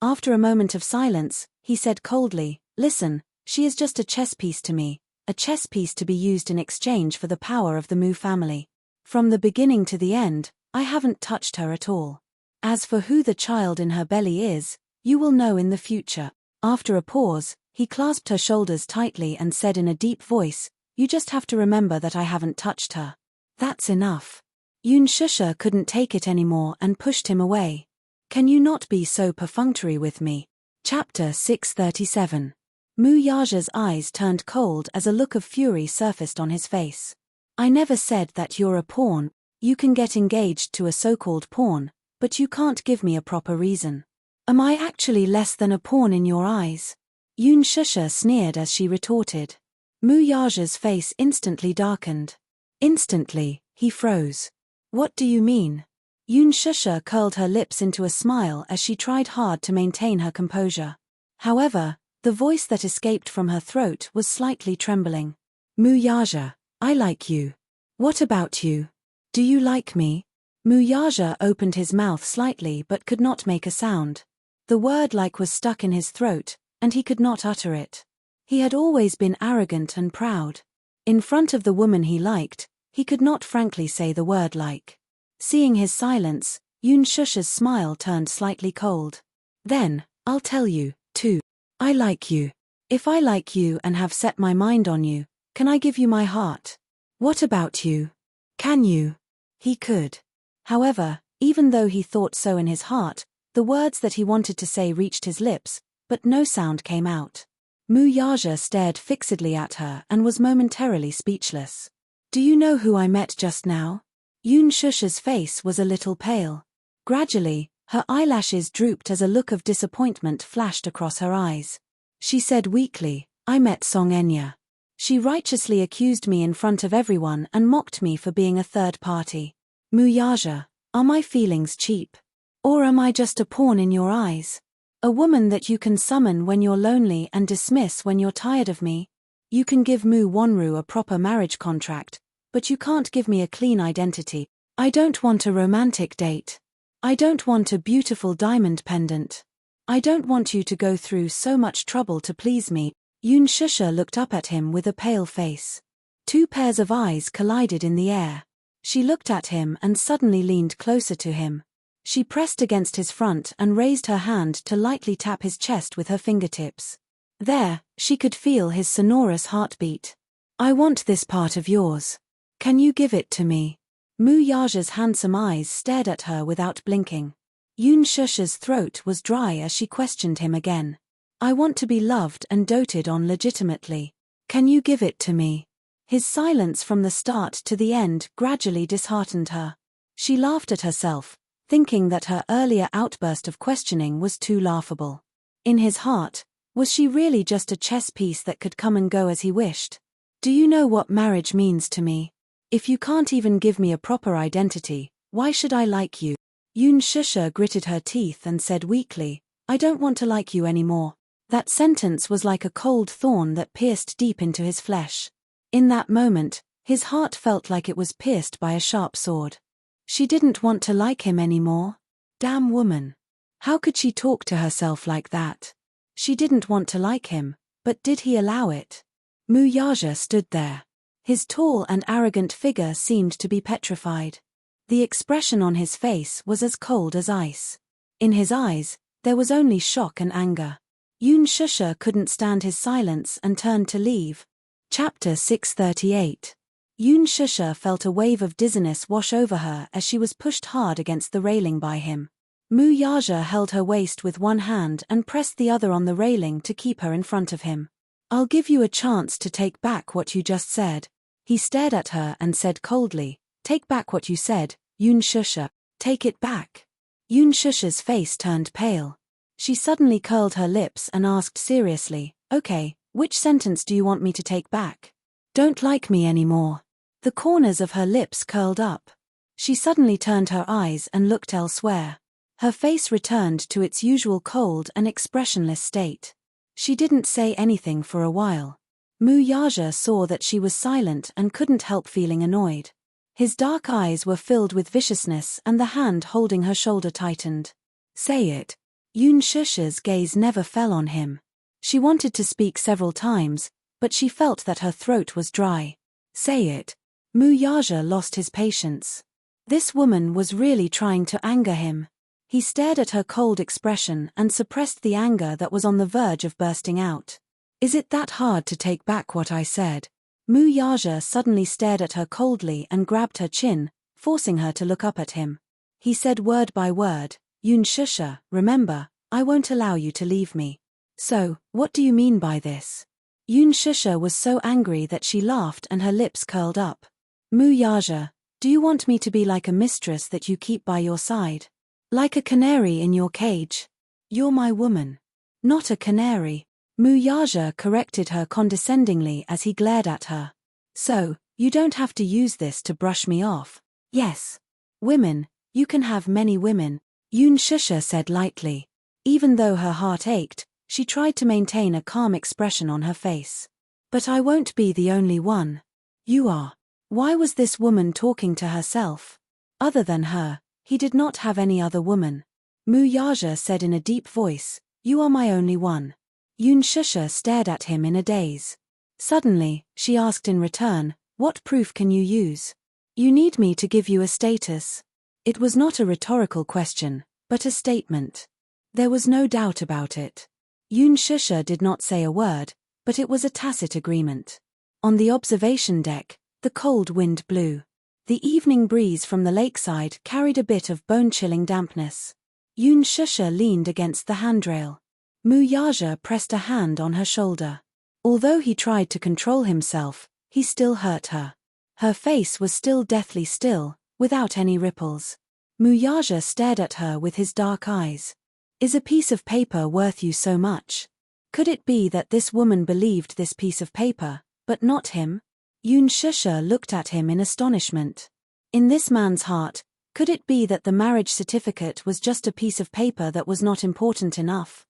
[SPEAKER 1] After a moment of silence, he said coldly, listen, she is just a chess piece to me, a chess piece to be used in exchange for the power of the Mu family. From the beginning to the end, I haven't touched her at all. As for who the child in her belly is, you will know in the future. After a pause, he clasped her shoulders tightly and said in a deep voice, you just have to remember that I haven't touched her. That's enough. Yoon Shusha couldn't take it anymore and pushed him away. Can you not be so perfunctory with me? Chapter 637. Mu Yaja's eyes turned cold as a look of fury surfaced on his face. I never said that you're a pawn. You can get engaged to a so-called pawn, but you can't give me a proper reason. Am I actually less than a pawn in your eyes? Yoon Shusha sneered as she retorted. Mu Yaja's face instantly darkened. Instantly, he froze. What do you mean? Yoon Shusha curled her lips into a smile as she tried hard to maintain her composure. However, the voice that escaped from her throat was slightly trembling. Mu Yaja, I like you. What about you? Do you like me? Mu Yaja opened his mouth slightly but could not make a sound. The word like was stuck in his throat, and he could not utter it. He had always been arrogant and proud. In front of the woman he liked, he could not frankly say the word like. Seeing his silence, Yoon Shusha's smile turned slightly cold. Then, I'll tell you, too. I like you. If I like you and have set my mind on you, can I give you my heart? What about you? Can you? He could. However, even though he thought so in his heart, the words that he wanted to say reached his lips, but no sound came out. Mu Yaja stared fixedly at her and was momentarily speechless. Do you know who I met just now? Yoon Shusha's face was a little pale. Gradually, her eyelashes drooped as a look of disappointment flashed across her eyes. She said weakly, I met Song Enya. She righteously accused me in front of everyone and mocked me for being a third party. Mu Yaja, are my feelings cheap? Or am I just a pawn in your eyes? A woman that you can summon when you're lonely and dismiss when you're tired of me? You can give Mu Wonru a proper marriage contract, but you can't give me a clean identity. I don't want a romantic date. I don't want a beautiful diamond pendant. I don't want you to go through so much trouble to please me. Yoon Shusha looked up at him with a pale face. Two pairs of eyes collided in the air. She looked at him and suddenly leaned closer to him. She pressed against his front and raised her hand to lightly tap his chest with her fingertips. There, she could feel his sonorous heartbeat. I want this part of yours. Can you give it to me? Mu Yaja's handsome eyes stared at her without blinking. Yoon Shusha's throat was dry as she questioned him again. I want to be loved and doted on legitimately. Can you give it to me? His silence from the start to the end gradually disheartened her. She laughed at herself, thinking that her earlier outburst of questioning was too laughable. In his heart, was she really just a chess piece that could come and go as he wished? Do you know what marriage means to me? If you can't even give me a proper identity, why should I like you? Yoon Shusha gritted her teeth and said weakly, I don't want to like you anymore. That sentence was like a cold thorn that pierced deep into his flesh. In that moment, his heart felt like it was pierced by a sharp sword. She didn't want to like him anymore. Damn woman. How could she talk to herself like that? She didn't want to like him, but did he allow it? Mu Yaja stood there. His tall and arrogant figure seemed to be petrified. The expression on his face was as cold as ice. In his eyes, there was only shock and anger. Yoon Shusha couldn't stand his silence and turned to leave. Chapter 638. Yoon Shusha felt a wave of dizziness wash over her as she was pushed hard against the railing by him. Mu Yaja held her waist with one hand and pressed the other on the railing to keep her in front of him. I'll give you a chance to take back what you just said. He stared at her and said coldly, Take back what you said, Yoon Shusha. Take it back. Yoon Shusha's face turned pale. She suddenly curled her lips and asked seriously, Okay, which sentence do you want me to take back? Don't like me anymore. The corners of her lips curled up. She suddenly turned her eyes and looked elsewhere. Her face returned to its usual cold and expressionless state. She didn't say anything for a while. Mu Yaja saw that she was silent and couldn't help feeling annoyed. His dark eyes were filled with viciousness and the hand holding her shoulder tightened. Say it. Yoon Shusha's gaze never fell on him. She wanted to speak several times, but she felt that her throat was dry. Say it. Mu Yaja lost his patience. This woman was really trying to anger him. He stared at her cold expression and suppressed the anger that was on the verge of bursting out. Is it that hard to take back what I said? Mu Yaja suddenly stared at her coldly and grabbed her chin, forcing her to look up at him. He said word by word, Yoon Shusha, remember, I won't allow you to leave me. So, what do you mean by this? Yoon Shusha was so angry that she laughed and her lips curled up. Mu Yaja, do you want me to be like a mistress that you keep by your side? Like a canary in your cage? You're my woman. Not a canary. Mu Yaja corrected her condescendingly as he glared at her. So, you don't have to use this to brush me off. Yes. Women, you can have many women, Yoon Shusha said lightly. Even though her heart ached, she tried to maintain a calm expression on her face. But I won't be the only one. You are. Why was this woman talking to herself? Other than her, he did not have any other woman. Mu Yaja said in a deep voice, You are my only one. Yoon Shusha stared at him in a daze. Suddenly, she asked in return, What proof can you use? You need me to give you a status. It was not a rhetorical question, but a statement. There was no doubt about it. Yoon Shusha did not say a word, but it was a tacit agreement. On the observation deck, the cold wind blew. The evening breeze from the lakeside carried a bit of bone-chilling dampness. Yoon Shusha leaned against the handrail. Mu Yaja pressed a hand on her shoulder. Although he tried to control himself, he still hurt her. Her face was still deathly still, without any ripples. Mu Yaja stared at her with his dark eyes. Is a piece of paper worth you so much? Could it be that this woman believed this piece of paper, but not him? Yoon Shusha looked at him in astonishment. In this man's heart, could it be that the marriage certificate was just a piece of paper that was not important enough?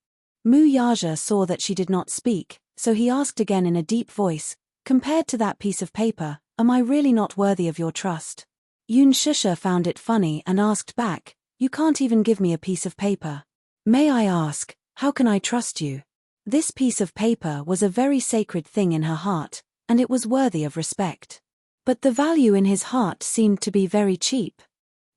[SPEAKER 1] Mu Yaja saw that she did not speak, so he asked again in a deep voice, Compared to that piece of paper, am I really not worthy of your trust? Yoon Shusha found it funny and asked back, You can't even give me a piece of paper. May I ask, how can I trust you? This piece of paper was a very sacred thing in her heart, and it was worthy of respect. But the value in his heart seemed to be very cheap.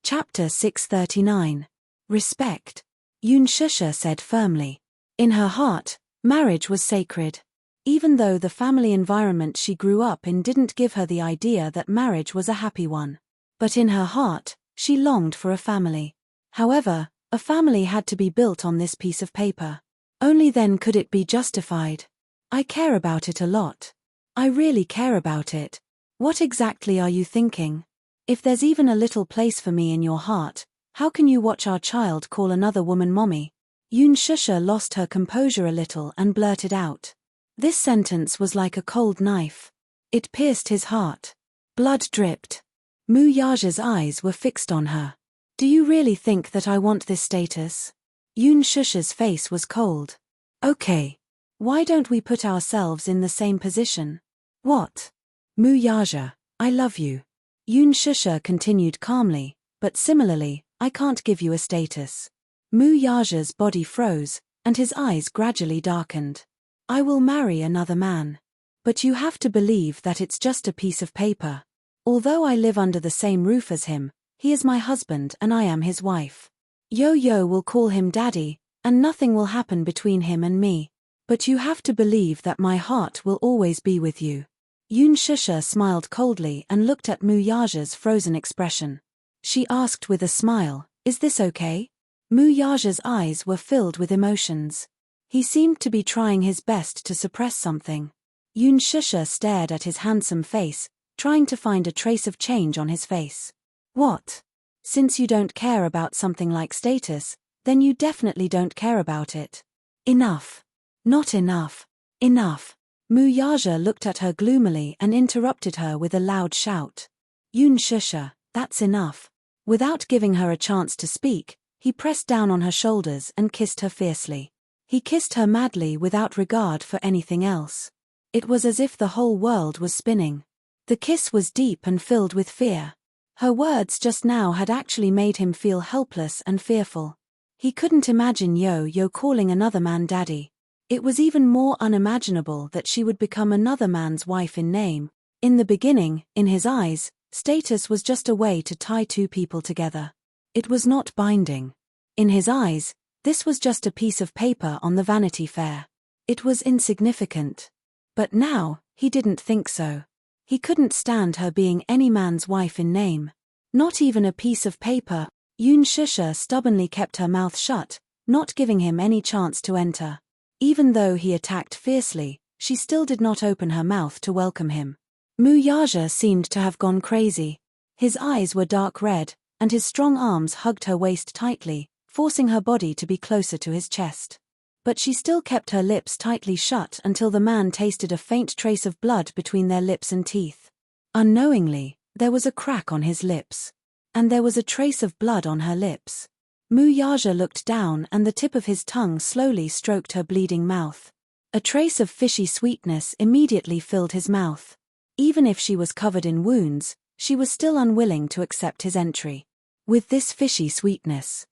[SPEAKER 1] Chapter 639. Respect. Yoon Shusha said firmly. In her heart, marriage was sacred. Even though the family environment she grew up in didn't give her the idea that marriage was a happy one. But in her heart, she longed for a family. However, a family had to be built on this piece of paper. Only then could it be justified. I care about it a lot. I really care about it, What exactly are you thinking? If there's even a little place for me in your heart, how can you watch our child call another woman mommy? Yoon Shusha lost her composure a little and blurted out. This sentence was like a cold knife. It pierced his heart. Blood dripped. Mu Yaja's eyes were fixed on her. Do you really think that I want this status? Yoon Shusha's face was cold. Okay. Why don't we put ourselves in the same position? What? Mu Yaja, I love you. Yoon Shusha continued calmly, but similarly, I can't give you a status. Mu Yaja's body froze, and his eyes gradually darkened. I will marry another man. But you have to believe that it's just a piece of paper. Although I live under the same roof as him, he is my husband and I am his wife. Yo-Yo will call him daddy, and nothing will happen between him and me. But you have to believe that my heart will always be with you. Yoon Shusha smiled coldly and looked at Mu Yaja's frozen expression. She asked with a smile, is this okay? Mu Yaja's eyes were filled with emotions. He seemed to be trying his best to suppress something. Yoon Shusha stared at his handsome face, trying to find a trace of change on his face. What? Since you don't care about something like status, then you definitely don't care about it. Enough. Not enough. Enough. Mu Yaja looked at her gloomily and interrupted her with a loud shout. Yoon Shusha, that's enough. Without giving her a chance to speak, he pressed down on her shoulders and kissed her fiercely. He kissed her madly without regard for anything else. It was as if the whole world was spinning. The kiss was deep and filled with fear. Her words just now had actually made him feel helpless and fearful. He couldn't imagine Yo-Yo calling another man daddy. It was even more unimaginable that she would become another man's wife in name. In the beginning, in his eyes, status was just a way to tie two people together. It was not binding. In his eyes, this was just a piece of paper on the Vanity Fair. It was insignificant. But now, he didn't think so. He couldn't stand her being any man's wife in name. Not even a piece of paper. Yoon Shusha stubbornly kept her mouth shut, not giving him any chance to enter. Even though he attacked fiercely, she still did not open her mouth to welcome him. Mu Yaja seemed to have gone crazy. His eyes were dark red, and his strong arms hugged her waist tightly, forcing her body to be closer to his chest. But she still kept her lips tightly shut until the man tasted a faint trace of blood between their lips and teeth. Unknowingly, there was a crack on his lips. And there was a trace of blood on her lips. Mu Yaja looked down and the tip of his tongue slowly stroked her bleeding mouth. A trace of fishy sweetness immediately filled his mouth. Even if she was covered in wounds, she was still unwilling to accept his entry. With this fishy sweetness.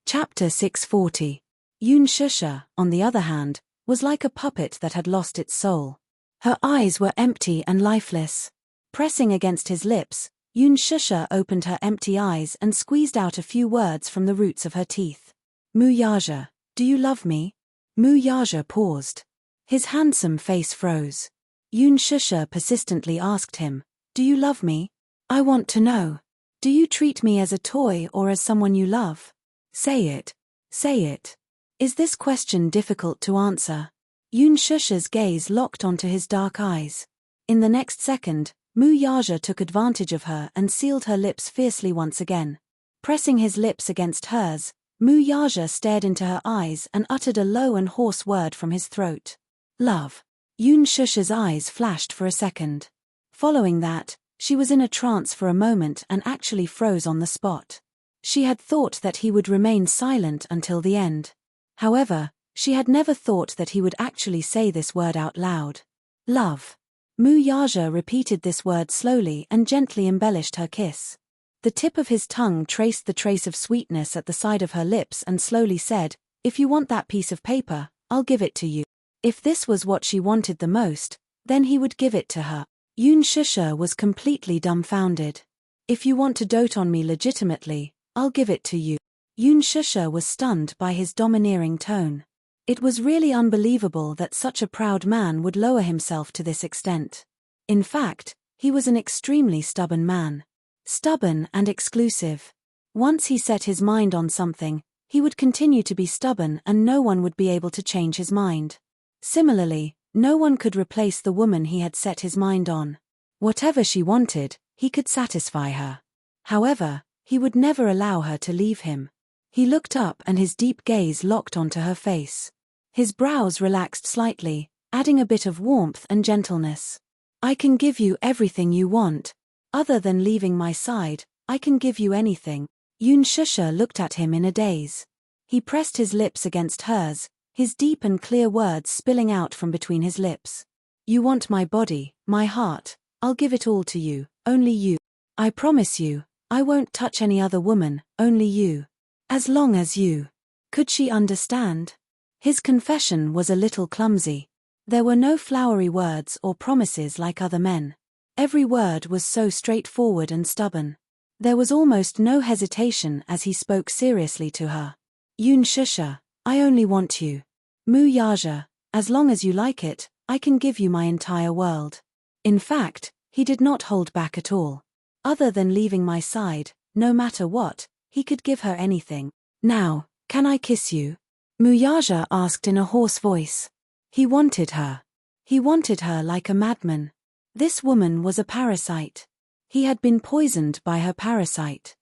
[SPEAKER 1] Chapter 640. Yoon Shusha, on the other hand, was like a puppet that had lost its soul. Her eyes were empty and lifeless. Pressing against his lips, Yoon Shusha opened her empty eyes and squeezed out a few words from the roots of her teeth. Mu Yaja, do you love me? Mu Yaja paused. His handsome face froze. Yoon Shusha persistently asked him, do you love me? I want to know. Do you treat me as a toy or as someone you love? Say it. Say it. Is this question difficult to answer? Yoon Shusha's gaze locked onto his dark eyes. In the next second, Mu Yaja took advantage of her and sealed her lips fiercely once again. Pressing his lips against hers, Mu Yaja stared into her eyes and uttered a low and hoarse word from his throat. Love. Yoon Shusha's eyes flashed for a second. Following that, she was in a trance for a moment and actually froze on the spot. She had thought that he would remain silent until the end. However, she had never thought that he would actually say this word out loud. Love. Mu Yaja repeated this word slowly and gently embellished her kiss. The tip of his tongue traced the trace of sweetness at the side of her lips and slowly said, if you want that piece of paper, I'll give it to you. If this was what she wanted the most, then he would give it to her. Yoon Shusha was completely dumbfounded. If you want to dote on me legitimately, I'll give it to you. Yoon Shusha was stunned by his domineering tone. It was really unbelievable that such a proud man would lower himself to this extent. In fact, he was an extremely stubborn man. Stubborn and exclusive. Once he set his mind on something, he would continue to be stubborn and no one would be able to change his mind. Similarly, no one could replace the woman he had set his mind on. Whatever she wanted, he could satisfy her. However, he would never allow her to leave him. He looked up and his deep gaze locked onto her face. His brows relaxed slightly, adding a bit of warmth and gentleness. I can give you everything you want. Other than leaving my side, I can give you anything. Yoon Shusha looked at him in a daze. He pressed his lips against hers, his deep and clear words spilling out from between his lips. You want my body, my heart, I'll give it all to you, only you. I promise you, I won't touch any other woman, only you. As long as you. Could she understand? His confession was a little clumsy. There were no flowery words or promises like other men. Every word was so straightforward and stubborn. There was almost no hesitation as he spoke seriously to her. Yoon Shusha, I only want you. Mu Yaja, as long as you like it, I can give you my entire world. In fact, he did not hold back at all. Other than leaving my side, no matter what, he could give her anything. Now, can I kiss you? Mu Yaja asked in a hoarse voice. He wanted her. He wanted her like a madman. This woman was a parasite. He had been poisoned by her parasite.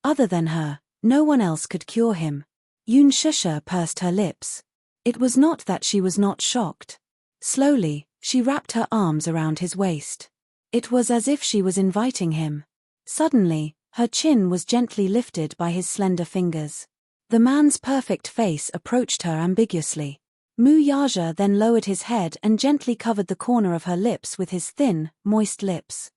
[SPEAKER 1] Other than her, no one else could cure him. Yoon Shusha pursed her lips. It was not that she was not shocked. Slowly, she wrapped her arms around his waist. It was as if she was inviting him. Suddenly, her chin was gently lifted by his slender fingers. The man's perfect face approached her ambiguously. Mu Yaja then lowered his head and gently covered the corner of her lips with his thin, moist lips.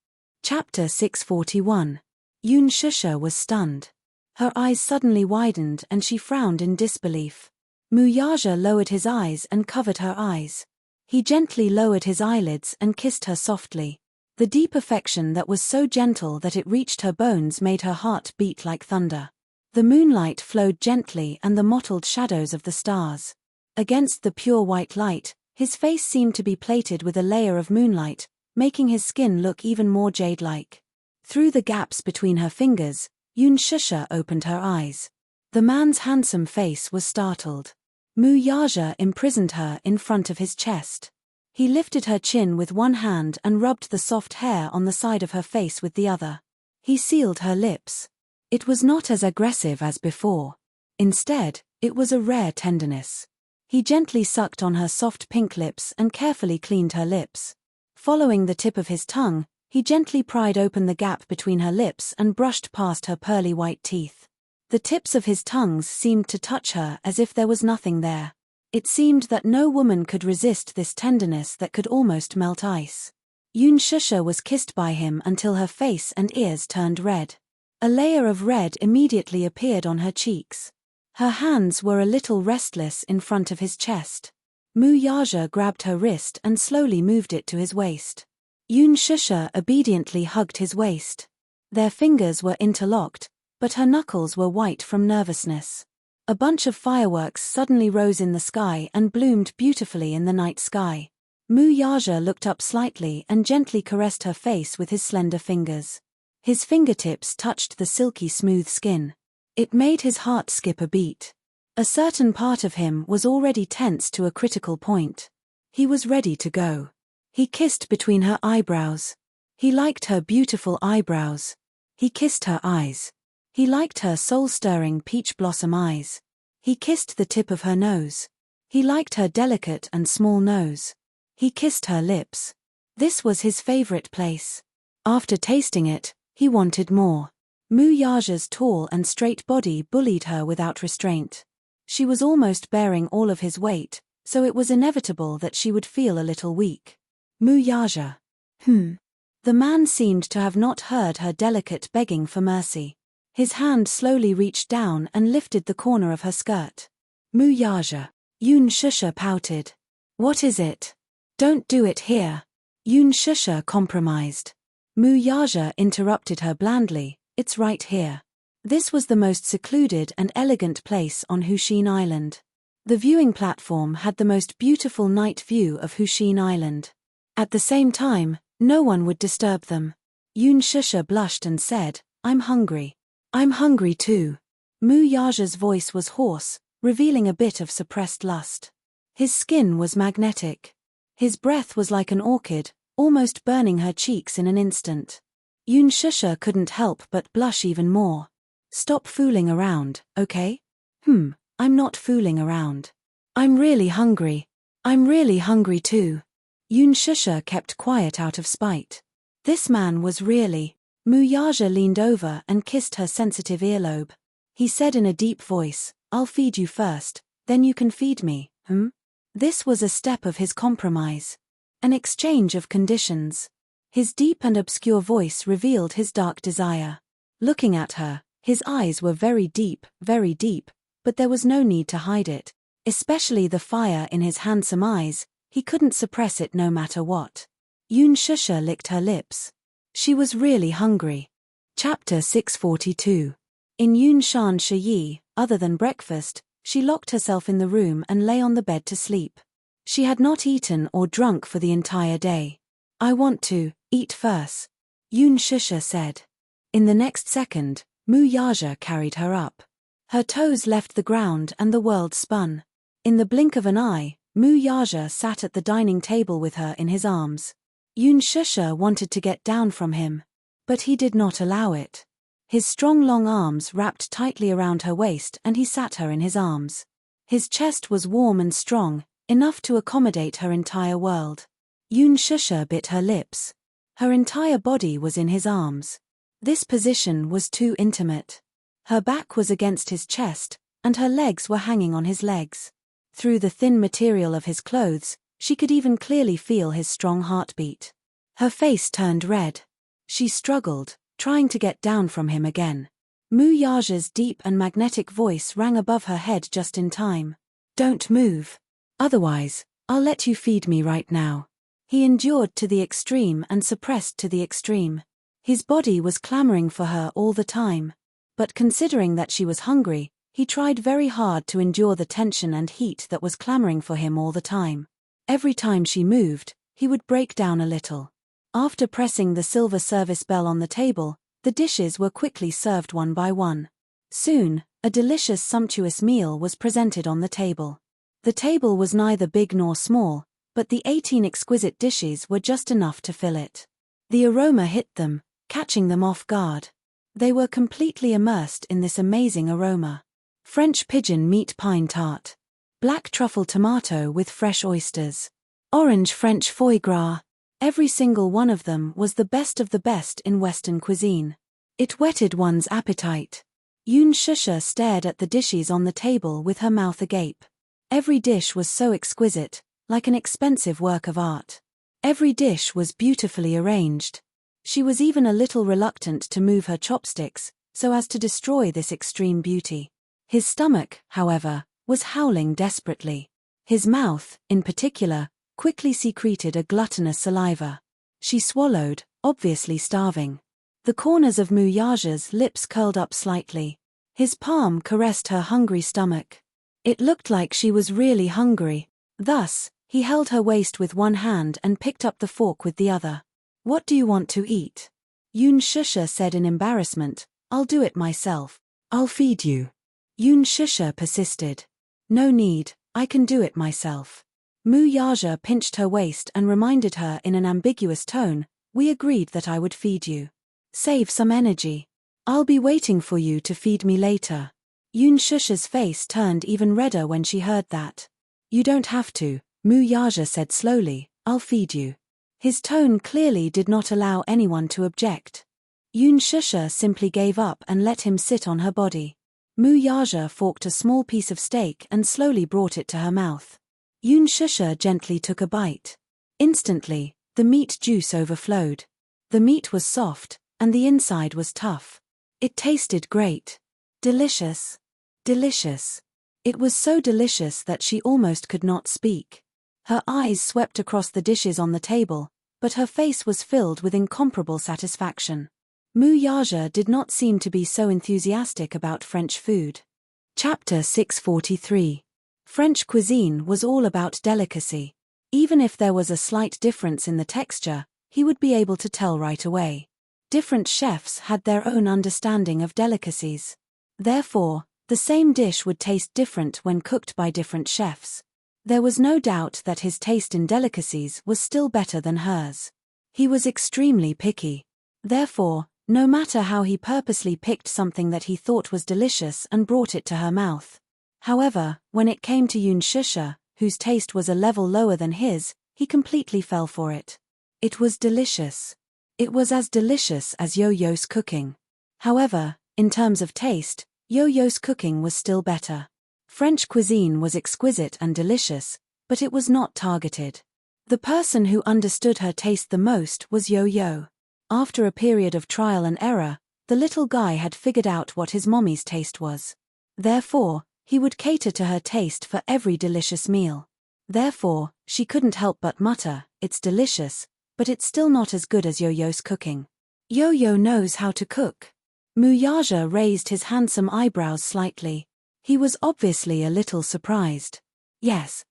[SPEAKER 1] Chapter 641. Yoon Shusha was stunned. Her eyes suddenly widened and she frowned in disbelief. Mu Yaja lowered his eyes and covered her eyes. He gently lowered his eyelids and kissed her softly. The deep affection that was so gentle that it reached her bones made her heart beat like thunder. The moonlight flowed gently and the mottled shadows of the stars. Against the pure white light, his face seemed to be plated with a layer of moonlight, making his skin look even more jade-like. Through the gaps between her fingers, Yoon Shusha opened her eyes. The man's handsome face was startled. Mu Yaja imprisoned her in front of his chest. He lifted her chin with one hand and rubbed the soft hair on the side of her face with the other. He sealed her lips. It was not as aggressive as before. Instead, it was a rare tenderness. He gently sucked on her soft pink lips and carefully cleaned her lips. Following the tip of his tongue, he gently pried open the gap between her lips and brushed past her pearly white teeth. The tips of his tongues seemed to touch her as if there was nothing there. It seemed that no woman could resist this tenderness that could almost melt ice. Yoon Shusha was kissed by him until her face and ears turned red. A layer of red immediately appeared on her cheeks. Her hands were a little restless in front of his chest. Mu Yaja grabbed her wrist and slowly moved it to his waist. Yoon Shusha obediently hugged his waist. Their fingers were interlocked, but her knuckles were white from nervousness. A bunch of fireworks suddenly rose in the sky and bloomed beautifully in the night sky. Mu Yaja looked up slightly and gently caressed her face with his slender fingers. His fingertips touched the silky smooth skin. It made his heart skip a beat. A certain part of him was already tense to a critical point. He was ready to go. He kissed between her eyebrows. He liked her beautiful eyebrows. He kissed her eyes. He liked her soul-stirring peach blossom eyes. He kissed the tip of her nose. He liked her delicate and small nose. He kissed her lips. This was his favorite place. After tasting it, he wanted more. Mu Yaja's tall and straight body bullied her without restraint. She was almost bearing all of his weight, so it was inevitable that she would feel a little weak. Mu Yaja. The man seemed to have not heard her delicate begging for mercy. His hand slowly reached down and lifted the corner of her skirt. Mu Yaja. Yoon Shusha pouted. What is it? Don't do it here. Yoon Shusha compromised. Mu Yaja interrupted her blandly. It's right here. This was the most secluded and elegant place on Hushin Island. The viewing platform had the most beautiful night view of Hushin Island. At the same time, no one would disturb them. Yoon Shusha blushed and said, I'm hungry. I'm hungry too. Mu Yaja's voice was hoarse, revealing a bit of suppressed lust. His skin was magnetic. His breath was like an orchid, almost burning her cheeks in an instant. Yoon Shusha couldn't help but blush even more. Stop fooling around, okay? I'm not fooling around. I'm really hungry. I'm really hungry too. Yoon Shusha kept quiet out of spite. This man was really... Muyaja leaned over and kissed her sensitive earlobe. He said in a deep voice, I'll feed you first, then you can feed me, This was a step of his compromise. An exchange of conditions. His deep and obscure voice revealed his dark desire. Looking at her, his eyes were very deep, but there was no need to hide it. Especially the fire in his handsome eyes, he couldn't suppress it no matter what. Yoon Shusha licked her lips. She was really hungry. Chapter 642. In Yoon Shan Shiyi, other than breakfast, she locked herself in the room and lay on the bed to sleep. She had not eaten or drunk for the entire day. I want to eat first, Yoon Shusha said. In the next second, Muyaja carried her up. Her toes left the ground and the world spun. In the blink of an eye, Muyaja sat at the dining table with her in his arms. Yoon Shusha wanted to get down from him, but he did not allow it. His strong long arms wrapped tightly around her waist and he sat her in his arms. His chest was warm and strong, enough to accommodate her entire world. Yoon Shusha bit her lips. Her entire body was in his arms. This position was too intimate. Her back was against his chest, and her legs were hanging on his legs. Through the thin material of his clothes, she could even clearly feel his strong heartbeat. Her face turned red. She struggled, trying to get down from him again. Muyaja's deep and magnetic voice rang above her head just in time. Don't move. Otherwise, I'll let you feed me right now. He endured to the extreme and suppressed to the extreme. His body was clamoring for her all the time. But considering that she was hungry, he tried very hard to endure the tension and heat that was clamoring for him all the time. Every time she moved, he would break down a little. After pressing the silver service bell on the table, the dishes were quickly served one by one. Soon, a delicious sumptuous meal was presented on the table. The table was neither big nor small, but the 18 exquisite dishes were just enough to fill it. The aroma hit them, catching them off guard. They were completely immersed in this amazing aroma. French pigeon meat pine tart. Black truffle tomato with fresh oysters. Orange French foie gras. Every single one of them was the best of the best in Western cuisine. It whetted one's appetite. Yoon Shusha stared at the dishes on the table with her mouth agape. Every dish was so exquisite, like an expensive work of art. Every dish was beautifully arranged. She was even a little reluctant to move her chopsticks, so as to destroy this extreme beauty. His stomach, however, was howling desperately. His mouth, in particular, quickly secreted a gluttonous saliva. She swallowed, obviously starving. The corners of Muyaja's lips curled up slightly. His palm caressed her hungry stomach. It looked like she was really hungry. Thus, he held her waist with one hand and picked up the fork with the other. What do you want to eat? Yoon Shusha said in embarrassment. I'll do it myself. I'll feed you. Yoon Shusha persisted. No need, I can do it myself. Muyaja pinched her waist and reminded her in an ambiguous tone, we agreed that I would feed you. Save some energy. I'll be waiting for you to feed me later. Yoon Shusha's face turned even redder when she heard that. You don't have to, Muyaja said slowly, I'll feed you. His tone clearly did not allow anyone to object. Yoon Shusha simply gave up and let him sit on her body. Muyaja forked a small piece of steak and slowly brought it to her mouth. Yoon Shusha gently took a bite. Instantly, the meat juice overflowed. The meat was soft, and the inside was tough. It tasted great. Delicious. Delicious. It was so delicious that she almost could not speak. Her eyes swept across the dishes on the table, but her face was filled with incomparable satisfaction. Muyaja did not seem to be so enthusiastic about French food. Chapter 643. French cuisine was all about delicacy. Even if there was a slight difference in the texture, he would be able to tell right away. Different chefs had their own understanding of delicacies. Therefore, the same dish would taste different when cooked by different chefs. There was no doubt that his taste in delicacies was still better than hers. He was extremely picky. Therefore, no matter how he purposely picked something that he thought was delicious and brought it to her mouth. However, when it came to Shusha, whose taste was a level lower than his, he completely fell for it. It was delicious. It was as delicious as Yo-Yo's cooking. However, in terms of taste, Yo-Yo's cooking was still better. French cuisine was exquisite and delicious, but it was not targeted. The person who understood her taste the most was Yo-Yo. After a period of trial and error, the little guy had figured out what his mommy's taste was. Therefore, he would cater to her taste for every delicious meal. Therefore, she couldn't help but mutter, "It's delicious, but it's still not as good as Yo-Yo's cooking." Yo-Yo knows how to cook. Muyaja raised his handsome eyebrows slightly. He was obviously a little surprised. Yes.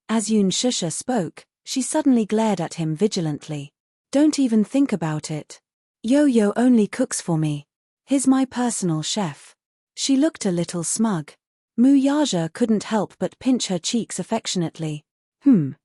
[SPEAKER 1] As Shusha spoke, she suddenly glared at him vigilantly. "Don't even think about it. Yo-Yo only cooks for me. He's my personal chef." She looked a little smug. Muyaja couldn't help but pinch her cheeks affectionately.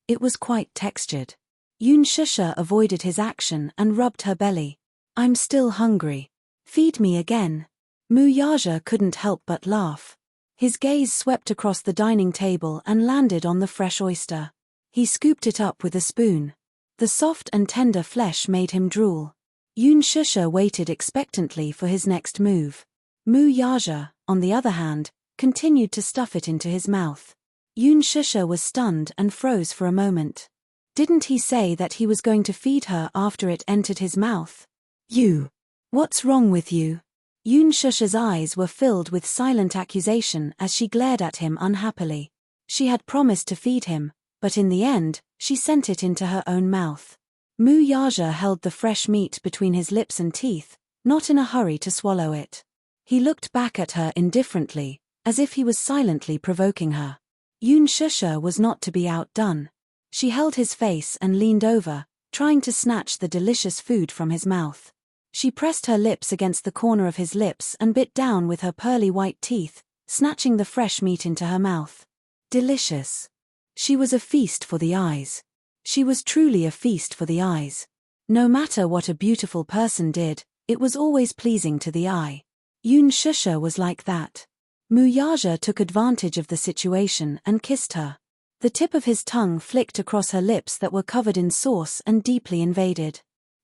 [SPEAKER 1] It was quite textured. Shusha avoided his action and rubbed her belly. "I'm still hungry. Feed me again." Muyaja couldn't help but laugh. His gaze swept across the dining table and landed on the fresh oyster. He scooped it up with a spoon. The soft and tender flesh made him drool. Shusha waited expectantly for his next move. Muyaja, on the other hand, continued to stuff it into his mouth. Shusha was stunned and froze for a moment. Didn't he say that he was going to feed her after it entered his mouth? What's wrong with you? Shusha's eyes were filled with silent accusation as she glared at him unhappily. She had promised to feed him, but in the end, she sent it into her own mouth. Muyaja held the fresh meat between his lips and teeth, not in a hurry to swallow it. He looked back at her indifferently, as if he was silently provoking her. Shusha was not to be outdone. She held his face and leaned over, trying to snatch the delicious food from his mouth. She pressed her lips against the corner of his lips and bit down with her pearly white teeth, snatching the fresh meat into her mouth. Delicious. She was a feast for the eyes. She was truly a feast for the eyes. No matter what a beautiful person did, it was always pleasing to the eye. Shusha was like that. Muyaja took advantage of the situation and kissed her. The tip of his tongue flicked across her lips that were covered in sauce and deeply invaded.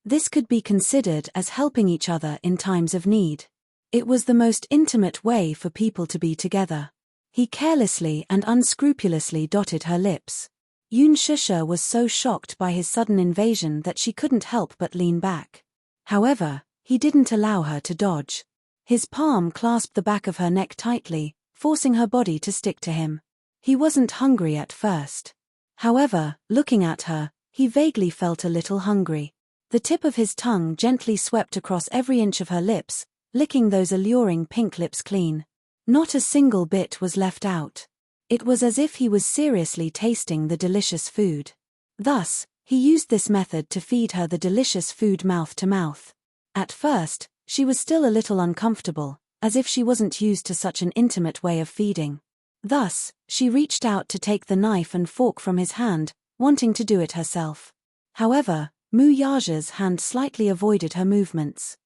[SPEAKER 1] This could be considered as helping each other in times of need. It was the most intimate way for people to be together. He carelessly and unscrupulously dotted her lips. Shusha was so shocked by his sudden invasion that she couldn't help but lean back. However, he didn't allow her to dodge. His palm clasped the back of her neck tightly, forcing her body to stick to him. He wasn't hungry at first. However, looking at her, he vaguely felt a little hungry. The tip of his tongue gently swept across every inch of her lips, licking those alluring pink lips clean. Not a single bit was left out. It was as if he was seriously tasting the delicious food. Thus, he used this method to feed her the delicious food mouth to mouth. At first, she was still a little uncomfortable, as if she wasn't used to such an intimate way of feeding. Thus, she reached out to take the knife and fork from his hand, wanting to do it herself. However, Muyaja's hand slightly avoided her movements.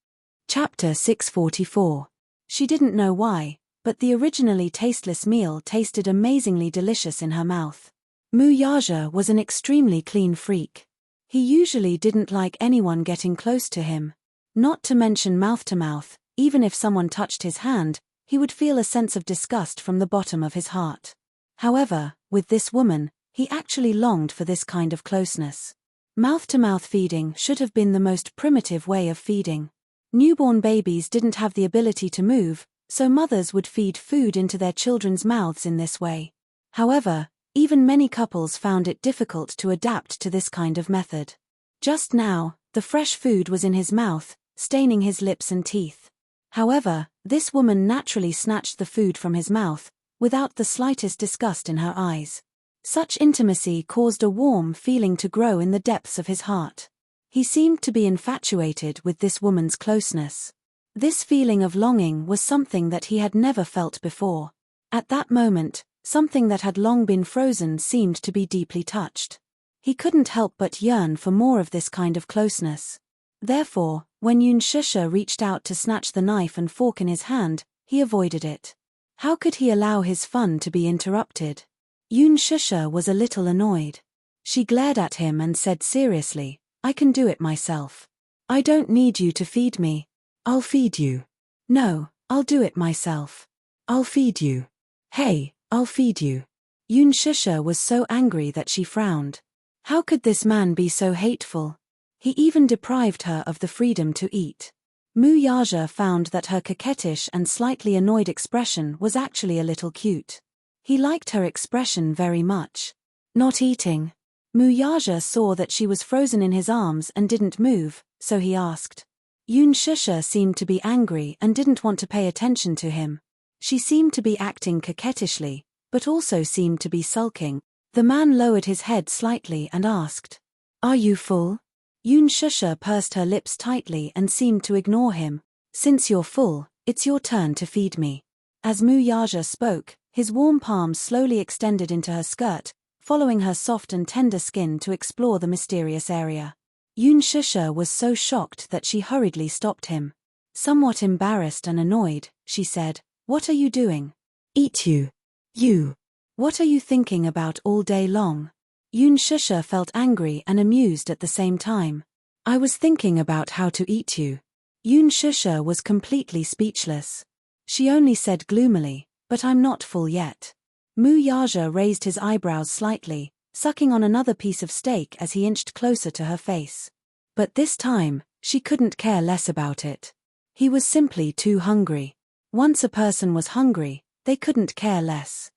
[SPEAKER 1] Chapter 644. She didn't know why, but the originally tasteless meal tasted amazingly delicious in her mouth. Muyaja was an extremely clean freak. He usually didn't like anyone getting close to him. Not to mention mouth to mouth, even if someone touched his hand, he would feel a sense of disgust from the bottom of his heart. However, with this woman, he actually longed for this kind of closeness. Mouth-to-mouth feeding should have been the most primitive way of feeding. Newborn babies didn't have the ability to move, so mothers would feed food into their children's mouths in this way. However, even many couples found it difficult to adapt to this kind of method. Just now, the fresh food was in his mouth, staining his lips and teeth. However, this woman naturally snatched the food from his mouth, without the slightest disgust in her eyes. Such intimacy caused a warm feeling to grow in the depths of his heart. He seemed to be infatuated with this woman's closeness. This feeling of longing was something that he had never felt before. At that moment, something that had long been frozen seemed to be deeply touched. He couldn't help but yearn for more of this kind of closeness. Therefore, when Yun Shusha reached out to snatch the knife and fork in his hand, he avoided it. How could he allow his fun to be interrupted? Yun Shusha was a little annoyed. She glared at him and said seriously, "I can do it myself. I don't need you to feed me." "I'll feed you." "No, I'll do it myself." "I'll feed you." "Hey, I'll feed you." Yun Shusha was so angry that she frowned. How could this man be so hateful? He even deprived her of the freedom to eat. Mu Yaja found that her coquettish and slightly annoyed expression was actually a little cute. He liked her expression very much. Not eating. Mu Yaja saw that she was frozen in his arms and didn't move, so he asked. Yun Shusha seemed to be angry and didn't want to pay attention to him. She seemed to be acting coquettishly, but also seemed to be sulking. The man lowered his head slightly and asked, "Are you full?" Yun Shusha pursed her lips tightly and seemed to ignore him. "Since you're full, it's your turn to feed me." As Mu Yaja spoke, his warm palms slowly extended into her skirt, following her soft and tender skin to explore the mysterious area. Yun Shusha was so shocked that she hurriedly stopped him. Somewhat embarrassed and annoyed, she said, "What are you doing?" "Eat you." "You. What are you thinking about all day long?" Yun Shusha felt angry and amused at the same time. "I was thinking about how to eat you." Yun Shusha was completely speechless. She only said gloomily, "But I'm not full yet." Mu Yaja raised his eyebrows slightly, sucking on another piece of steak as he inched closer to her face. But this time, she couldn't care less about it. He was simply too hungry. Once a person was hungry, they couldn't care less.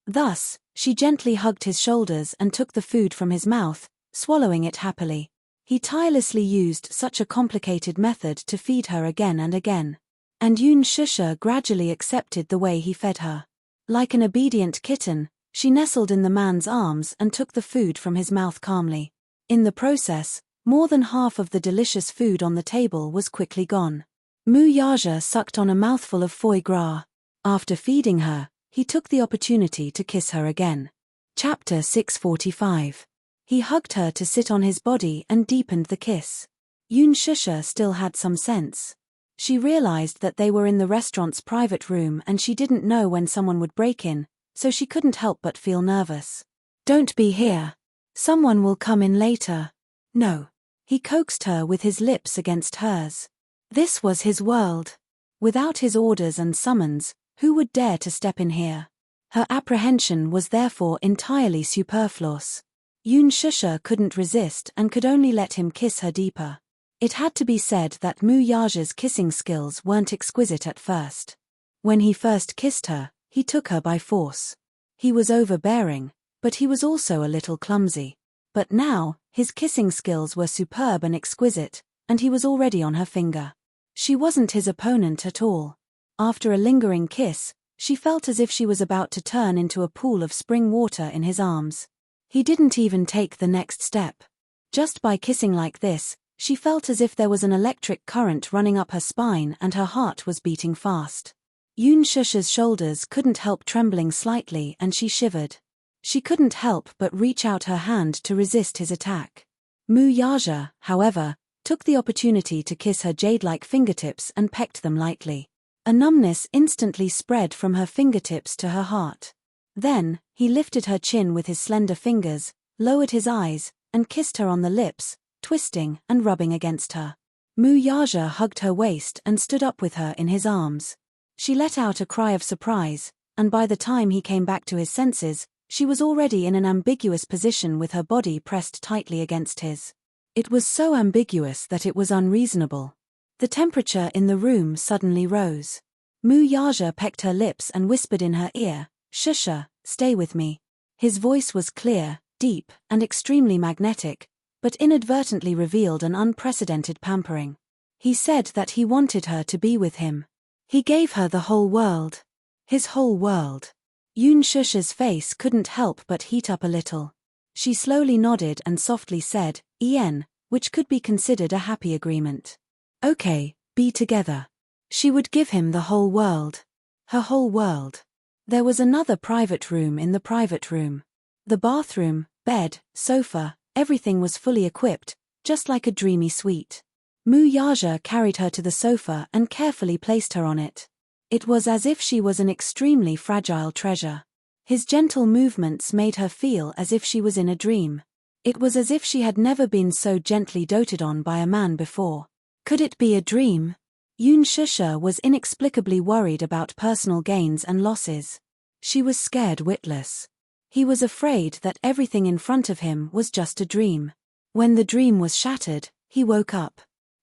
[SPEAKER 1] Thus, she gently hugged his shoulders and took the food from his mouth, swallowing it happily. He tirelessly used such a complicated method to feed her again and again. And Yun Shusha gradually accepted the way he fed her. Like an obedient kitten, she nestled in the man's arms and took the food from his mouth calmly. In the process, more than half of the delicious food on the table was quickly gone. Mu Yaja sucked on a mouthful of foie gras. After feeding her, he took the opportunity to kiss her again. Chapter 645. He hugged her to sit on his body and deepened the kiss. Yun Shusha still had some sense. She realized that they were in the restaurant's private room and she didn't know when someone would break in, so she couldn't help but feel nervous. "Don't be here. Someone will come in later." "No." He coaxed her with his lips against hers. This was his world. Without his orders and summons, who would dare to step in here? Her apprehension was therefore entirely superfluous. Yun Shusha couldn't resist and could only let him kiss her deeper. It had to be said that Mu Yaja's kissing skills weren't exquisite at first. When he first kissed her, he took her by force. He was overbearing, but he was also a little clumsy. But now, his kissing skills were superb and exquisite, and he was already on her finger. She wasn't his opponent at all. After a lingering kiss, she felt as if she was about to turn into a pool of spring water in his arms. He didn't even take the next step. Just by kissing like this, she felt as if there was an electric current running up her spine and her heart was beating fast. Yun Shusha's shoulders couldn't help trembling slightly and she shivered. She couldn't help but reach out her hand to resist his attack. Mu Yaja, however, took the opportunity to kiss her jade-like fingertips and pecked them lightly. A numbness instantly spread from her fingertips to her heart. Then, he lifted her chin with his slender fingers, lowered his eyes, and kissed her on the lips, twisting and rubbing against her. Mu Yaja hugged her waist and stood up with her in his arms. She let out a cry of surprise, and by the time he came back to his senses, she was already in an ambiguous position with her body pressed tightly against his. It was so ambiguous that it was unreasonable. The temperature in the room suddenly rose. Mu Yaja pecked her lips and whispered in her ear, "Shusha, stay with me." His voice was clear, deep, and extremely magnetic, but inadvertently revealed an unprecedented pampering. He said that he wanted her to be with him. He gave her the whole world. His whole world. Yun Shusha's face couldn't help but heat up a little. She slowly nodded and softly said, "Ien," which could be considered a happy agreement. Okay, be together. She would give him the whole world. Her whole world. There was another private room in the private room. The bathroom, bed, sofa, Everything was fully equipped, just like a dreamy suite. Mu Yaja carried her to the sofa and carefully placed her on it. It was as if she was an extremely fragile treasure. His gentle movements made her feel as if she was in a dream. It was as if she had never been so gently doted on by a man before. Could it be a dream? Yoon Shusha was inexplicably worried about personal gains and losses. She was scared witless. He was afraid that everything in front of him was just a dream. When the dream was shattered, he woke up.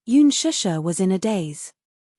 [SPEAKER 1] Yoon Shusha was in a daze.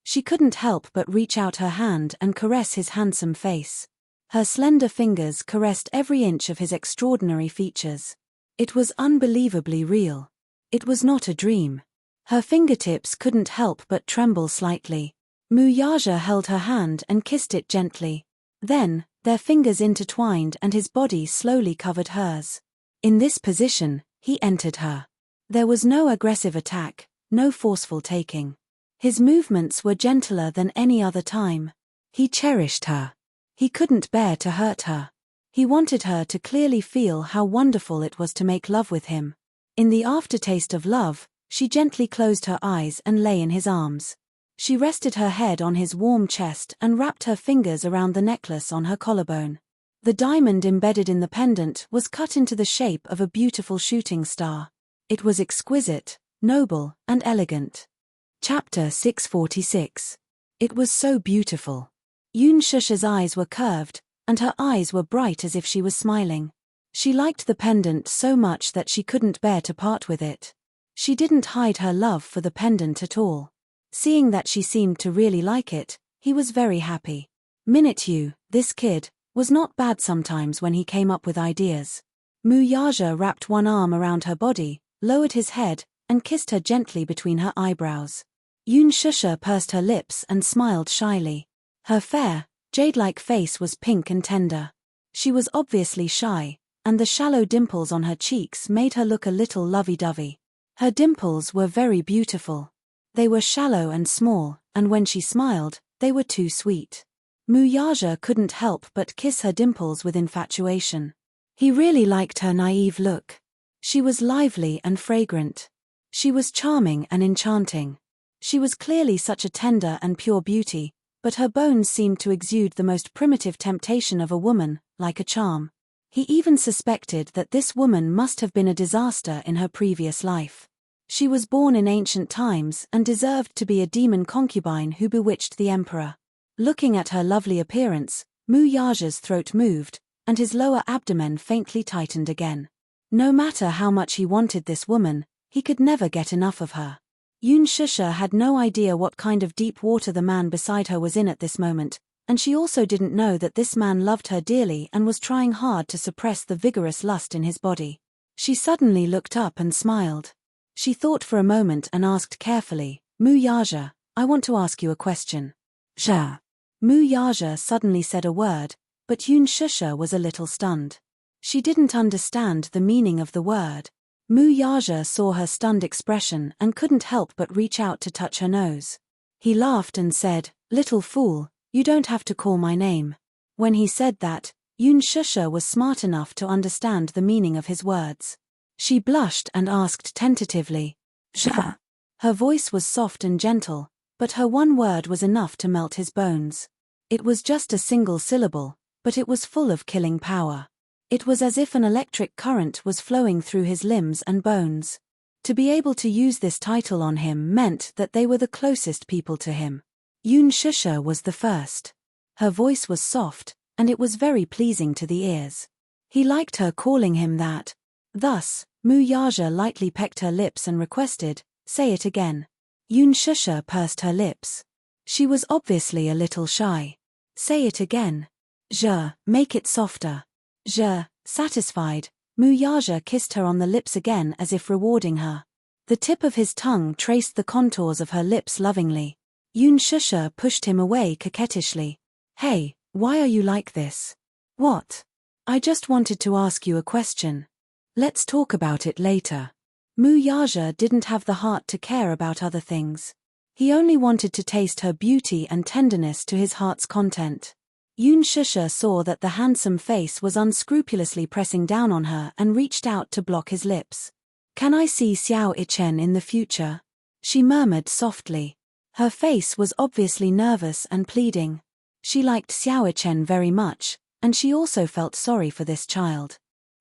[SPEAKER 1] She couldn't help but reach out her hand and caress his handsome face. Her slender fingers caressed every inch of his extraordinary features. It was unbelievably real. It was not a dream. Her fingertips couldn't help but tremble slightly. Mu Yaja held her hand and kissed it gently. Then, their fingers intertwined and his body slowly covered hers. In this position, he entered her. There was no aggressive attack, no forceful taking. His movements were gentler than any other time. He cherished her. He couldn't bear to hurt her. He wanted her to clearly feel how wonderful it was to make love with him. In the aftertaste of love, she gently closed her eyes and lay in his arms. She rested her head on his warm chest and wrapped her fingers around the necklace on her collarbone. The diamond embedded in the pendant was cut into the shape of a beautiful shooting star. It was exquisite, noble, and elegant. Chapter 646. It was so beautiful. Yoon Shusha's eyes were curved, and her eyes were bright as if she was smiling. She liked the pendant so much that she couldn't bear to part with it. She didn't hide her love for the pendant at all. Seeing that she seemed to really like it, he was very happy. Minute, this kid, was not bad sometimes when he came up with ideas. Mu Yaja wrapped one arm around her body, lowered his head, and kissed her gently between her eyebrows. Yoon Shusha pursed her lips and smiled shyly. Her fair, jade-like face was pink and tender. She was obviously shy, and the shallow dimples on her cheeks made her look a little lovey-dovey. Her dimples were very beautiful. They were shallow and small, and when she smiled, they were too sweet. Mu Yaja couldn't help but kiss her dimples with infatuation. He really liked her naive look. She was lively and fragrant. She was charming and enchanting. She was clearly such a tender and pure beauty, but her bones seemed to exude the most primitive temptation of a woman, like a charm. He even suspected that this woman must have been a disaster in her previous life. She was born in ancient times and deserved to be a demon concubine who bewitched the emperor. Looking at her lovely appearance, Mu Yaja's throat moved, and his lower abdomen faintly tightened again. No matter how much he wanted this woman, he could never get enough of her. Yoon Shusha had no idea what kind of deep water the man beside her was in at this moment, and she also didn't know that this man loved her dearly and was trying hard to suppress the vigorous lust in his body. She suddenly looked up and smiled. She thought for a moment and asked carefully, "Mu Yaja, I want to ask you a question." "Ja." Mu Yaja suddenly said a word, but Yoon Shusha was a little stunned. She didn't understand the meaning of the word. Mu Yaja saw her stunned expression and couldn't help but reach out to touch her nose. He laughed and said, "Little fool, you don't have to call my name." When he said that, Yoon Shusha was smart enough to understand the meaning of his words. She blushed and asked tentatively, "Ja." Her voice was soft and gentle, but her one word was enough to melt his bones. It was just a single syllable, but it was full of killing power. It was as if an electric current was flowing through his limbs and bones. To be able to use this title on him meant that they were the closest people to him. Yoon Shusha was the first. Her voice was soft, and it was very pleasing to the ears. He liked her calling him that. Thus, Mu Yaja lightly pecked her lips and requested, "Say it again." Yoon Shusha pursed her lips. She was obviously a little shy. "Say it again." "Je, make it softer." "Je." Satisfied, Mu Yaja kissed her on the lips again as if rewarding her. The tip of his tongue traced the contours of her lips lovingly. Yoon Shusha pushed him away coquettishly. "Hey, why are you like this?" "What?" "I just wanted to ask you a question." "Let's talk about it later." Mu Yaja didn't have the heart to care about other things. He only wanted to taste her beauty and tenderness to his heart's content. Yoon Shusha saw that the handsome face was unscrupulously pressing down on her and reached out to block his lips. Can I see Xiao Ichen in the future? She murmured softly. Her face was obviously nervous and pleading. She liked Xiao Ichen very much, and she also felt sorry for this child.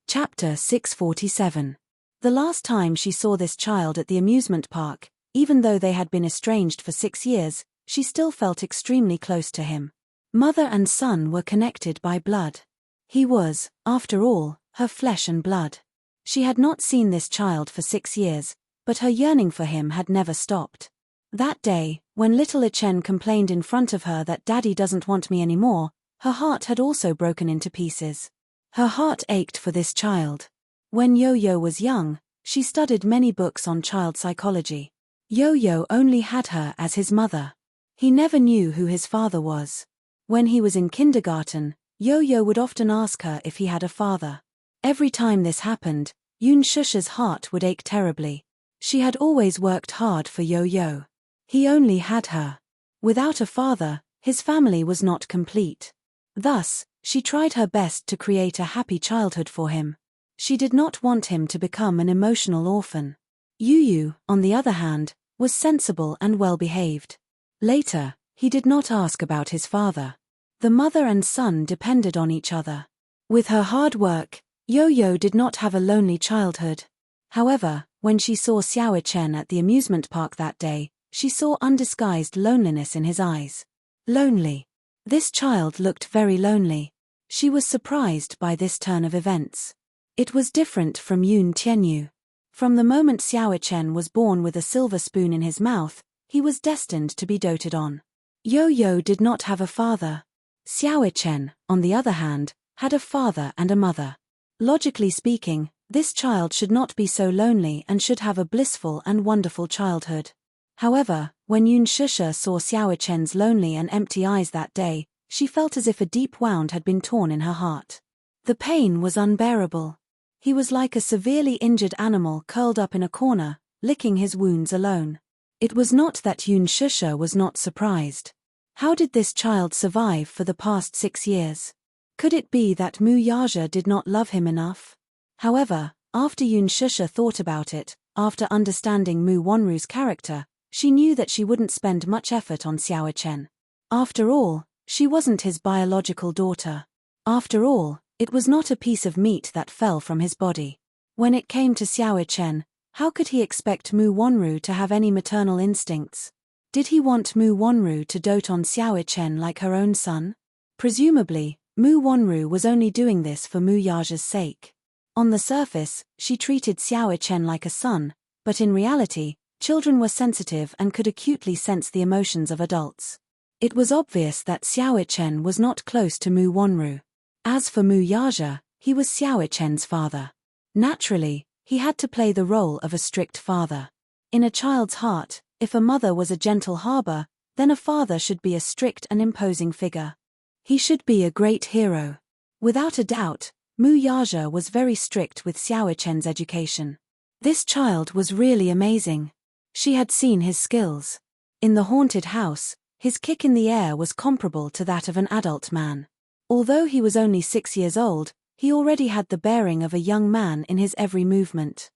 [SPEAKER 1] Chapter 647. The last time she saw this child at the amusement park, even though they had been estranged for 6 years, she still felt extremely close to him. Mother and son were connected by blood. He was, after all, her flesh and blood. She had not seen this child for 6 years, but her yearning for him had never stopped. That day, when little Ichen complained in front of her that Daddy doesn't want me anymore, her heart had also broken into pieces. Her heart ached for this child. When Yo-Yo was young, she studied many books on child psychology. Yo-Yo only had her as his mother. He never knew who his father was. When he was in kindergarten, Yo-Yo would often ask her if he had a father. Every time this happened, Yun Shusha's heart would ache terribly. She had always worked hard for Yo-Yo. He only had her. Without a father, his family was not complete. Thus, she tried her best to create a happy childhood for him. She did not want him to become an emotional orphan. Yu, on the other hand, was sensible and well-behaved. Later, he did not ask about his father. The mother and son depended on each other. With her hard work, Yo-Yo did not have a lonely childhood. However, when she saw Xiao Ichen at the amusement park that day, she saw undisguised loneliness in his eyes. Lonely. This child looked very lonely. She was surprised by this turn of events. It was different from Yun Tianyu. From the moment Xiao Ichen was born with a silver spoon in his mouth, he was destined to be doted on. Yo-Yo did not have a father. Xiao Ichen, on the other hand, had a father and a mother. Logically speaking, this child should not be so lonely and should have a blissful and wonderful childhood. However, when Yun Shusha saw Xiao Ichen's lonely and empty eyes that day, she felt as if a deep wound had been torn in her heart. The pain was unbearable. He was like a severely injured animal curled up in a corner, licking his wounds alone. It was not that Yun Shusha was not surprised. How did this child survive for the past 6 years? Could it be that Mu Yaja did not love him enough? However, after Yun Shusha thought about it, after understanding Mu Wanru's character, she knew that she wouldn't spend much effort on Xiao Ichen. After all, she wasn't his biological daughter. After all, it was not a piece of meat that fell from his body. When it came to Xiao Ichen, how could he expect Mu Wanru to have any maternal instincts? Did he want Mu Wanru to dote on Xiao Ichen like her own son? Presumably, Mu Wanru was only doing this for Mu Yaja's sake. On the surface, she treated Xiao Ichen like a son, but in reality, children were sensitive and could acutely sense the emotions of adults. It was obvious that Xiao Ichen was not close to Mu Wanru. As for Mu Yaja, he was Xiao Ichen's father. Naturally, he had to play the role of a strict father. In a child's heart, if a mother was a gentle harbor, then a father should be a strict and imposing figure. He should be a great hero. Without a doubt, Mu Yaja was very strict with Xiao Ichen's education. This child was really amazing. She had seen his skills. In the haunted house, his kick in the air was comparable to that of an adult man. Although he was only 6 years old, he already had the bearing of a young man in his every movement.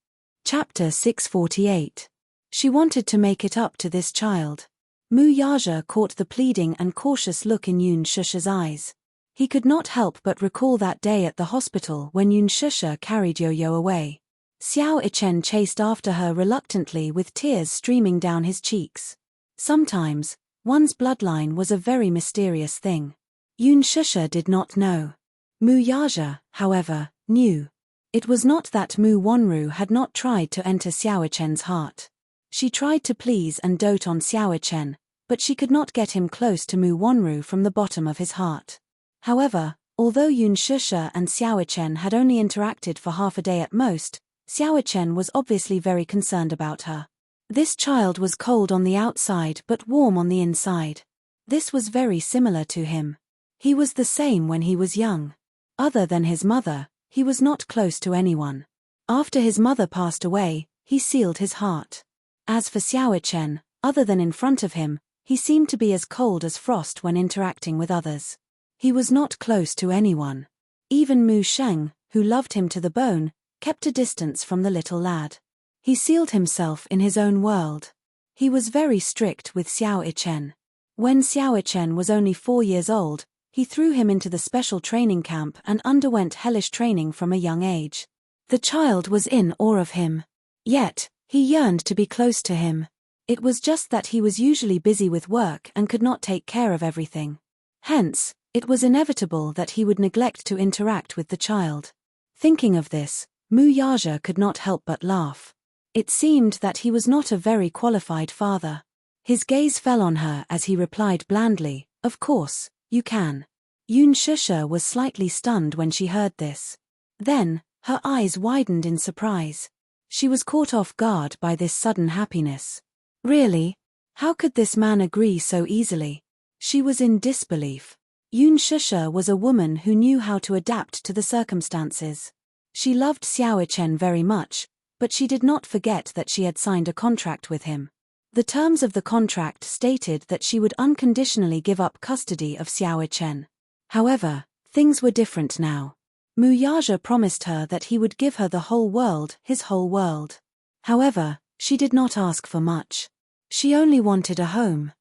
[SPEAKER 1] Chapter 648. She wanted to make it up to this child. Mu Yaja caught the pleading and cautious look in Yun Shusha's eyes. He could not help but recall that day at the hospital when Yun Shusha carried Yo-Yo away. Xiao Ichen chased after her reluctantly with tears streaming down his cheeks. Sometimes, one's bloodline was a very mysterious thing. Yun Shusha did not know. Mu Yaja, however, knew. It was not that Mu Wanru had not tried to enter Xiao Ichen's heart. She tried to please and dote on Xiao Ichen, but she could not get him close to Mu Wanru from the bottom of his heart. However, although Yun Shusha and Xiao Ichen had only interacted for half a day at most, Xiao Ichen was obviously very concerned about her. This child was cold on the outside but warm on the inside. This was very similar to him. He was the same when he was young. Other than his mother, he was not close to anyone. After his mother passed away, he sealed his heart. As for Xiao Ichen, other than in front of him, he seemed to be as cold as frost when interacting with others. He was not close to anyone. Even Mu Sheng, who loved him to the bone, kept a distance from the little lad. He sealed himself in his own world. He was very strict with Xiao Ichen. When Xiao Ichen was only 4 years old, he threw him into the special training camp and underwent hellish training from a young age. The child was in awe of him. Yet, he yearned to be close to him. It was just that he was usually busy with work and could not take care of everything. Hence, it was inevitable that he would neglect to interact with the child. Thinking of this, Mu Yaja could not help but laugh. It seemed that he was not a very qualified father. His gaze fell on her as he replied blandly, "Of course, you can." Yun Shusha was slightly stunned when she heard this. Then, her eyes widened in surprise. She was caught off guard by this sudden happiness. Really? How could this man agree so easily? She was in disbelief. Yun Shusha was a woman who knew how to adapt to the circumstances. She loved Xiao Ichen very much, but she did not forget that she had signed a contract with him. The terms of the contract stated that she would unconditionally give up custody of Xiao Ichen. However, things were different now. Mu Yaja promised her that he would give her the whole world, his whole world. However, she did not ask for much. She only wanted a home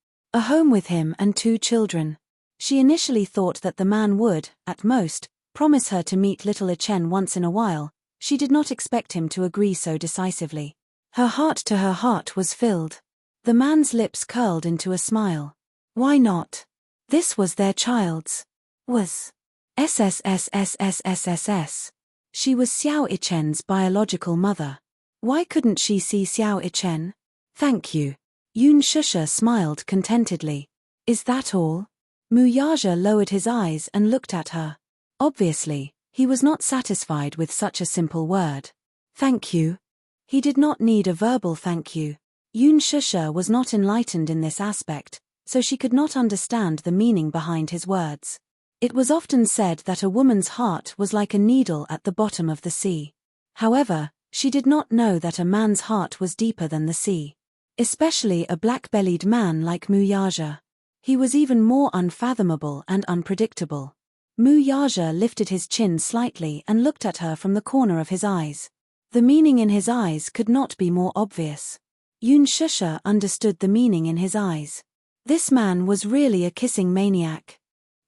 [SPEAKER 1] with him and 2 children. She initially thought that the man would, at most, promise her to meet little Ichen once in a while. She did not expect him to agree so decisively. Her heart was filled. The man's lips curled into a smile. Why not? This was their child's. Was. SSSSSSSS. She was Xiao Ichen's biological mother. Why couldn't she see Xiao Ichen? Thank you. Yun Shusha smiled contentedly. Is that all? Mu Yaja lowered his eyes and looked at her. Obviously, he was not satisfied with such a simple word. Thank you. He did not need a verbal thank you. Yun Shusha was not enlightened in this aspect, so she could not understand the meaning behind his words. It was often said that a woman's heart was like a needle at the bottom of the sea. However, she did not know that a man's heart was deeper than the sea. Especially a black-bellied man like Mu Yaja. He was even more unfathomable and unpredictable. Mu Yaja lifted his chin slightly and looked at her from the corner of his eyes. The meaning in his eyes could not be more obvious. Yun Shusha understood the meaning in his eyes. This man was really a kissing maniac.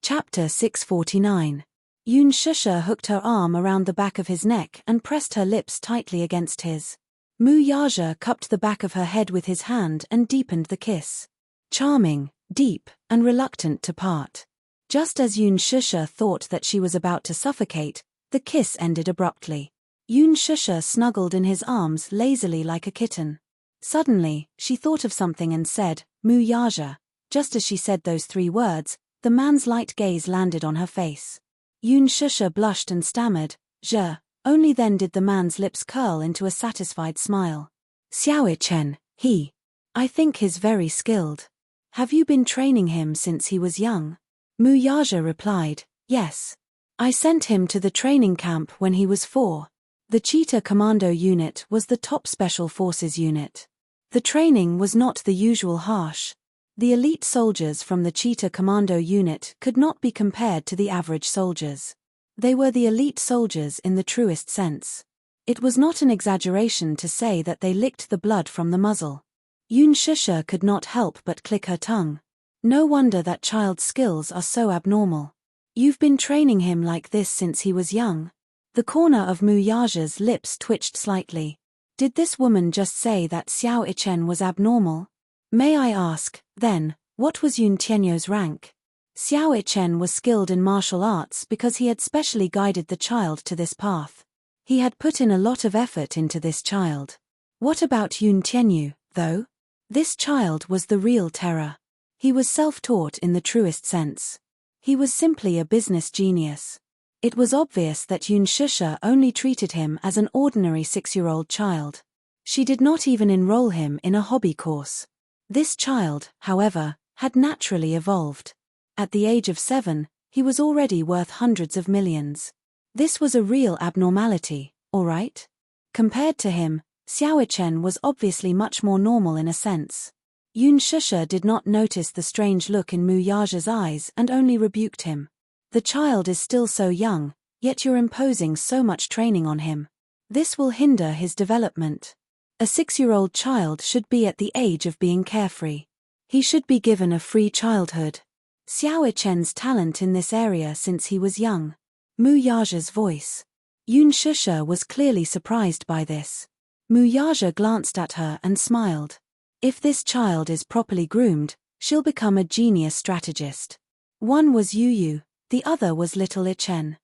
[SPEAKER 1] Chapter 649. Yun Shusha hooked her arm around the back of his neck and pressed her lips tightly against his. Mu Yaja cupped the back of her head with his hand and deepened the kiss. Charming, deep, and reluctant to part. Just as Yun Shusha thought that she was about to suffocate, the kiss ended abruptly. Yun Shusha snuggled in his arms lazily like a kitten. Suddenly, she thought of something and said, "Mu Yaja." Just as she said those 3 words, the man's light gaze landed on her face. Yun Shusha blushed and stammered, "Je." Only then did the man's lips curl into a satisfied smile. "Xiao Ichen, I think he's very skilled. Have you been training him since he was young?" Mu Yaja replied, "Yes. I sent him to the training camp when he was 4. The Cheetah Commando unit was the top special forces unit. The training was not the usual harsh. The elite soldiers from the Cheetah Commando unit could not be compared to the average soldiers. They were the elite soldiers in the truest sense. It was not an exaggeration to say that they licked the blood from the muzzle." Yun Shusha could not help but click her tongue. No wonder that child's skills are so abnormal. You've been training him like this since he was young? The corner of Mu Yaja's lips twitched slightly. Did this woman just say that Xiao Ichen was abnormal? May I ask, then, what was Yun Tianyo's rank? Xiao Ichen was skilled in martial arts because he had specially guided the child to this path. He had put in a lot of effort into this child. What about Yun Tianyu, though? This child was the real terror. He was self-taught in the truest sense. He was simply a business genius. It was obvious that Yun Shusha only treated him as an ordinary 6-year-old child. She did not even enroll him in a hobby course. This child, however, had naturally evolved. At the age of 7, he was already worth hundreds of millions. This was a real abnormality, all right? Compared to him, Xiao Ichen was obviously much more normal in a sense. Yun Shusha did not notice the strange look in Mu Yaja's eyes and only rebuked him. The child is still so young, yet you're imposing so much training on him. This will hinder his development. A 6-year-old child should be at the age of being carefree. He should be given a free childhood. Xiao Chen's talent in this area since he was young. Mu Yaja's voice. Yun Shusha was clearly surprised by this. Mu Yaja glanced at her and smiled. If this child is properly groomed, she'll become a genius strategist. One was Yu Yu, the other was little Ichen.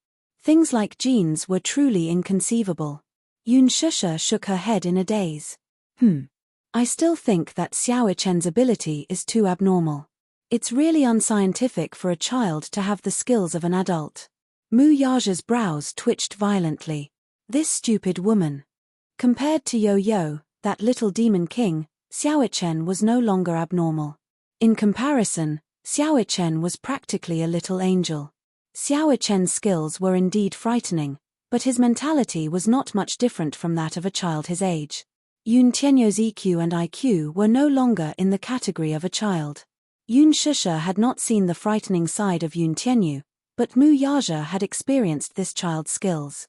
[SPEAKER 1] Things like genes were truly inconceivable. Yun Shusha shook her head in a daze. I still think that Xiao Chen's ability is too abnormal. It's really unscientific for a child to have the skills of an adult. Mu Yaja's brows twitched violently. This stupid woman. Compared to Yo-Yo, that little demon king, Xiao Chen was no longer abnormal. In comparison, Xiao Chen was practically a little angel. Xiao Chen's skills were indeed frightening, but his mentality was not much different from that of a child his age. Yun Tianyo's EQ and IQ were no longer in the category of a child. Yun Shusha had not seen the frightening side of Yun Tianyu, but Mu Yaja had experienced this child's skills.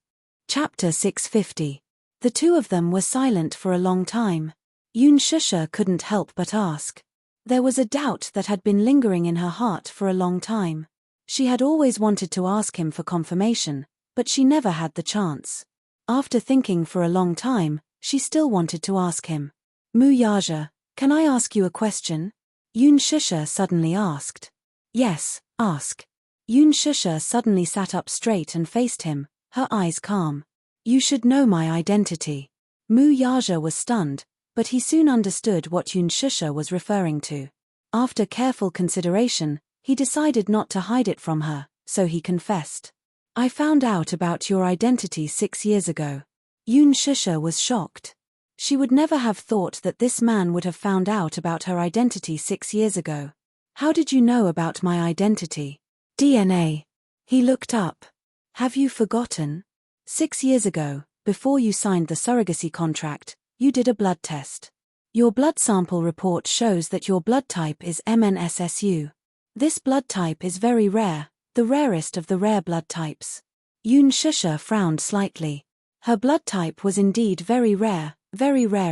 [SPEAKER 1] Chapter 650. The two of them were silent for a long time. Yun Shusha couldn't help but ask. There was a doubt that had been lingering in her heart for a long time. She had always wanted to ask him for confirmation, but she never had the chance. After thinking for a long time, she still wanted to ask him. Mu Yaja, can I ask you a question? Yun Shusha suddenly asked. Yes, ask. Yun Shusha suddenly sat up straight and faced him, her eyes calm. You should know my identity. Mu Yaja was stunned, but he soon understood what Yun Shusha was referring to. After careful consideration, he decided not to hide it from her, so he confessed. I found out about your identity 6 years ago. Yun Shusha was shocked. She would never have thought that this man would have found out about her identity 6 years ago. How did you know about my identity? DNA. He looked up. Have you forgotten? 6 years ago, before you signed the surrogacy contract, you did a blood test. Your blood sample report shows that your blood type is MNSSU. This blood type is very rare, the rarest of the rare blood types. Yun Shusha frowned slightly. Her blood type was indeed very rare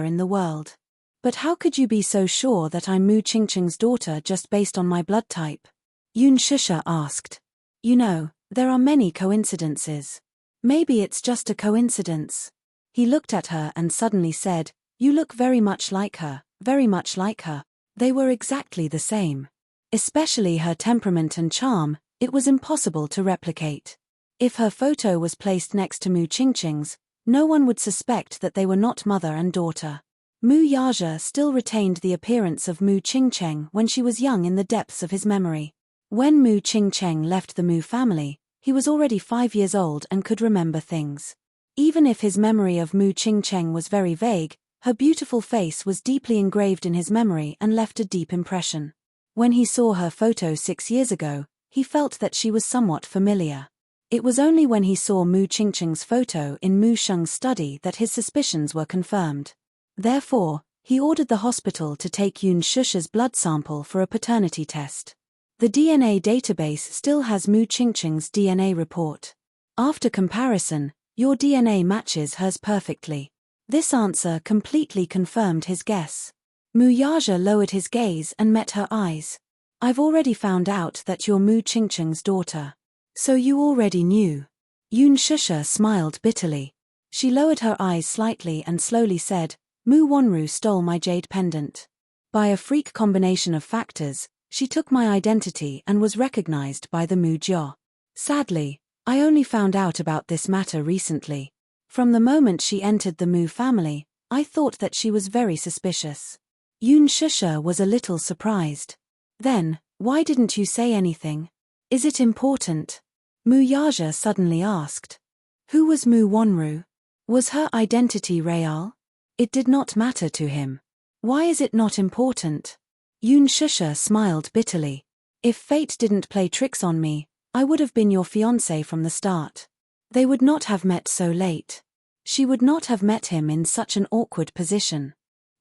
[SPEAKER 1] in the world. But how could you be so sure that I'm Mu Qingqing's daughter just based on my blood type? Yun Shusha asked. You know, there are many coincidences. Maybe it's just a coincidence. He looked at her and suddenly said, You look very much like her, very much like her. They were exactly the same. Especially her temperament and charm, it was impossible to replicate. If her photo was placed next to Mu Qingqing's, no one would suspect that they were not mother and daughter. Mu Yaja still retained the appearance of Mu Qingqing when she was young in the depths of his memory. When Mu Qingqing left the Mu family, he was already 5 years old and could remember things. Even if his memory of Mu Qingqing was very vague, her beautiful face was deeply engraved in his memory and left a deep impression. When he saw her photo 6 years ago, he felt that she was somewhat familiar. It was only when he saw Mu Qingqing's photo in Mu Sheng's study that his suspicions were confirmed. Therefore, he ordered the hospital to take Yun Shusha's blood sample for a paternity test. The DNA database still has Mu Qingqing's DNA report. After comparison, your DNA matches hers perfectly. This answer completely confirmed his guess. Mu Yaja lowered his gaze and met her eyes. I've already found out that you're Mu Qingqing's daughter. So you already knew. Yun Shusha smiled bitterly. She lowered her eyes slightly and slowly said, Mu Wanru stole my jade pendant. By a freak combination of factors, she took my identity and was recognized by the Mu Jia. Sadly, I only found out about this matter recently. From the moment she entered the Mu family, I thought that she was very suspicious. Yun Shusha was a little surprised. Then, why didn't you say anything? Is it important? Mu Yaja suddenly asked. Who was Mu Wanru? Was her identity real? It did not matter to him. Why is it not important? Yun Shusha smiled bitterly. If fate didn't play tricks on me, I would have been your fiancé from the start. They would not have met so late. She would not have met him in such an awkward position.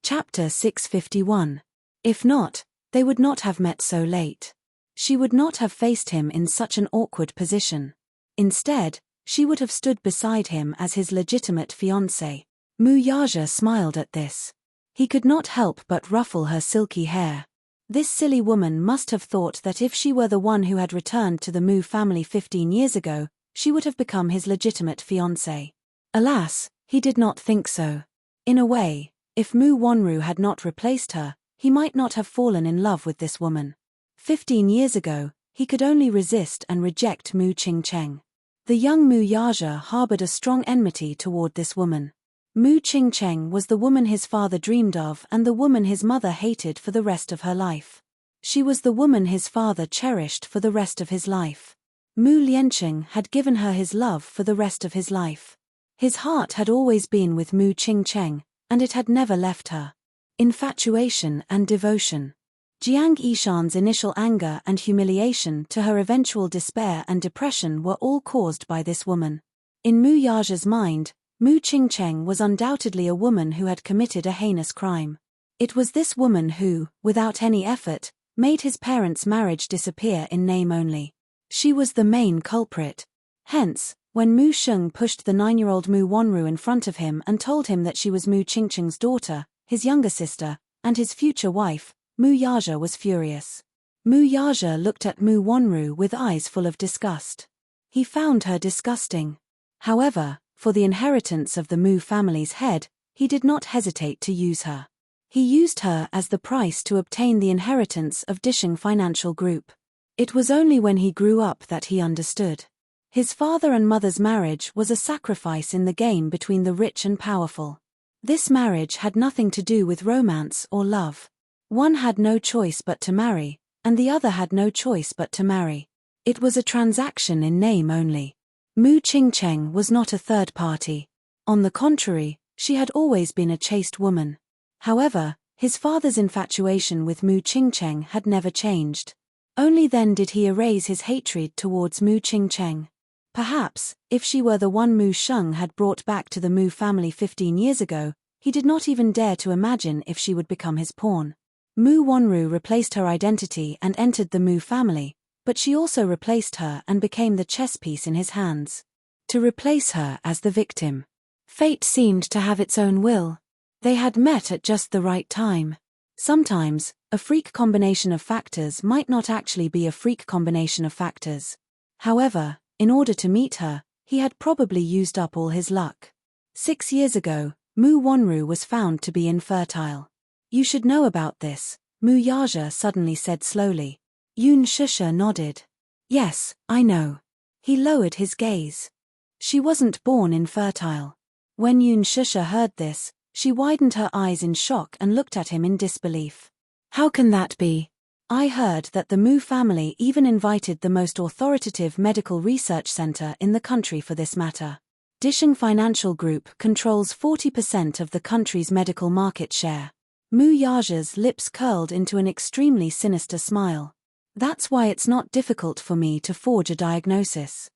[SPEAKER 1] Chapter 651. If not, they would not have met so late. She would not have faced him in such an awkward position. Instead, she would have stood beside him as his legitimate fiancé. Mu Yaja smiled at this. He could not help but ruffle her silky hair. This silly woman must have thought that if she were the one who had returned to the Mu family 15 years ago, she would have become his legitimate fiancée. Alas, he did not think so. In a way, if Mu Wanru had not replaced her, he might not have fallen in love with this woman. 15 years ago, he could only resist and reject Mu Qingcheng. The young Mu Yaja harbored a strong enmity toward this woman. Mu Qingcheng was the woman his father dreamed of and the woman his mother hated for the rest of her life. She was the woman his father cherished for the rest of his life. Mu Liancheng had given her his love for the rest of his life. His heart had always been with Mu Qingcheng, and it had never left her. Infatuation and devotion. Jiang Yishan's initial anger and humiliation to her eventual despair and depression were all caused by this woman. In Mu Yaja's mind, Mu Qingcheng was undoubtedly a woman who had committed a heinous crime. It was this woman who, without any effort, made his parents' marriage disappear in name only. She was the main culprit. Hence, when Mu Sheng pushed the 9-year-old Mu Wanru in front of him and told him that she was Mu Qingcheng's daughter, his younger sister, and his future wife, Mu Yaja was furious. Mu Yaja looked at Mu Wanru with eyes full of disgust. He found her disgusting. However, for the inheritance of the Mu family's head, he did not hesitate to use her. He used her as the price to obtain the inheritance of Disheng Financial Group. It was only when he grew up that he understood. His father and mother's marriage was a sacrifice in the game between the rich and powerful. This marriage had nothing to do with romance or love. One had no choice but to marry, and the other had no choice but to marry. It was a transaction in name only. Mu Qingcheng was not a third party. On the contrary, she had always been a chaste woman. However, his father's infatuation with Mu Qingcheng had never changed. Only then did he erase his hatred towards Mu Qingcheng. Perhaps, if she were the one Mu Sheng had brought back to the Mu family 15 years ago, he did not even dare to imagine if she would become his pawn. Mu Wanru replaced her identity and entered the Mu family, but she also replaced her and became the chess piece in his hands. To replace her as the victim. Fate seemed to have its own will. They had met at just the right time. Sometimes, a freak combination of factors might not actually be a freak combination of factors. However, in order to meet her, he had probably used up all his luck. 6 years ago, Mu Wanru was found to be infertile. You should know about this, Mu Yaja suddenly said slowly. Yun Shusha nodded. Yes, I know. He lowered his gaze. She wasn't born infertile. When Yun Shusha heard this, she widened her eyes in shock and looked at him in disbelief. How can that be? I heard that the Mu family even invited the most authoritative medical research center in the country for this matter. Disheng Financial Group controls 40% of the country's medical market share. Mu Yaja's lips curled into an extremely sinister smile. That's why it's not difficult for me to forge a diagnosis.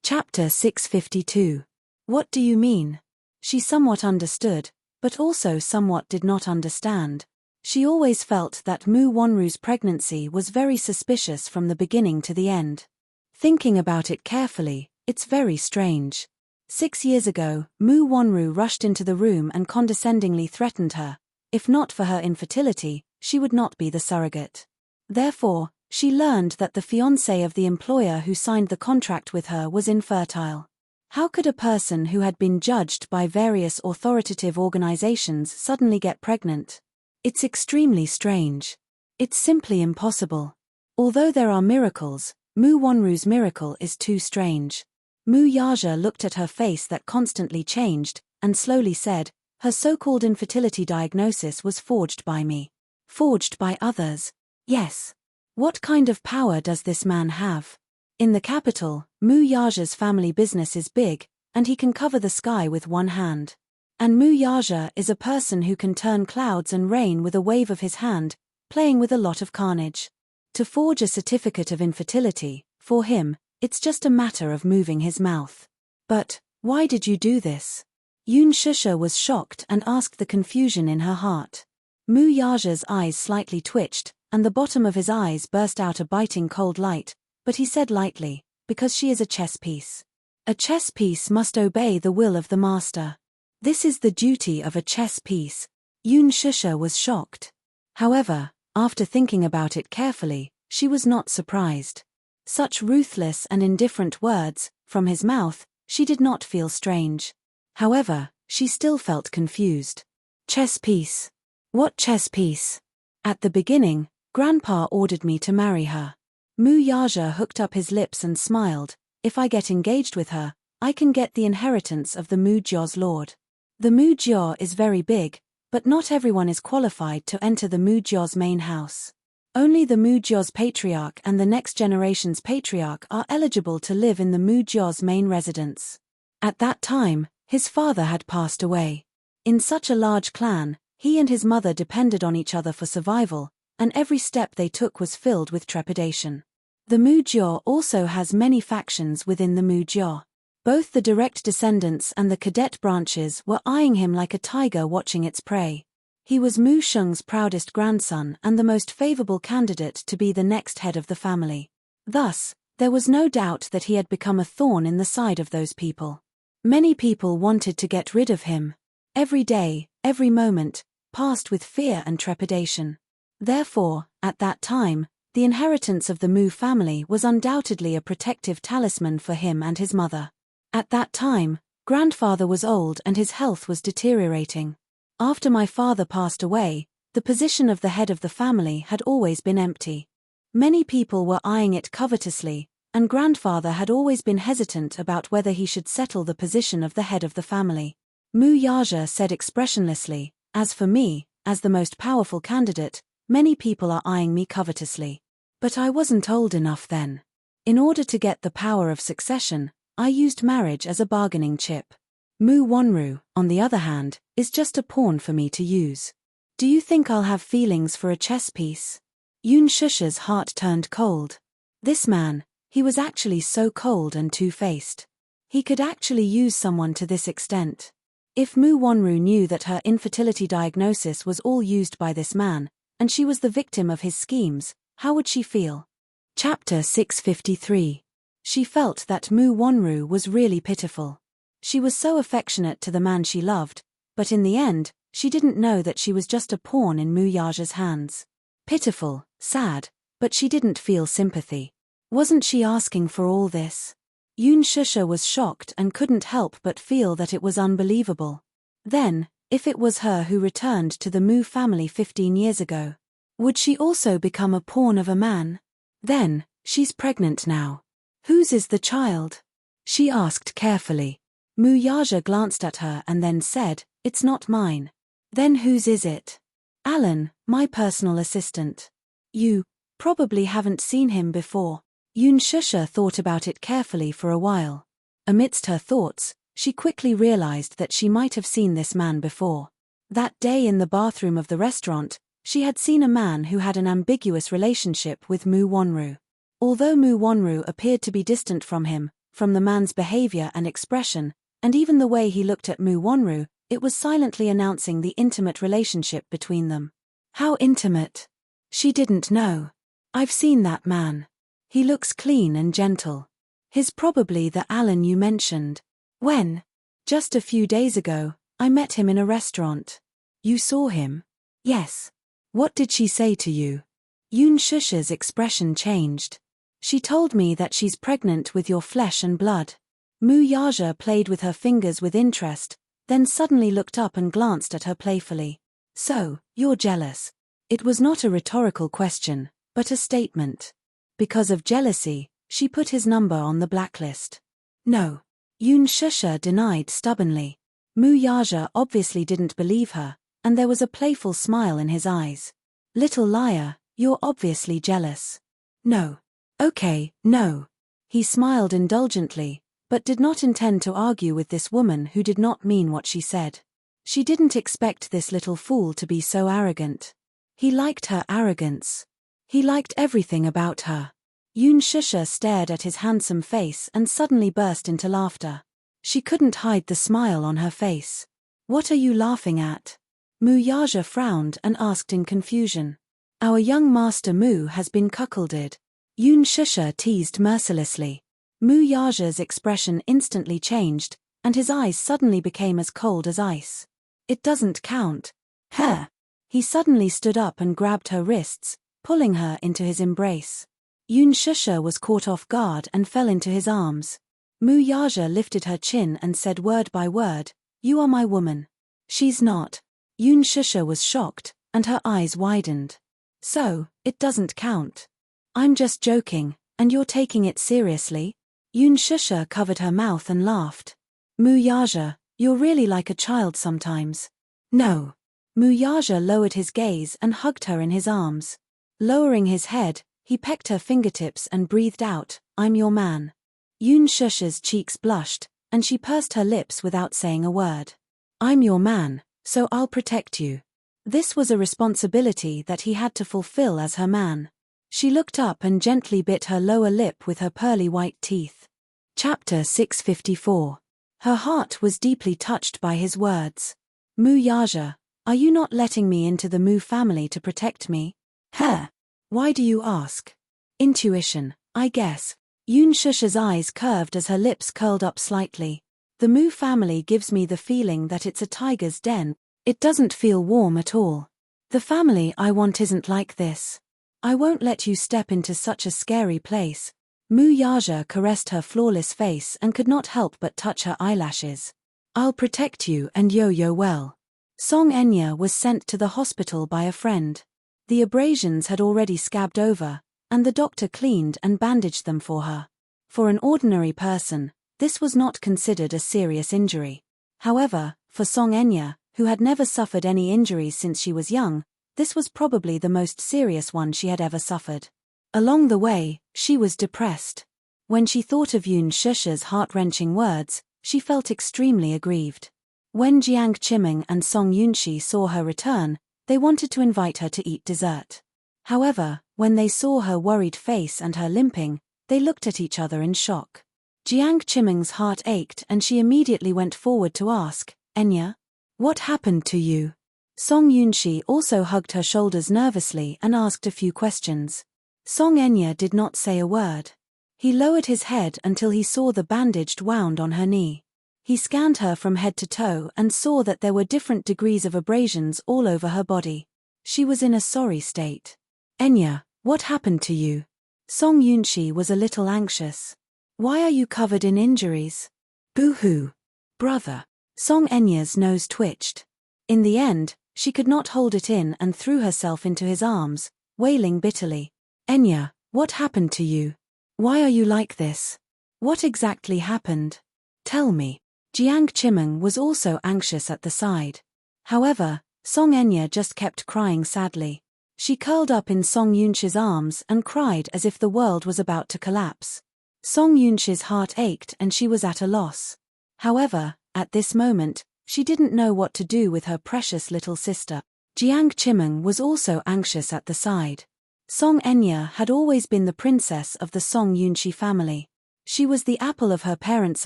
[SPEAKER 1] Chapter 652. What do you mean? She somewhat understood, but also somewhat did not understand. She always felt that Mu Wanru's pregnancy was very suspicious from the beginning to the end. Thinking about it carefully, it's very strange. 6 years ago, Mu Wanru rushed into the room and condescendingly threatened her. If not for her infertility, she would not be the surrogate. Therefore, she learned that the fiancé of the employer who signed the contract with her was infertile. How could a person who had been judged by various authoritative organizations suddenly get pregnant? It's extremely strange. It's simply impossible. Although there are miracles, Mu Wanru's miracle is too strange. Mu Yaja looked at her face that constantly changed, and slowly said, her so-called infertility diagnosis was forged by me. Forged by others? Yes. What kind of power does this man have? In the capital, Mu Yaja's family business is big, and he can cover the sky with one hand. And Mu Yaja is a person who can turn clouds and rain with a wave of his hand, playing with a lot of carnage. To forge a certificate of infertility, for him, it's just a matter of moving his mouth. But, why did you do this? Yun Shusha was shocked and asked the confusion in her heart. Mu Yaja's eyes slightly twitched, and the bottom of his eyes burst out a biting cold light, but he said lightly, because she is a chess piece. A chess piece must obey the will of the master. This is the duty of a chess piece. Yoon Shusha was shocked. However, after thinking about it carefully, she was not surprised. Such ruthless and indifferent words, from his mouth, she did not feel strange. However, she still felt confused. Chess piece. What chess piece? At the beginning, Grandpa ordered me to marry her. Mu Yaja hooked up his lips and smiled. If I get engaged with her, I can get the inheritance of the Mu Jio's lord. The Mu Jio is very big, but not everyone is qualified to enter the Mu Jio's main house. Only the Mu Jio's patriarch and the next generation's patriarch are eligible to live in the Mu Jio's main residence. At that time, his father had passed away. In such a large clan, he and his mother depended on each other for survival, and every step they took was filled with trepidation. The Mu Jio also has many factions within the Mu Jio. Both the direct descendants and the cadet branches were eyeing him like a tiger watching its prey. He was Mu Sheng's proudest grandson and the most favorable candidate to be the next head of the family. Thus, there was no doubt that he had become a thorn in the side of those people. Many people wanted to get rid of him. Every day, every moment, passed with fear and trepidation. Therefore, at that time, the inheritance of the Mu family was undoubtedly a protective talisman for him and his mother. At that time, grandfather was old and his health was deteriorating. After my father passed away, the position of the head of the family had always been empty. Many people were eyeing it covetously, and grandfather had always been hesitant about whether he should settle the position of the head of the family. Mu Yaja said expressionlessly, "As for me, as the most powerful candidate, many people are eyeing me covetously. But I wasn't old enough then. In order to get the power of succession, I used marriage as a bargaining chip. Mu Wonru, on the other hand, is just a pawn for me to use. Do you think I'll have feelings for a chess piece?" Yoon Shusha's heart turned cold. This man, he was actually so cold and two-faced. He could actually use someone to this extent. If Mu Wonru knew that her infertility diagnosis was all used by this man, and she was the victim of his schemes, how would she feel? Chapter 653. She felt that Mu Wonru was really pitiful. She was so affectionate to the man she loved, but in the end, she didn't know that she was just a pawn in Mu Yaja's hands. Pitiful, sad, but she didn't feel sympathy. Wasn't she asking for all this? Yoon Shusha was shocked and couldn't help but feel that it was unbelievable. Then, if it was her who returned to the Mu family 15 years ago, would she also become a pawn of a man? Then, she's pregnant now. Whose is the child? She asked carefully. Mu Yaja glanced at her and then said, "It's not mine." "Then whose is it?" "Alan, my personal assistant. You probably haven't seen him before." Yoon Shusha thought about it carefully for a while. Amidst her thoughts, she quickly realized that she might have seen this man before. That day in the bathroom of the restaurant, she had seen a man who had an ambiguous relationship with Mu Wonru. Although Mu Wonru appeared to be distant from him, from the man's behavior and expression, and even the way he looked at Mu Wonru, it was silently announcing the intimate relationship between them. How intimate? She didn't know. "I've seen that man. He looks clean and gentle. He's probably the Alan you mentioned." "When?" "Just a few days ago, I met him in a restaurant." "You saw him?" "Yes." "What did she say to you?" Yoon Shusha's expression changed. "She told me that she's pregnant with your flesh and blood." Mu Yaja played with her fingers with interest, then suddenly looked up and glanced at her playfully. "So, you're jealous." It was not a rhetorical question, but a statement. Because of jealousy, she put his number on the blacklist. "No." Yoon Shusha denied stubbornly. Mu Yaja obviously didn't believe her, and there was a playful smile in his eyes. "Little liar, you're obviously jealous." "No." "Okay, no." He smiled indulgently, but did not intend to argue with this woman who did not mean what she said. She didn't expect this little fool to be so arrogant. He liked her arrogance. He liked everything about her. Yoon Shusha stared at his handsome face and suddenly burst into laughter. She couldn't hide the smile on her face. "What are you laughing at?" Mu Yaja frowned and asked in confusion. "Our young master Mu has been cuckolded." Yoon Shusha teased mercilessly. Mu Yaja's expression instantly changed, and his eyes suddenly became as cold as ice. It doesn't count. Her. He suddenly stood up and grabbed her wrists, pulling her into his embrace. Yun Shusha was caught off guard and fell into his arms. Mu Yaja lifted her chin and said word by word, "You are my woman." "She's not." Yun Shusha was shocked, and her eyes widened. "So, it doesn't count. I'm just joking, and you're taking it seriously?" Yun Shusha covered her mouth and laughed. "Mu Yaja, you're really like a child sometimes." "No." Mu Yaja lowered his gaze and hugged her in his arms. Lowering his head, he pecked her fingertips and breathed out, "I'm your man." Yun Shusha's cheeks blushed, and she pursed her lips without saying a word. "I'm your man, so I'll protect you." This was a responsibility that he had to fulfill as her man. She looked up and gently bit her lower lip with her pearly white teeth. Chapter 654. Her heart was deeply touched by his words. "Mu Yaja, are you not letting me into the Mu family to protect me?" "Huh? Why do you ask?" "Intuition, I guess." Yun Shusha's eyes curved as her lips curled up slightly. "The Mu family gives me the feeling that it's a tiger's den. It doesn't feel warm at all. The family I want isn't like this. I won't let you step into such a scary place." Mu Yaja caressed her flawless face and could not help but touch her eyelashes. "I'll protect you and Yo-Yo well." Song Enya was sent to the hospital by a friend. The abrasions had already scabbed over, and the doctor cleaned and bandaged them for her. For an ordinary person, this was not considered a serious injury. However, for Song Enya, who had never suffered any injuries since she was young, this was probably the most serious one she had ever suffered. Along the way, she was depressed. When she thought of Yun Shusha's heart-wrenching words, she felt extremely aggrieved. When Jiang Chiming and Song Yunshi saw her return, they wanted to invite her to eat dessert. However, when they saw her worried face and her limping, they looked at each other in shock. Jiang Chiming's heart ached and she immediately went forward to ask, "Enya, what happened to you?" Song Yunshi also hugged her shoulders nervously and asked a few questions. Song Enya did not say a word. He lowered his head until he saw the bandaged wound on her knee. He scanned her from head to toe and saw that there were different degrees of abrasions all over her body. She was in a sorry state. "Enya, what happened to you?" Song Yunshi was a little anxious. "Why are you covered in injuries?" "Boo-hoo. Brother." Song Enya's nose twitched. In the end, she could not hold it in and threw herself into his arms, wailing bitterly. "Enya, what happened to you? Why are you like this? What exactly happened? Tell me." Jiang Chiming was also anxious at the side. However, Song Enya just kept crying sadly. She curled up in Song Yunshi's arms and cried as if the world was about to collapse. Song Yunshi's heart ached and she was at a loss. However, at this moment, she didn't know what to do with her precious little sister. Jiang Chiming was also anxious at the side. Song Enya had always been the princess of the Song Yunshi family. She was the apple of her parents'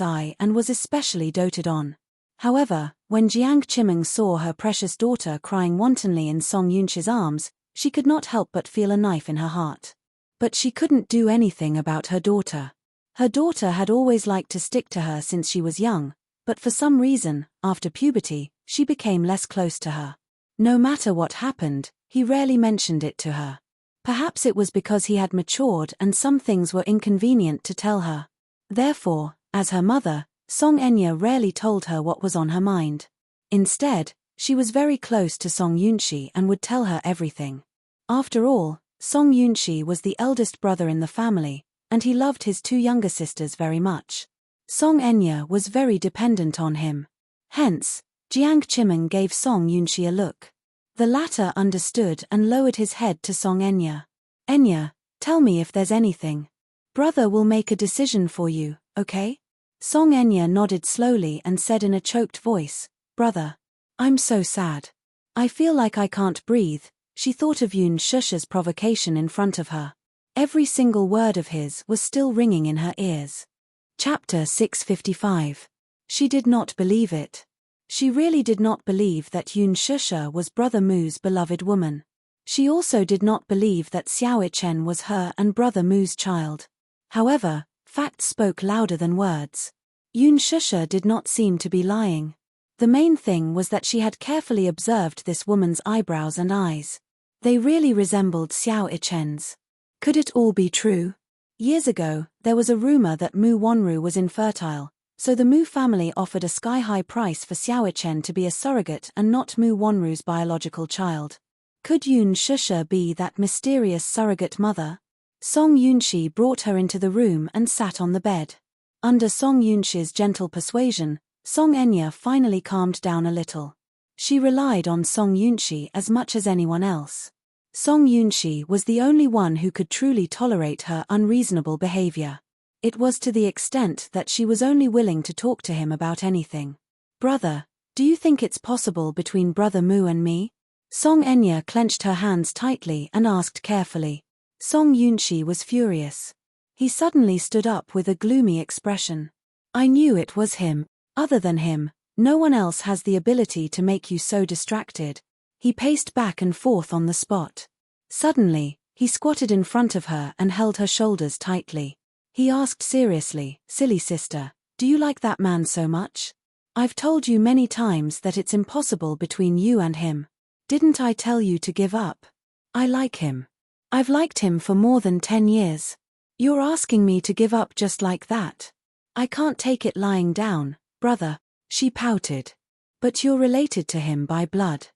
[SPEAKER 1] eye and was especially doted on. However, when Jiang Chiming saw her precious daughter crying wantonly in Song Yunshi's arms, she could not help but feel a knife in her heart. But she couldn't do anything about her daughter. Her daughter had always liked to stick to her since she was young, but for some reason, after puberty, she became less close to her. No matter what happened, he rarely mentioned it to her. Perhaps it was because he had matured and some things were inconvenient to tell her. Therefore, as her mother, Song Enya rarely told her what was on her mind. Instead, she was very close to Song Yunshi and would tell her everything. After all, Song Yunshi was the eldest brother in the family, and he loved his two younger sisters very much. Song Enya was very dependent on him. Hence, Jiang Chiming gave Song Yunshi a look. The latter understood and lowered his head to Song Enya. "Enya, tell me if there's anything. Brother will make a decision for you, okay?" Song Enya nodded slowly and said in a choked voice, "Brother, I'm so sad. I feel like I can't breathe." She thought of Yun Shusha's provocation in front of her. Every single word of his was still ringing in her ears. Chapter 655. She did not believe it. She really did not believe that Yun Shusha was Brother Mu's beloved woman. She also did not believe that Xiao Chen was her and Brother Mu's child. However, facts spoke louder than words. Yun Shusha did not seem to be lying. The main thing was that she had carefully observed this woman's eyebrows and eyes. They really resembled Xiao Ichen's. Could it all be true? Years ago, there was a rumor that Mu Wanru was infertile, so the Mu family offered a sky-high price for Xiao Ichen to be a surrogate and not Mu Wanru's biological child. Could Yun Shusha be that mysterious surrogate mother? Song Yunshi brought her into the room and sat on the bed. Under Song Yunshi's gentle persuasion, Song Enya finally calmed down a little. She relied on Song Yunshi as much as anyone else. Song Yunshi was the only one who could truly tolerate her unreasonable behavior. It was to the extent that she was only willing to talk to him about anything. "Brother, do you think it's possible between Brother Mu and me?" Song Enya clenched her hands tightly and asked carefully. Song Yunshi was furious. He suddenly stood up with a gloomy expression. "I knew it was him. Other than him, no one else has the ability to make you so distracted." He paced back and forth on the spot. Suddenly, he squatted in front of her and held her shoulders tightly. He asked seriously, "Silly sister, do you like that man so much? I've told you many times that it's impossible between you and him. Didn't I tell you to give up? I like him. I've liked him for more than 10 years. You're asking me to give up just like that? I can't take it lying down, brother," she pouted. "But you're related to him by blood.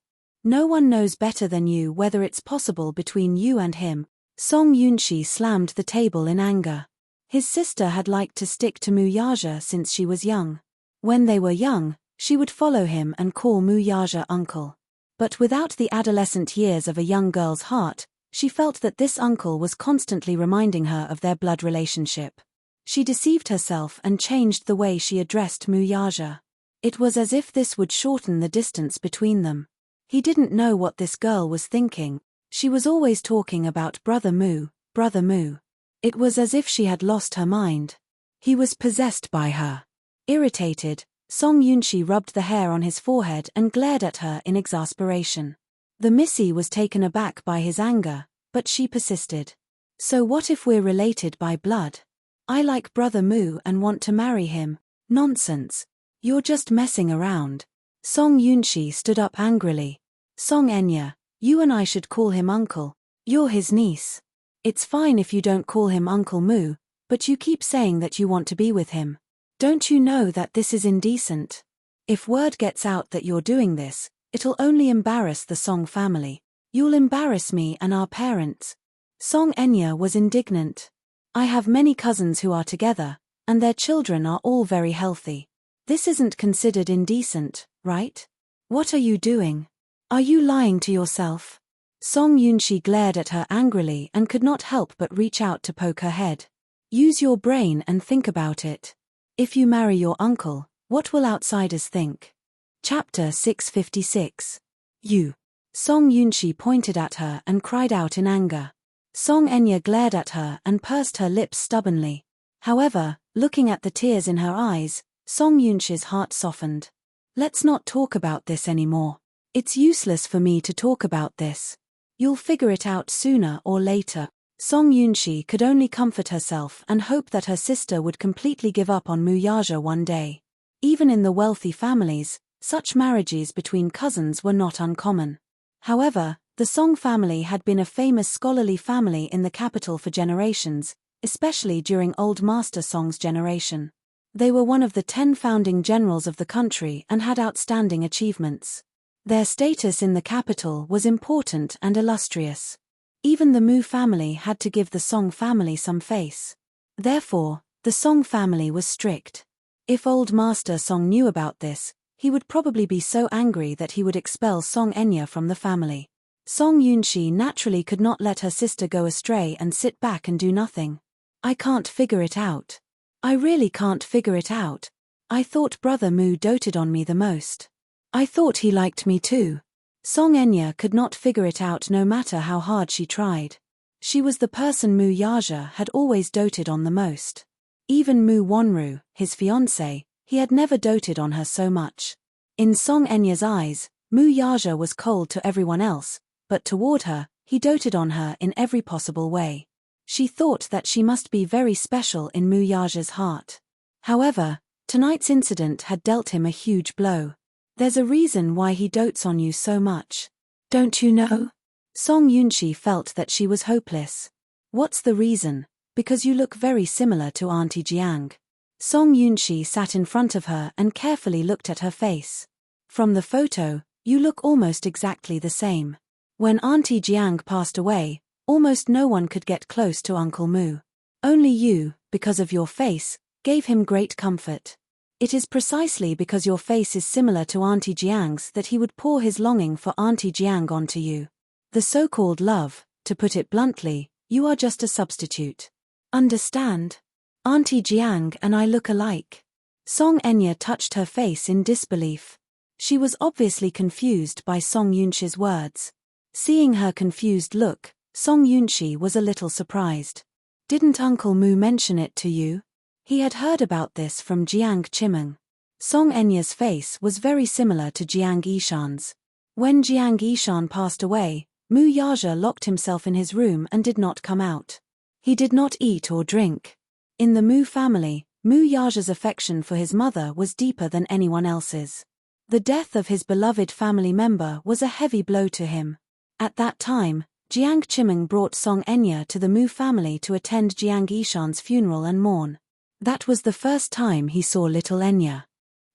[SPEAKER 1] No one knows better than you whether it's possible between you and him." Song Yunshi slammed the table in anger. His sister had liked to stick to Muyaja since she was young. When they were young, she would follow him and call Muyaja uncle. But without the adolescent years of a young girl's heart, she felt that this uncle was constantly reminding her of their blood relationship. She deceived herself and changed the way she addressed Muyaja. It was as if this would shorten the distance between them. He didn't know what this girl was thinking. She was always talking about Brother Mu, Brother Mu. It was as if she had lost her mind. He was possessed by her. Irritated, Song Yunshi rubbed the hair on his forehead and glared at her in exasperation. The Missy was taken aback by his anger, but she persisted. "So what if we're related by blood? I like Brother Mu and want to marry him." "Nonsense. You're just messing around." Song Yunshi stood up angrily. "Song Enya, you and I should call him uncle. You're his niece. It's fine if you don't call him Uncle Mu, but you keep saying that you want to be with him. Don't you know that this is indecent? If word gets out that you're doing this, it'll only embarrass the Song family. You'll embarrass me and our parents." Song Enya was indignant. "I have many cousins who are together, and their children are all very healthy. This isn't considered indecent, right? What are you doing? Are you lying to yourself?" Song Yunshi glared at her angrily and could not help but reach out to poke her head. "Use your brain and think about it. If you marry your uncle, what will outsiders think?" Chapter 656. "You." Song Yunshi pointed at her and cried out in anger. Song Enya glared at her and pursed her lips stubbornly. However, looking at the tears in her eyes, Song Yunshi's heart softened. "Let's not talk about this anymore. It's useless for me to talk about this. You'll figure it out sooner or later." Song Yunshi could only comfort herself and hope that her sister would completely give up on Muyaja one day. Even in the wealthy families, such marriages between cousins were not uncommon. However, the Song family had been a famous scholarly family in the capital for generations, especially during Old Master Song's generation. They were one of the 10 founding generals of the country and had outstanding achievements. Their status in the capital was important and illustrious. Even the Mu family had to give the Song family some face. Therefore, the Song family was strict. If Old Master Song knew about this, he would probably be so angry that he would expel Song Enya from the family. Song Yunshi naturally could not let her sister go astray and sit back and do nothing. "I can't figure it out. I really can't figure it out. I thought Brother Mu doted on me the most. I thought he liked me too." Song Enya could not figure it out no matter how hard she tried. She was the person Muyaja had always doted on the most. Even Mu Wanru, his fiancé, he had never doted on her so much. In Song Enya's eyes, Muyaja was cold to everyone else, but toward her, he doted on her in every possible way. She thought that she must be very special in Muyaja's heart. However, Tonight's incident had dealt him a huge blow. There's a reason why he dotes on you so much. Don't you know? Song Yunshi felt that she was hopeless. What's the reason? Because you look very similar to Auntie Jiang. Song Yunshi sat in front of her and carefully looked at her face. From the photo, you look almost exactly the same. When Auntie Jiang passed away, almost no one could get close to Uncle Mu. Only you, because of your face, gave him great comfort. It is precisely because your face is similar to Auntie Jiang's that he would pour his longing for Auntie Jiang onto you. The so-called love, to put it bluntly, you are just a substitute. Understand? Auntie Jiang and I look alike. Song Enya touched her face in disbelief. She was obviously confused by Song Yunshi's words. Seeing her confused look, Song Yunshi was a little surprised. Didn't Uncle Mu mention it to you? He had heard about this from Jiang Chimeng. Song Enya's face was very similar to Jiang Yishan's. When Jiang Yishan passed away, Mu Yaja locked himself in his room and did not come out. He did not eat or drink. In the Mu family, Mu Yaja's affection for his mother was deeper than anyone else's. The death of his beloved family member was a heavy blow to him. At that time, Jiang Chimeng brought Song Enya to the Mu family to attend Jiang Yishan's funeral and mourn. That was the first time he saw little Enya.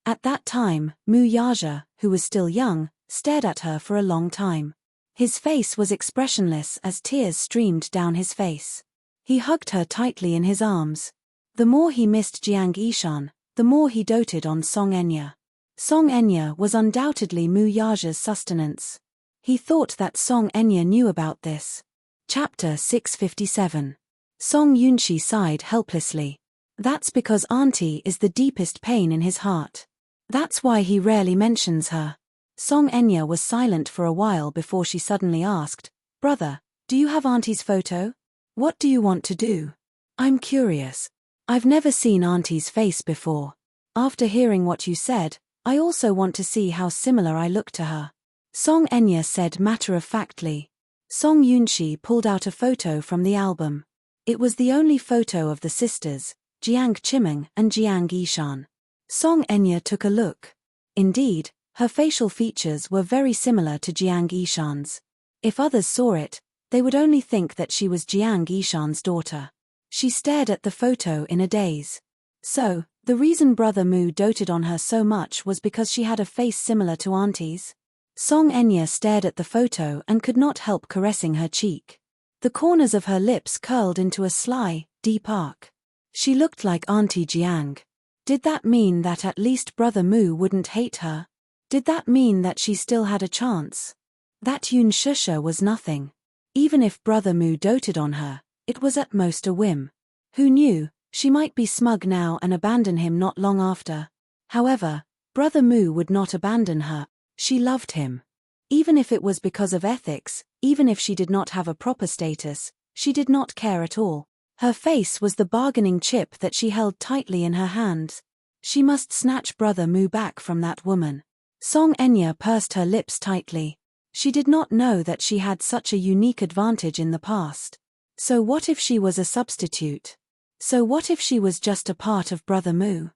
[SPEAKER 1] At that time, Mu Yaja, who was still young, stared at her for a long time. His face was expressionless as tears streamed down his face. He hugged her tightly in his arms. The more he missed Jiang Yishan, the more he doted on Song Enya. Song Enya was undoubtedly Mu Yaja's sustenance. He thought that Song Enya knew about this. Chapter 657. Song Yunshi sighed helplessly. That's because Auntie is the deepest pain in his heart. That's why he rarely mentions her. Song Enya was silent for a while before she suddenly asked, "Brother, do you have Auntie's photo? What do you want to do? I'm curious. I've never seen Auntie's face before. After hearing what you said, I also want to see how similar I look to her." Song Enya said matter-of-factly. Song Yunshi pulled out a photo from the album. It was the only photo of the sisters, Jiang Chimeng and Jiang Yishan. Song Enya took a look. Indeed, her facial features were very similar to Jiang Yishan's. If others saw it, they would only think that she was Jiang Yishan's daughter. She stared at the photo in a daze. So, the reason Brother Mu doted on her so much was because she had a face similar to Auntie's? Song Enya stared at the photo and could not help caressing her cheek. The corners of her lips curled into a sly, deep arc. She looked like Auntie Jiang. Did that mean that at least Brother Mu wouldn't hate her? Did that mean that she still had a chance? That Yun Shusha was nothing. Even if Brother Mu doted on her, it was at most a whim. Who knew, she might be smug now and abandon him not long after. However, Brother Mu would not abandon her. She loved him. Even if it was because of ethics, even if she did not have a proper status, she did not care at all. Her face was the bargaining chip that she held tightly in her hands. She must snatch Brother Mu back from that woman. Song Enya pursed her lips tightly. She did not know that she had such a unique advantage in the past. So what if she was a substitute? So what if she was just a part of Brother Mu?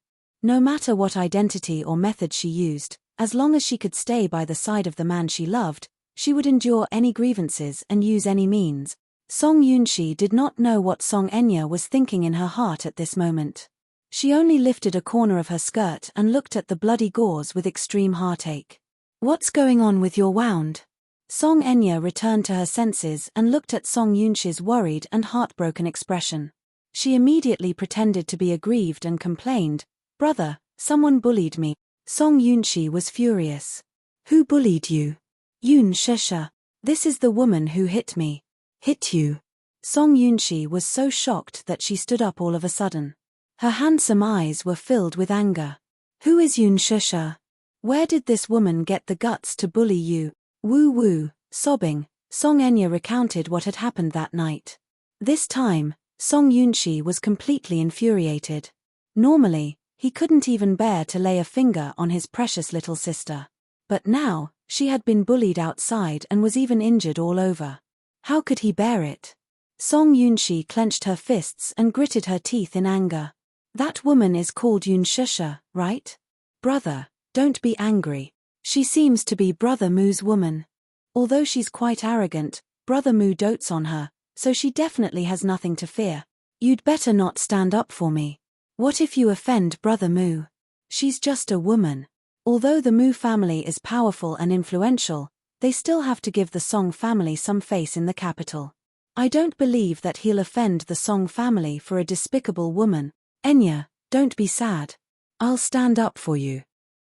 [SPEAKER 1] No matter what identity or method she used, as long as she could stay by the side of the man she loved, she would endure any grievances and use any means. Song Yunshi did not know what Song Enya was thinking in her heart at this moment. She only lifted a corner of her skirt and looked at the bloody gauze with extreme heartache. "What's going on with your wound?" Song Enya returned to her senses and looked at Song Yunshi's worried and heartbroken expression. She immediately pretended to be aggrieved and complained, "Brother, someone bullied me." Song Yunshi was furious. "Who bullied you?" "Yun Shusha. This is the woman who hit me." "Hit you?" Song Yunshi was so shocked that she stood up all of a sudden. Her handsome eyes were filled with anger. "Who is Yun Shusha? Where did this woman get the guts to bully you?" Woo. Sobbing, Song Enya recounted what had happened that night. This time, Song Yunshi was completely infuriated. Normally, he couldn't even bear to lay a finger on his precious little sister. But now, she had been bullied outside and was even injured all over. How could he bear it? Song Yunshi clenched her fists and gritted her teeth in anger. That woman is called Shusha, right? Brother, don't be angry. She seems to be Brother Moo's woman. Although she's quite arrogant, Brother Moo dotes on her, so she definitely has nothing to fear. You'd better not stand up for me. What if you offend Brother Moo? She's just a woman. Although the Moo family is powerful and influential, they still have to give the Song family some face in the capital. I don't believe that he'll offend the Song family for a despicable woman. Enya, don't be sad. I'll stand up for you.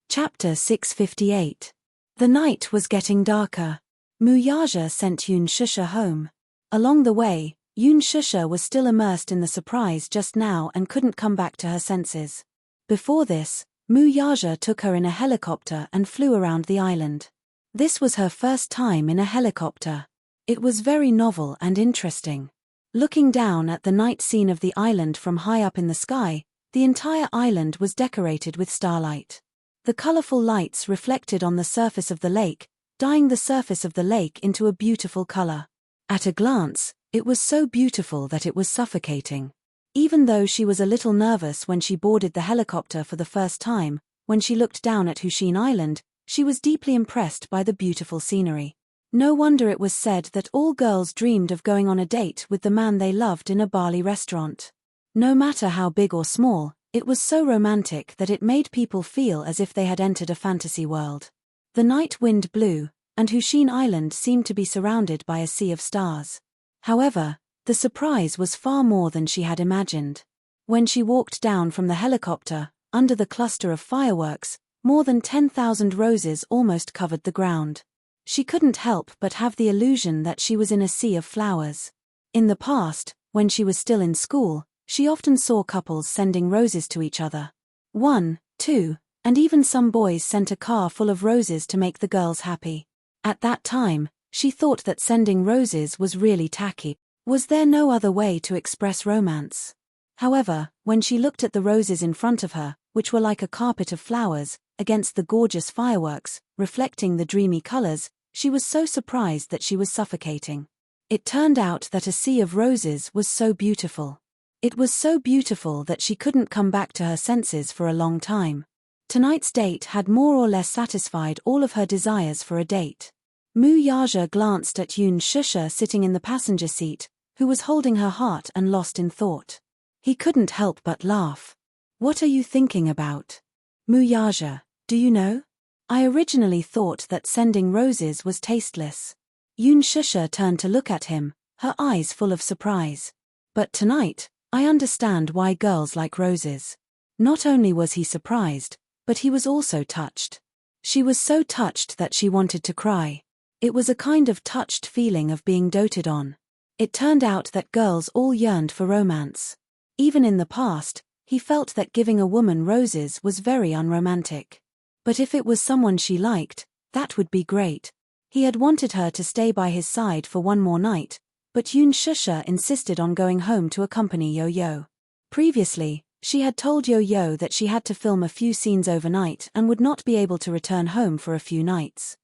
[SPEAKER 1] Chapter 658. The night was getting darker. Muyaja sent Shusha home. Along the way, Shusha was still immersed in the surprise just now and couldn't come back to her senses. Before this, Muyaja took her in a helicopter and flew around the island. This was her first time in a helicopter. It was very novel and interesting. Looking down at the night scene of the island from high up in the sky, the entire island was decorated with starlight. The colorful lights reflected on the surface of the lake, dyeing the surface of the lake into a beautiful color. At a glance, it was so beautiful that it was suffocating. Even though she was a little nervous when she boarded the helicopter for the first time, when she looked down at Hushin Island, she was deeply impressed by the beautiful scenery. No wonder it was said that all girls dreamed of going on a date with the man they loved in a Bali restaurant. No matter how big or small, it was so romantic that it made people feel as if they had entered a fantasy world. The night wind blew, and Hushin Island seemed to be surrounded by a sea of stars. However, the surprise was far more than she had imagined. When she walked down from the helicopter, under the cluster of fireworks, more than 10,000 roses almost covered the ground. She couldn't help but have the illusion that she was in a sea of flowers. In the past, when she was still in school, she often saw couples sending roses to each other. 1, 2, and even some boys sent a car full of roses to make the girls happy. At that time, she thought that sending roses was really tacky. Was there no other way to express romance? However, when she looked at the roses in front of her, which were like a carpet of flowers, against the gorgeous fireworks, reflecting the dreamy colors, she was so surprised that she was suffocating. It turned out that a sea of roses was so beautiful. It was so beautiful that she couldn't come back to her senses for a long time. Tonight's date had more or less satisfied all of her desires for a date. Muyaja glanced at Shusha sitting in the passenger seat, who was holding her heart and lost in thought. He couldn't help but laugh. What are you thinking about? Muyaja, do you know? I originally thought that sending roses was tasteless. Shusha turned to look at him, her eyes full of surprise. But tonight, I understand why girls like roses. Not only was he surprised, but he was also touched. She was so touched that she wanted to cry. It was a kind of touched feeling of being doted on. It turned out that girls all yearned for romance. Even in the past, he felt that giving a woman roses was very unromantic. But if it was someone she liked, that would be great. He had wanted her to stay by his side for one more night, but Shusha insisted on going home to accompany Yo-Yo. Previously, she had told Yo-Yo that she had to film a few scenes overnight and would not be able to return home for a few nights.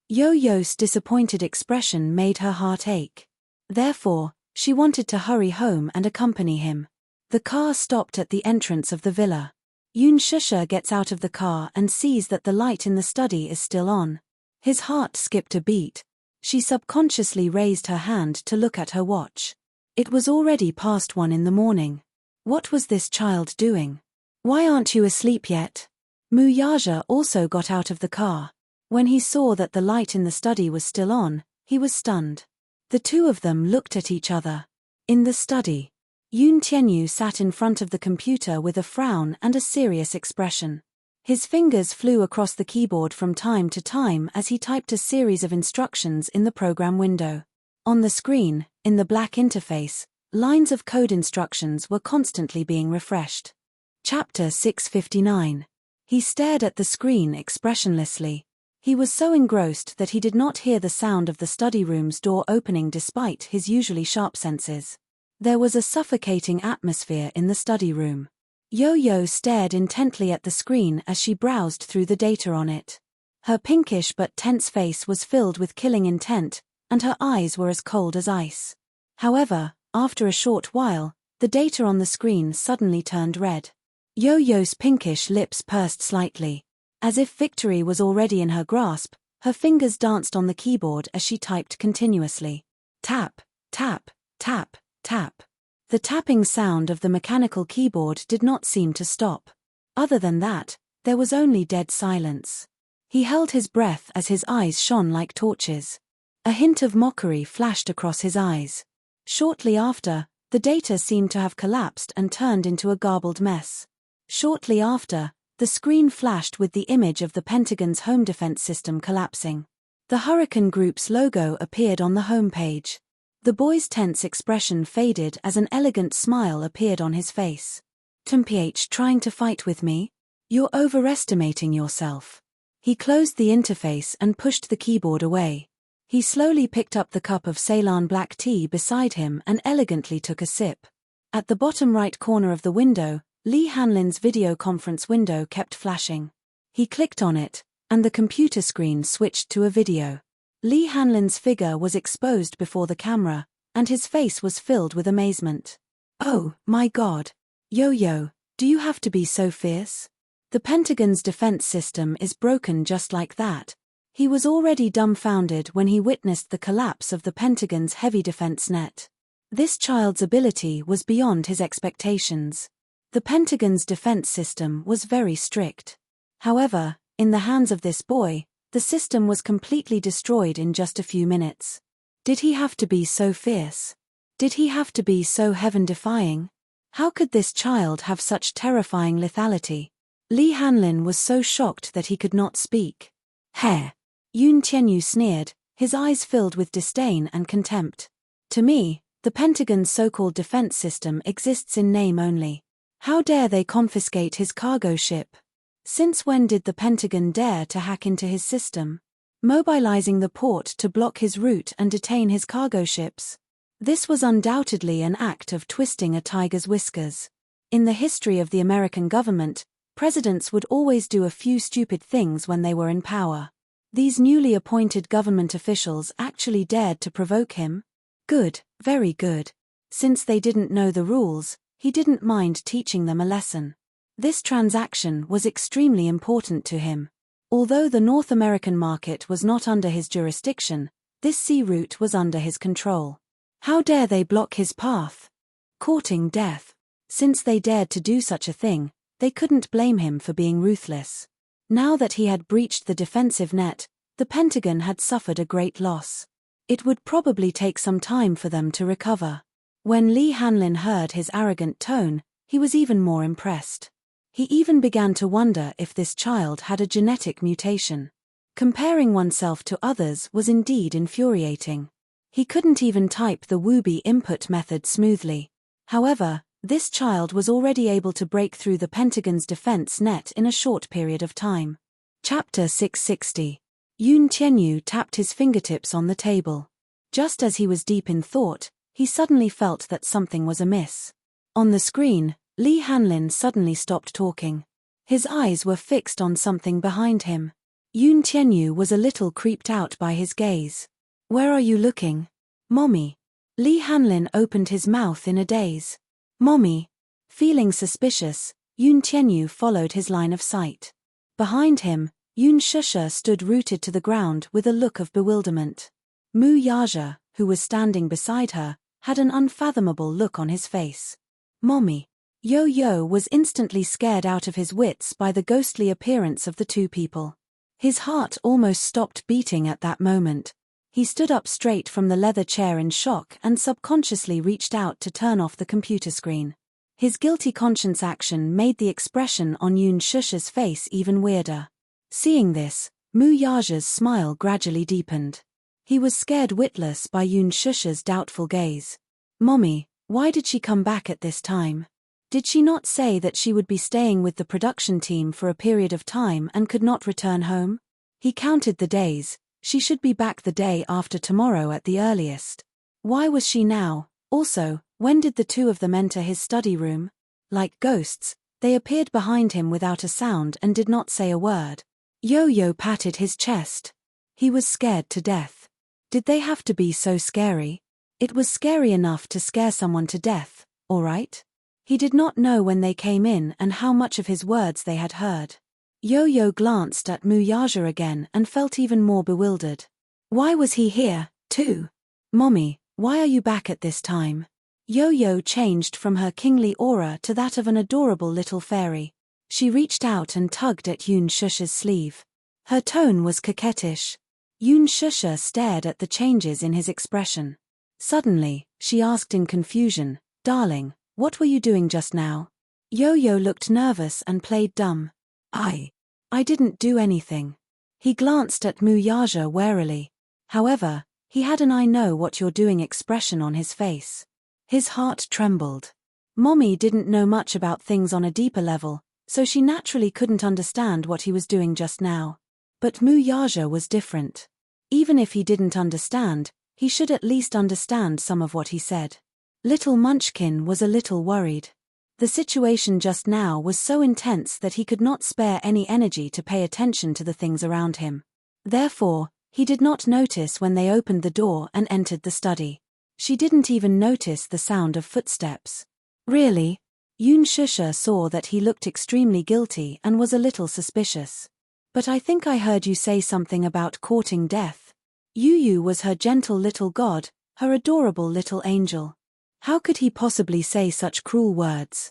[SPEAKER 1] Yo-Yo's disappointed expression made her heart ache. Therefore, she wanted to hurry home and accompany him. The car stopped at the entrance of the villa. Shusha gets out of the car and sees that the light in the study is still on. His heart skipped a beat. She subconsciously raised her hand to look at her watch. It was already past 1 in the morning. What was this child doing? Why aren't you asleep yet? Muyaja also got out of the car. When he saw that the light in the study was still on, he was stunned. The two of them looked at each other. In the study, Tianyu sat in front of the computer with a frown and a serious expression. His fingers flew across the keyboard from time to time as he typed a series of instructions in the program window. On the screen, in the black interface, lines of code instructions were constantly being refreshed. Chapter 659. He stared at the screen expressionlessly. He was so engrossed that he did not hear the sound of the study room's door opening despite his usually sharp senses. There was a suffocating atmosphere in the study room. Yo-Yo stared intently at the screen as she browsed through the data on it. Her pinkish but tense face was filled with killing intent, and her eyes were as cold as ice. However, after a short while, the data on the screen suddenly turned red. Yo-Yo's pinkish lips pursed slightly. As if victory was already in her grasp, her fingers danced on the keyboard as she typed continuously. Tap, tap, tap, tap. The tapping sound of the mechanical keyboard did not seem to stop. Other than that, there was only dead silence. He held his breath as his eyes shone like torches. A hint of mockery flashed across his eyes. Shortly after, the data seemed to have collapsed and turned into a garbled mess. Shortly after, the screen flashed with the image of the Pentagon's home defense system collapsing. The Hurricane Group's logo appeared on the home page. The boy's tense expression faded as an elegant smile appeared on his face. "TMPH trying to fight with me? You're overestimating yourself." He closed the interface and pushed the keyboard away. He slowly picked up the cup of Ceylon black tea beside him and elegantly took a sip. At the bottom right corner of the window, Lee Hanlin's video conference window kept flashing. He clicked on it, and the computer screen switched to a video. Lee Hanlin's figure was exposed before the camera, and his face was filled with amazement. "Oh, my God. Yo-Yo, do you have to be so fierce? The Pentagon's defense system is broken just like that." He was already dumbfounded when he witnessed the collapse of the Pentagon's heavy defense net. This child's ability was beyond his expectations. The Pentagon's defense system was very strict. However, in the hands of this boy, the system was completely destroyed in just a few minutes. Did he have to be so fierce? Did he have to be so heaven-defying? How could this child have such terrifying lethality? Lee Hanlin was so shocked that he could not speak. "Heh!" Yoon Tianyu sneered, his eyes filled with disdain and contempt. "To me, the Pentagon's so-called defense system exists in name only. How dare they confiscate his cargo ship? Since when did the Pentagon dare to hack into his system? Mobilizing the port to block his route and detain his cargo ships? This was undoubtedly an act of twisting a tiger's whiskers. In the history of the American government, presidents would always do a few stupid things when they were in power. These newly appointed government officials actually dared to provoke him? Good, very good. Since they didn't know the rules, he didn't mind teaching them a lesson. This transaction was extremely important to him. Although the North American market was not under his jurisdiction, this sea route was under his control. How dare they block his path? Courting death. Since they dared to do such a thing, they couldn't blame him for being ruthless. Now that he had breached the defensive net, the Pentagon had suffered a great loss. It would probably take some time for them to recover. When Lee Hanlin heard his arrogant tone, he was even more impressed. He even began to wonder if this child had a genetic mutation. Comparing oneself to others was indeed infuriating. He couldn't even type the Wooby input method smoothly. However, this child was already able to break through the Pentagon's defense net in a short period of time. Chapter 660. Yoon Tianyu tapped his fingertips on the table. Just as he was deep in thought, he suddenly felt that something was amiss. On the screen, Lee Hanlin suddenly stopped talking. His eyes were fixed on something behind him. Yoon Tianyu was a little creeped out by his gaze. "Where are you looking?" "Mommy." Lee Hanlin opened his mouth in a daze. "Mommy." Feeling suspicious, Yoon Tianyu followed his line of sight. Behind him, Yoon Shusha stood rooted to the ground with a look of bewilderment. Mu Yaja, who was standing beside her, had an unfathomable look on his face. "Mommy." Yo-Yo was instantly scared out of his wits by the ghostly appearance of the two people. His heart almost stopped beating at that moment. He stood up straight from the leather chair in shock and subconsciously reached out to turn off the computer screen. His guilty conscience action made the expression on Yoon Shusha's face even weirder. Seeing this, Mu Yaja's smile gradually deepened. He was scared witless by Yoon Shusha's doubtful gaze. "Mommy, why did she come back at this time? Did she not say that she would be staying with the production team for a period of time and could not return home?" He counted the days. She should be back the day after tomorrow at the earliest. Why was she now? Also, when did the two of them enter his study room? Like ghosts, they appeared behind him without a sound and did not say a word. Yo-Yo patted his chest. He was scared to death. Did they have to be so scary? It was scary enough to scare someone to death, all right? He did not know when they came in and how much of his words they had heard. Yo-Yo glanced at Muyaja again and felt even more bewildered. Why was he here, too? Mommy, why are you back at this time? Yo-Yo changed from her kingly aura to that of an adorable little fairy. She reached out and tugged at Yun Shusha's sleeve. Her tone was coquettish. Yun Shusha stared at the changes in his expression. Suddenly, she asked in confusion, "Darling, what were you doing just now?" Yo-Yo looked nervous and played dumb. I didn't do anything." He glanced at Muyaja warily. However, he had an "I know what you're doing" expression on his face. His heart trembled. Mommy didn't know much about things on a deeper level, so she naturally couldn't understand what he was doing just now. But Muyaja was different. Even if he didn't understand, he should at least understand some of what he said. Little Munchkin was a little worried. The situation just now was so intense that he could not spare any energy to pay attention to the things around him. Therefore, he did not notice when they opened the door and entered the study. She didn't even notice the sound of footsteps. Really? Yun Shusha saw that he looked extremely guilty and was a little suspicious. But I think I heard you say something about courting death. Yu was her gentle little god, her adorable little angel. How could he possibly say such cruel words?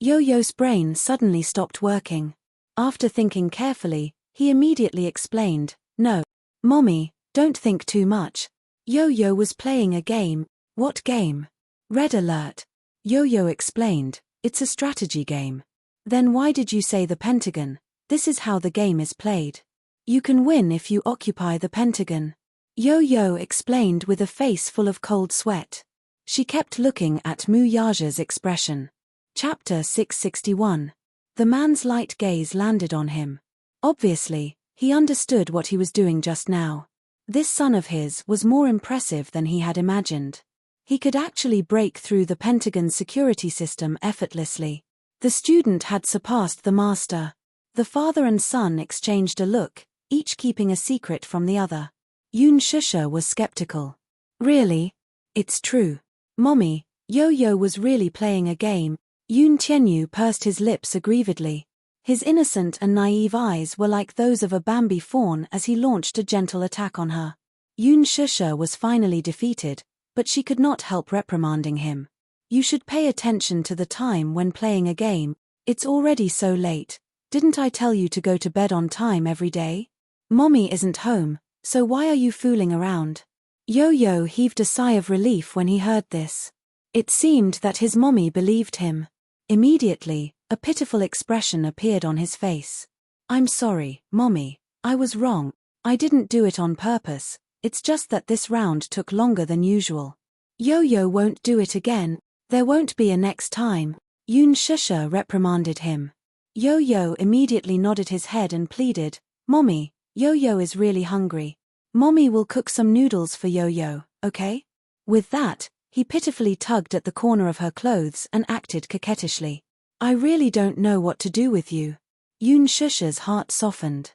[SPEAKER 1] Yo-Yo's brain suddenly stopped working. After thinking carefully, he immediately explained, "No. Mommy, don't think too much. Yo-Yo was playing a game." "What game?" "Red alert." Yo-Yo explained, "It's a strategy game." "Then why did you say the Pentagon? This is how the game is played. You can win if you occupy the Pentagon." Yo-Yo explained with a face full of cold sweat. She kept looking at Muyaja's expression. Chapter 661. The man's light gaze landed on him. Obviously, he understood what he was doing just now. This son of his was more impressive than he had imagined. He could actually break through the Pentagon's security system effortlessly. The student had surpassed the master. The father and son exchanged a look, each keeping a secret from the other. Yun Shusha was skeptical. "Really? It's true. Mommy, Yo-Yo was really playing a game." Yun Tianyu pursed his lips aggrievedly. His innocent and naive eyes were like those of a Bambi fawn as he launched a gentle attack on her. Yun Shusha was finally defeated, but she could not help reprimanding him. "You should pay attention to the time when playing a game. It's already so late. Didn't I tell you to go to bed on time every day? Mommy isn't home, so why are you fooling around?" Yo-Yo heaved a sigh of relief when he heard this. It seemed that his mommy believed him. Immediately, a pitiful expression appeared on his face. "I'm sorry, Mommy. I was wrong. I didn't do it on purpose. It's just that this round took longer than usual." "Yo-Yo won't do it again. There won't be a next time." Yun Shusha reprimanded him. Yo-Yo immediately nodded his head and pleaded, "Mommy, Yo-Yo is really hungry. Mommy will cook some noodles for Yo-Yo, okay?" With that, he pitifully tugged at the corner of her clothes and acted coquettishly. "I really don't know what to do with you." Yun Shusha's heart softened.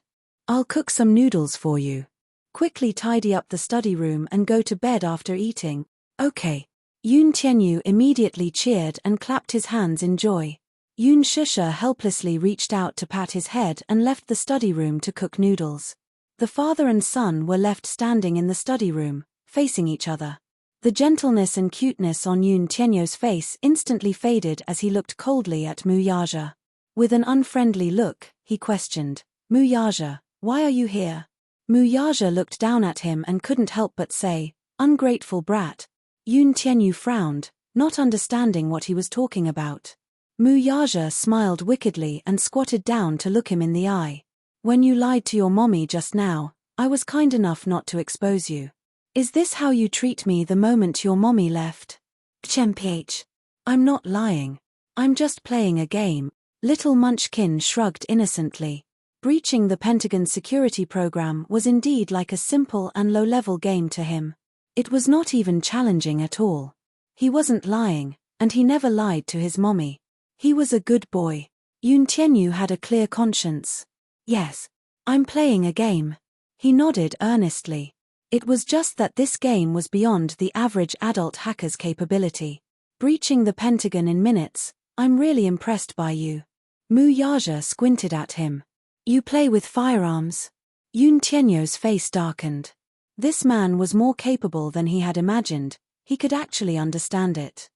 [SPEAKER 1] "I'll cook some noodles for you. Quickly tidy up the study room and go to bed after eating." "Okay." Yun Tianyu immediately cheered and clapped his hands in joy. Yun Shusha helplessly reached out to pat his head and left the study room to cook noodles. The father and son were left standing in the study room, facing each other. The gentleness and cuteness on Yun Tianyu's face instantly faded as he looked coldly at Muyaja. With an unfriendly look, he questioned, "Muyaja, why are you here?" Muyaja looked down at him and couldn't help but say, "Ungrateful brat." Yun Tianyu frowned, not understanding what he was talking about. Muyaja smiled wickedly and squatted down to look him in the eye. "When you lied to your mommy just now, I was kind enough not to expose you. Is this how you treat me the moment your mommy left?" "Chmph. I'm not lying. I'm just playing a game." Little Munchkin shrugged innocently. Breaching the Pentagon security program was indeed like a simple and low-level game to him. It was not even challenging at all. He wasn't lying, and he never lied to his mommy. He was a good boy. Yun Tianyu had a clear conscience. "Yes. I'm playing a game." He nodded earnestly. It was just that this game was beyond the average adult hacker's capability. Breaching the Pentagon in minutes, I'm really impressed by you. Mu Yaja squinted at him. You play with firearms? Yun Tianyo's face darkened. This man was more capable than he had imagined, he could actually understand it.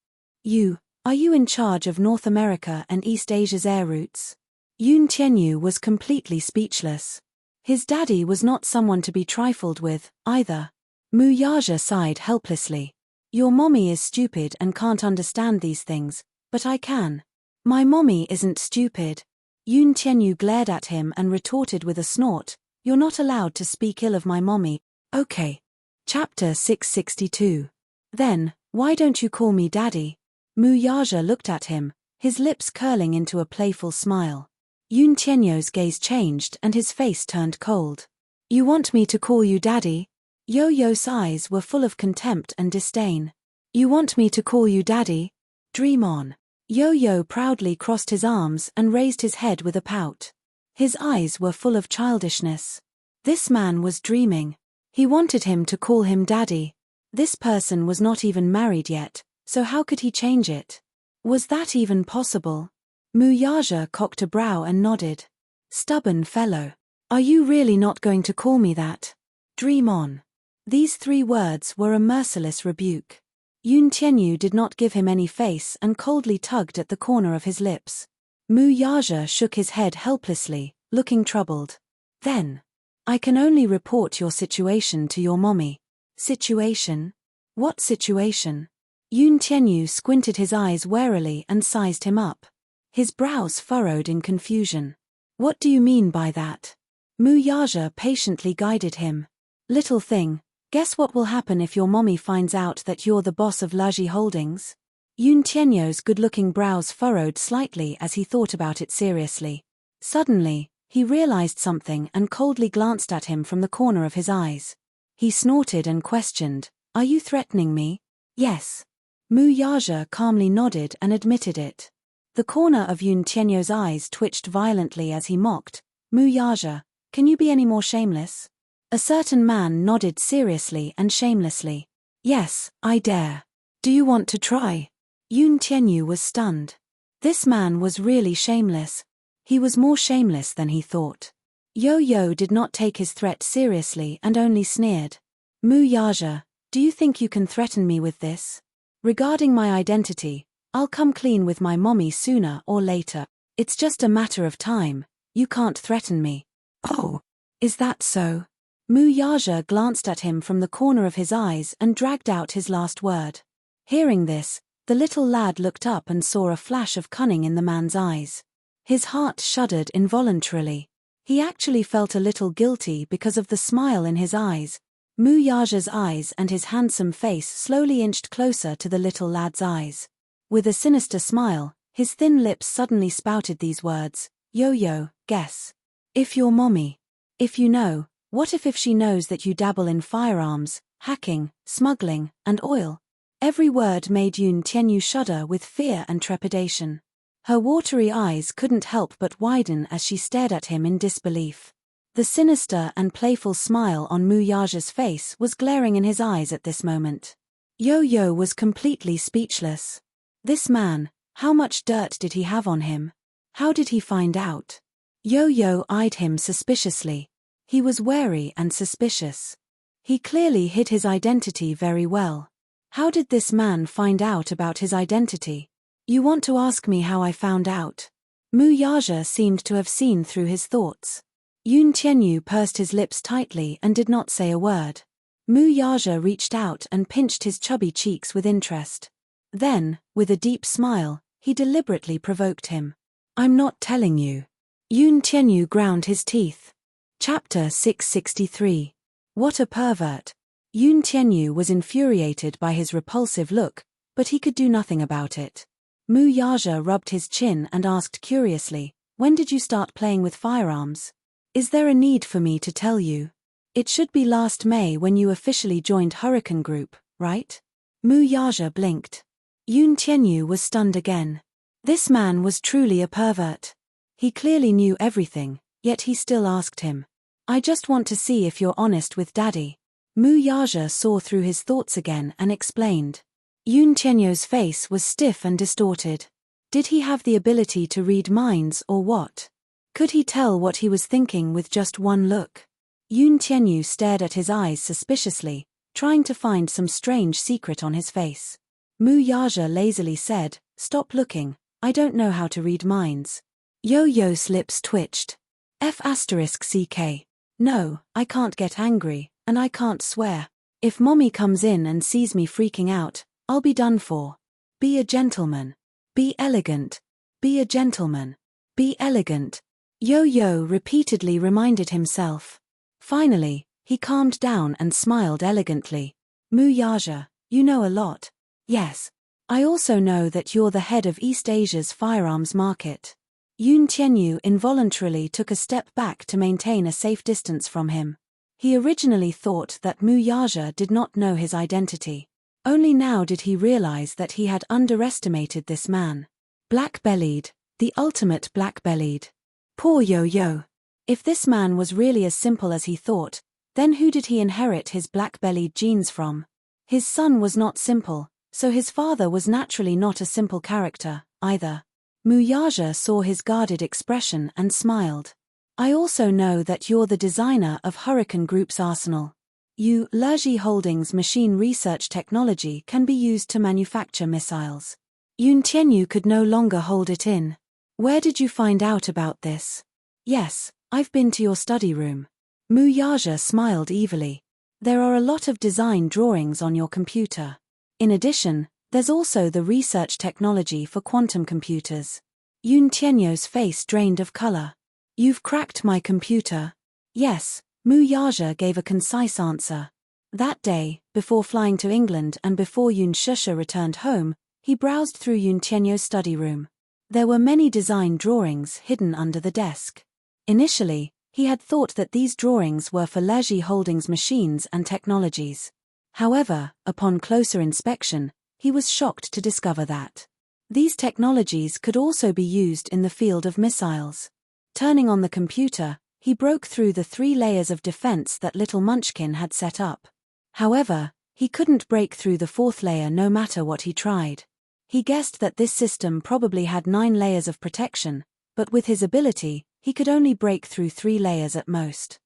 [SPEAKER 1] Are you in charge of North America and East Asia's air routes? Yun Tianyu was completely speechless. His daddy was not someone to be trifled with, either. Mu Yaja sighed helplessly. Your mommy is stupid and can't understand these things, but I can. My mommy isn't stupid. Yun Tianyu glared at him and retorted with a snort, You're not allowed to speak ill of my mommy. Okay. Chapter 662. Then, why don't you call me daddy? Mu Yaja looked at him, his lips curling into a playful smile. Yun Tianyo's gaze changed and his face turned cold. You want me to call you daddy? Yo-Yo's eyes were full of contempt and disdain. You want me to call you daddy? Dream on. Yo-Yo proudly crossed his arms and raised his head with a pout. His eyes were full of childishness. This man was dreaming. He wanted him to call him daddy. This person was not even married yet, so how could he change it? Was that even possible? Mu Yaja cocked a brow and nodded. Stubborn fellow. Are you really not going to call me that? Dream on. These 3 words were a merciless rebuke. Yun Tianyu did not give him any face and coldly tugged at the corner of his lips. Mu Yaja shook his head helplessly, looking troubled. Then, I can only report your situation to your mommy. Situation? What situation? Yun Tianyu squinted his eyes warily and sized him up. His brows furrowed in confusion. What do you mean by that? Mu Yaja patiently guided him. Little thing, guess what will happen if your mommy finds out that you're the boss of Laji Holdings? Yun Tianyo's good-looking brows furrowed slightly as he thought about it seriously. Suddenly, he realized something and coldly glanced at him from the corner of his eyes. He snorted and questioned, Are you threatening me? Yes. Mu Yaja calmly nodded and admitted it. The corner of Yun Tianyo's eyes twitched violently as he mocked, Mu Yaja, can you be any more shameless? A certain man nodded seriously and shamelessly. Yes, I dare. Do you want to try? Yun Tianyu was stunned. This man was really shameless. He was more shameless than he thought. Yo-Yo did not take his threat seriously and only sneered. Mu Yaja, do you think you can threaten me with this? Regarding my identity, I'll come clean with my mommy sooner or later. It's just a matter of time. You can't threaten me. Oh, is that so? Mu Yaja glanced at him from the corner of his eyes and dragged out his last word. Hearing this, the little lad looked up and saw a flash of cunning in the man's eyes. His heart shuddered involuntarily. He actually felt a little guilty because of the smile in his eyes. Mu Yaja's eyes and his handsome face slowly inched closer to the little lad's eyes. With a sinister smile, his thin lips suddenly spouted these words, Yo-Yo, guess. If your mommy. If you know, what if she knows that you dabble in firearms, hacking, smuggling, and oil? Every word made Yun Tianyu shudder with fear and trepidation. Her watery eyes couldn't help but widen as she stared at him in disbelief. The sinister and playful smile on Mu Yaja's face was glaring in his eyes at this moment. Yo-Yo was completely speechless. This man, how much dirt did he have on him? How did he find out? Yo-Yo eyed him suspiciously. He was wary and suspicious. He clearly hid his identity very well. How did this man find out about his identity? You want to ask me how I found out? Mu Yaja seemed to have seen through his thoughts. Yun Tianyu pursed his lips tightly and did not say a word. Mu Yaja reached out and pinched his chubby cheeks with interest. Then, with a deep smile, he deliberately provoked him. I'm not telling you. Yun Tianyu ground his teeth. Chapter 663. What a pervert. Yun Tianyu was infuriated by his repulsive look, but he could do nothing about it. Mu Yaja rubbed his chin and asked curiously, When did you start playing with firearms? Is there a need for me to tell you? It should be last May when you officially joined Hurricane Group, right? Mu Yaja blinked. Yun Tianyu was stunned again. This man was truly a pervert. He clearly knew everything, yet he still asked him. I just want to see if you're honest with Daddy. Mu Yaja saw through his thoughts again and explained. Yun Tianyo's face was stiff and distorted. Did he have the ability to read minds or what? Could he tell what he was thinking with just one look? Yun Tianyu stared at his eyes suspiciously, trying to find some strange secret on his face. Mu Yaja lazily said, "Stop looking, I don't know how to read minds." Yo-Yo's lips twitched. F***CK. No, I can't get angry, and I can't swear. If mommy comes in and sees me freaking out, I'll be done for. Be a gentleman. Be elegant. Be a gentleman. Be elegant. Yo-Yo repeatedly reminded himself. Finally, he calmed down and smiled elegantly. Mu Yaja, you know a lot. Yes. I also know that you're the head of East Asia's firearms market. Yun Tianyu involuntarily took a step back to maintain a safe distance from him. He originally thought that Mu Yaja did not know his identity. Only now did he realize that he had underestimated this man. Black-bellied, the ultimate black-bellied. Poor Yo-Yo. If this man was really as simple as he thought, then who did he inherit his black-bellied genes from? His son was not simple, so his father was naturally not a simple character, either. Mu Yaja saw his guarded expression and smiled. I also know that you're the designer of Hurricane Group's arsenal. Lerji Holdings' machine research technology can be used to manufacture missiles. Yun Tianyu could no longer hold it in. Where did you find out about this? Yes, I've been to your study room. Mu Yaja smiled evilly. There are a lot of design drawings on your computer. In addition, there's also the research technology for quantum computers. Yun Tianyu's face drained of color. You've cracked my computer. Yes, Mu Yaja gave a concise answer. That day, before flying to England and before Yun Shusha returned home, he browsed through Yun Tianyu's study room. There were many design drawings hidden under the desk. Initially, he had thought that these drawings were for Lerji Holdings machines and technologies. However, upon closer inspection, he was shocked to discover that these technologies could also be used in the field of missiles. Turning on the computer, he broke through the 3 layers of defense that Little Munchkin had set up. However, he couldn't break through the 4th layer no matter what he tried. He guessed that this system probably had 9 layers of protection, but with his ability, he could only break through 3 layers at most.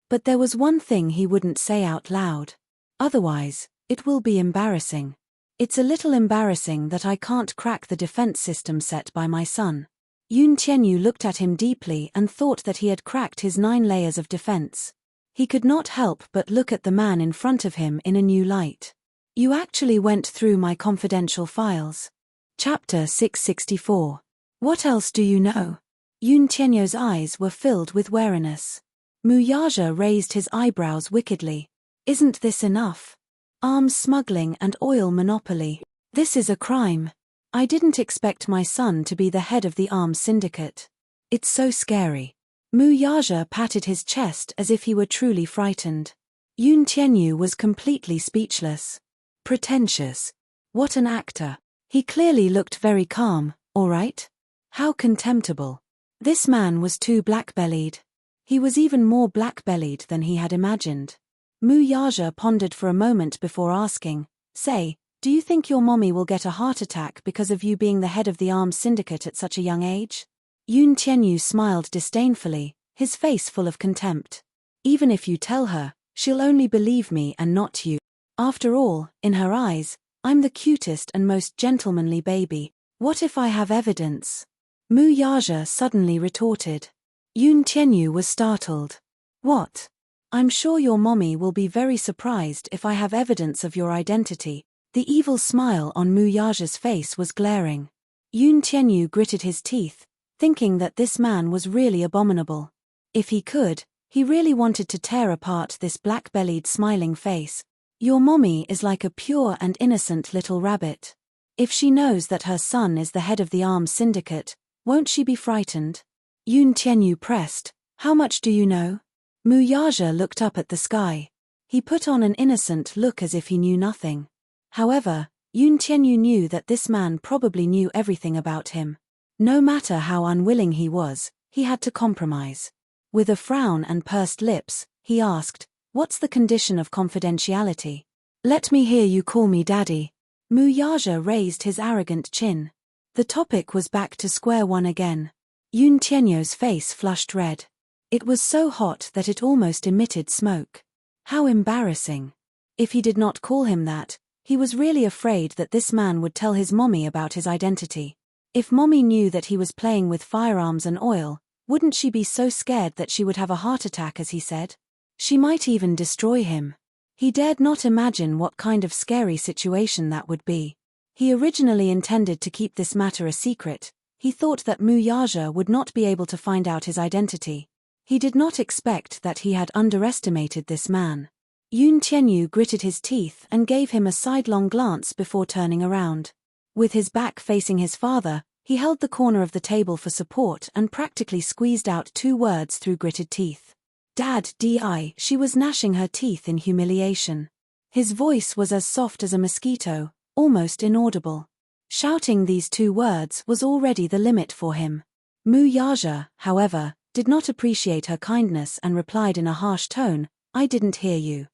[SPEAKER 1] But there was one thing he wouldn't say out loud. Otherwise, it will be embarrassing. It's a little embarrassing that I can't crack the defense system set by my son. Yun Tianyu looked at him deeply and thought that he had cracked his 9 layers of defense. He could not help but look at the man in front of him in a new light. You actually went through my confidential files. Chapter 664. What else do you know? Yun Tianyu's eyes were filled with wariness. Mu Yaja raised his eyebrows wickedly. Isn't this enough? Arms smuggling and oil monopoly. This is a crime. I didn't expect my son to be the head of the arms syndicate. It's so scary. Mu Yaja patted his chest as if he were truly frightened. Yun Tianyu was completely speechless. Pretentious. What an actor. He clearly looked very calm, all right? How contemptible. This man was too black-bellied. He was even more black-bellied than he had imagined. Mu Yaja pondered for a moment before asking, Say, do you think your mommy will get a heart attack because of you being the head of the arms syndicate at such a young age? Yun Tianyu smiled disdainfully, his face full of contempt. Even if you tell her, she'll only believe me and not you. After all, in her eyes, I'm the cutest and most gentlemanly baby. What if I have evidence? Mu Yaja suddenly retorted. Yun Tianyu was startled. What? I'm sure your mommy will be very surprised if I have evidence of your identity. The evil smile on Mu Yaja's face was glaring. Yun Tianyu gritted his teeth, thinking that this man was really abominable. If he could, he really wanted to tear apart this black-bellied smiling face. Your mommy is like a pure and innocent little rabbit. If she knows that her son is the head of the arms syndicate, won't she be frightened? Yun Tianyu pressed, How much do you know? Mu Yaja looked up at the sky. He put on an innocent look as if he knew nothing. However, Yun Tianyu knew that this man probably knew everything about him. No matter how unwilling he was, he had to compromise. With a frown and pursed lips, he asked, What's the condition of confidentiality? Let me hear you call me daddy. Mu Yaja raised his arrogant chin. The topic was back to square one again. Yun Tianyo's face flushed red. It was so hot that it almost emitted smoke. How embarrassing. If he did not call him that, he was really afraid that this man would tell his mommy about his identity. If mommy knew that he was playing with firearms and oil, wouldn't she be so scared that she would have a heart attack, as he said? She might even destroy him. He dared not imagine what kind of scary situation that would be. He originally intended to keep this matter a secret. He thought that Mu Yaja would not be able to find out his identity. He did not expect that he had underestimated this man. Yun Tianyu gritted his teeth and gave him a sidelong glance before turning around. With his back facing his father, he held the corner of the table for support and practically squeezed out 2 words through gritted teeth. Dad, D.I. She was gnashing her teeth in humiliation. His voice was as soft as a mosquito, almost inaudible. Shouting these 2 words was already the limit for him. Mu Yaja, however, did not appreciate her kindness and replied in a harsh tone, "I didn't hear you."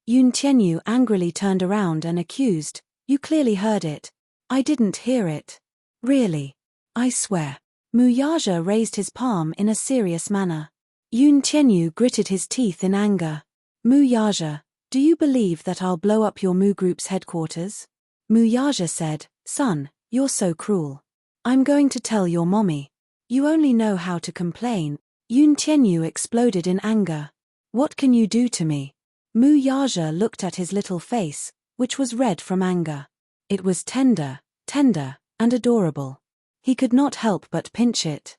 [SPEAKER 1] Yun Tianyu angrily turned around and accused, "You clearly heard it." "I didn't hear it." "Really? I swear." Mu Yaja raised his palm in a serious manner. Yun Tianyu gritted his teeth in anger. "Mu Yaja, do you believe that I'll blow up your Mu Group's headquarters?" Mu Yaja said, "Son, you're so cruel. I'm going to tell your mommy. You only know how to complain." Yun Tianyu exploded in anger. "What can you do to me?" Mu Yaja looked at his little face, which was red from anger. It was tender, and adorable. He could not help but pinch it.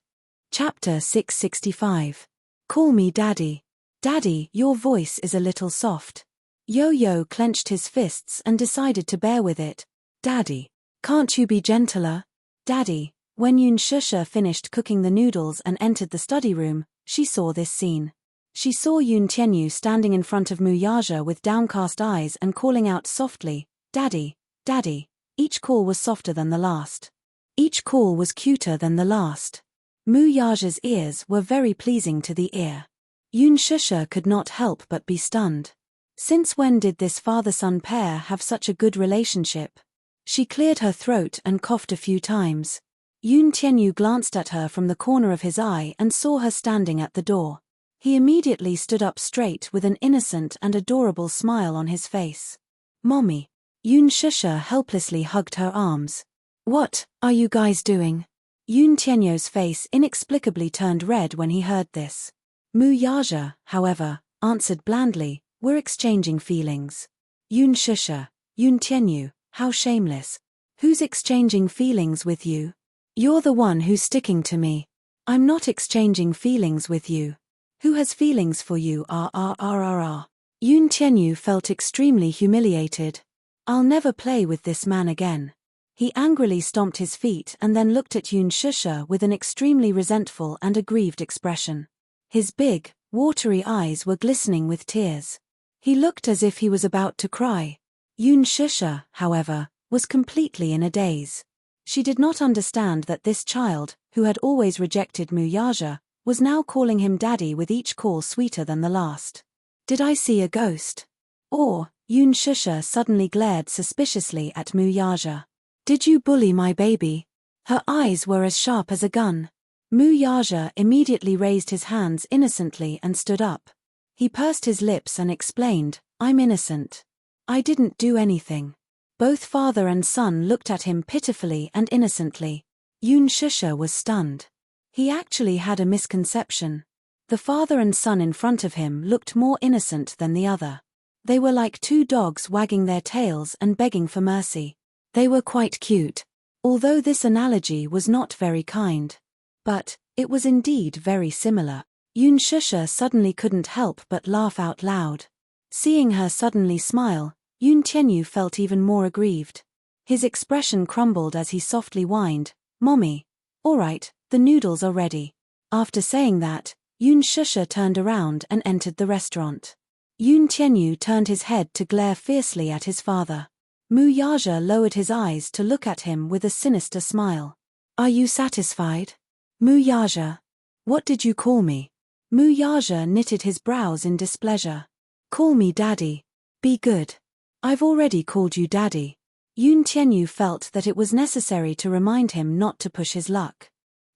[SPEAKER 1] Chapter 665. Call me Daddy. Daddy, your voice is a little soft. Yo-Yo clenched his fists and decided to bear with it. Daddy, can't you be gentler? Daddy. When Yun Shusha finished cooking the noodles and entered the study room, she saw this scene. She saw Yun Tianyu standing in front of Mu Yaja with downcast eyes and calling out softly, "Daddy, Daddy." Each call was softer than the last. Each call was cuter than the last. Mu Yaja's ears were very pleasing to the ear. Yun Shusha could not help but be stunned. Since when did this father-son pair have such a good relationship? She cleared her throat and coughed a few times. Yun Tianyu glanced at her from the corner of his eye and saw her standing at the door. He immediately stood up straight with an innocent and adorable smile on his face. "Mommy." Yun Shusha helplessly hugged her arms. "What are you guys doing?" Yun Tianyu's face inexplicably turned red when he heard this. Mu Yaja, however, answered blandly, "We're exchanging feelings." Yun Shusha. Yun Tianyu, how shameless. "Who's exchanging feelings with you?" "You're the one who's sticking to me." "I'm not exchanging feelings with you." "Who has feelings for you?" Yun Tianyu felt extremely humiliated. "I'll never play with this man again." He angrily stomped his feet and then looked at Yun Shusha with an extremely resentful and aggrieved expression. His big, watery eyes were glistening with tears. He looked as if he was about to cry. Yun Shusha, however, was completely in a daze. She did not understand that this child, who had always rejected Mu Yaja, was now calling him daddy with each call sweeter than the last. "Did I see a ghost?" Or, Yun Shusha suddenly glared suspiciously at Mu Yaja. "Did you bully my baby?" Her eyes were as sharp as a gun. Mu Yaja immediately raised his hands innocently and stood up. He pursed his lips and explained, "I'm innocent. I didn't do anything." Both father and son looked at him pitifully and innocently. Yun Shusha was stunned. He actually had a misconception. The father and son in front of him looked more innocent than the other. They were like 2 dogs wagging their tails and begging for mercy. They were quite cute. Although this analogy was not very kind. But it was indeed very similar. Yun Shusha suddenly couldn't help but laugh out loud. Seeing her suddenly smile, Yun Tianyu felt even more aggrieved. His expression crumbled as he softly whined, "Mommy. All right, the noodles are ready." After saying that, Yun Shusha turned around and entered the restaurant. Yun Tianyu turned his head to glare fiercely at his father. Mu Yaja lowered his eyes to look at him with a sinister smile. "Are you satisfied?" "Mu Yaja. What did you call me?" Mu Yaja knitted his brows in displeasure. "Call me Daddy. Be good." "I've already called you Daddy." Yoon Tianyu felt that it was necessary to remind him not to push his luck.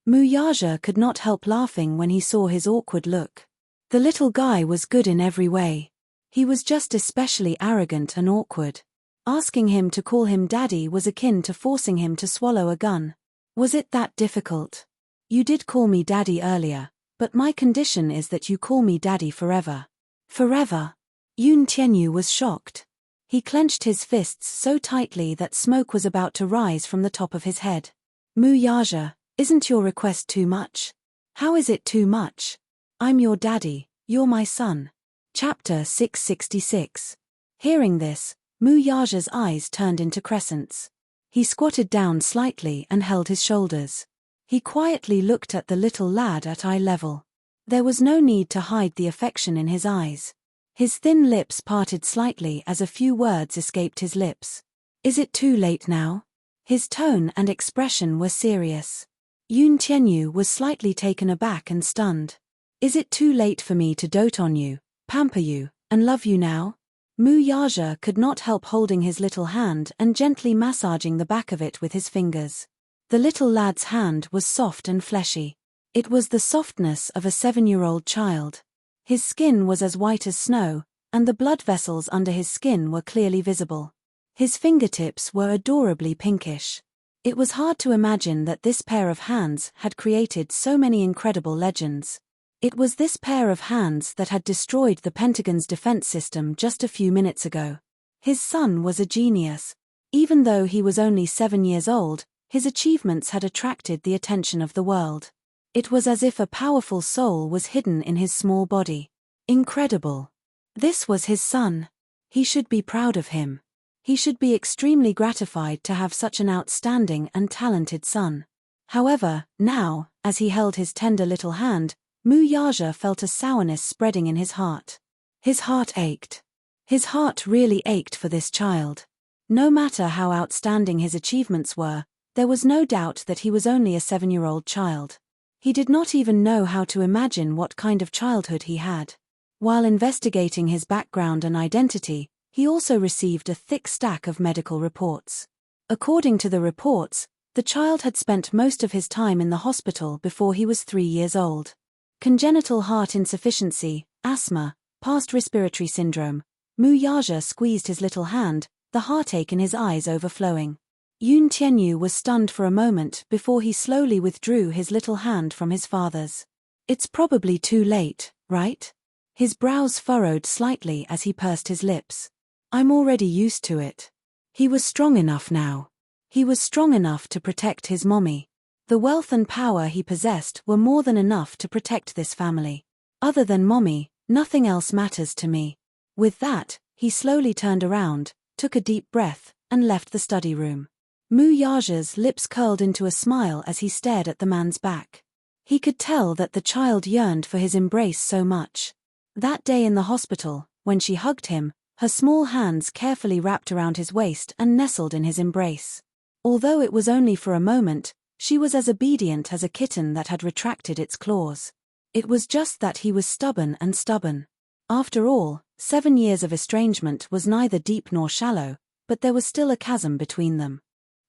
[SPEAKER 1] Mu Yaja could not help laughing when he saw his awkward look. The little guy was good in every way. He was just especially arrogant and awkward. Asking him to call him daddy was akin to forcing him to swallow a gun. Was it that difficult? You did call me daddy earlier, but my condition is that you call me daddy forever. Forever? Yoon Tianyu was shocked. He clenched his fists so tightly that smoke was about to rise from the top of his head. Mu Yaja, isn't your request too much? How is it too much? I'm your daddy, you're my son. Chapter 666. Hearing this, Mu Yaja's eyes turned into crescents. He squatted down slightly and held his shoulders. He quietly looked at the little lad at eye level. There was no need to hide the affection in his eyes. His thin lips parted slightly as a few words escaped his lips. Is it too late now? His tone and expression were serious. Yoon Tianyu was slightly taken aback and stunned. Is it too late for me to dote on you, pamper you, and love you now? Mu Yaja could not help holding his little hand and gently massaging the back of it with his fingers. The little lad's hand was soft and fleshy. It was the softness of a 7-year-old child. His skin was as white as snow, and the blood vessels under his skin were clearly visible. His fingertips were adorably pinkish. It was hard to imagine that this pair of hands had created so many incredible legends. It was this pair of hands that had destroyed the Pentagon's defense system just a few minutes ago. His son was a genius. Even though he was only 7 years old, his achievements had attracted the attention of the world. It was as if a powerful soul was hidden in his small body. Incredible. This was his son. He should be proud of him. He should be extremely gratified to have such an outstanding and talented son. However, now, as he held his tender little hand, Mu Yaja felt a sourness spreading in his heart. His heart ached. His heart really ached for this child. No matter how outstanding his achievements were, there was no doubt that he was only a 7-year-old child. He did not even know how to imagine what kind of childhood he had. While investigating his background and identity, he also received a thick stack of medical reports. According to the reports, the child had spent most of his time in the hospital before he was 3 years old. Congenital heart insufficiency, asthma, past respiratory syndrome. Mu Yaja squeezed his little hand, the heartache in his eyes overflowing. Yoon Tianyu was stunned for a moment before he slowly withdrew his little hand from his father's. It's probably too late, right? His brows furrowed slightly as he pursed his lips. I'm already used to it. He was strong enough now. He was strong enough to protect his mommy. The wealth and power he possessed were more than enough to protect this family. Other than mommy, nothing else matters to me. With that, he slowly turned around, took a deep breath, and left the study room. Mu Yaja's lips curled into a smile as he stared at the man's back. He could tell that the child yearned for his embrace so much. That day in the hospital, when she hugged him, her small hands carefully wrapped around his waist and nestled in his embrace. Although it was only for a moment, she was as obedient as a kitten that had retracted its claws. It was just that he was stubborn and stubborn. After all, 7 years of estrangement was neither deep nor shallow, but there was still a chasm between them.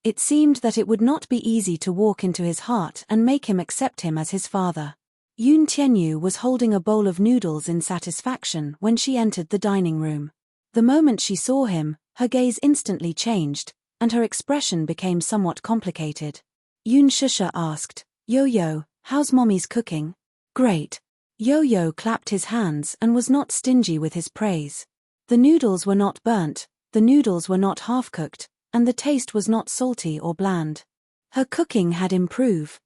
[SPEAKER 1] It seemed that it would not be easy to walk into his heart and make him accept him as his father. Yoon Tianyu was holding a bowl of noodles in satisfaction when she entered the dining room. The moment she saw him, her gaze instantly changed, and her expression became somewhat complicated. Yoon Shusha asked, Yo-Yo, how's mommy's cooking? Great. Yo-Yo clapped his hands and was not stingy with his praise. The noodles were not burnt, the noodles were not half-cooked, and the taste was not salty or bland. Her cooking had improved.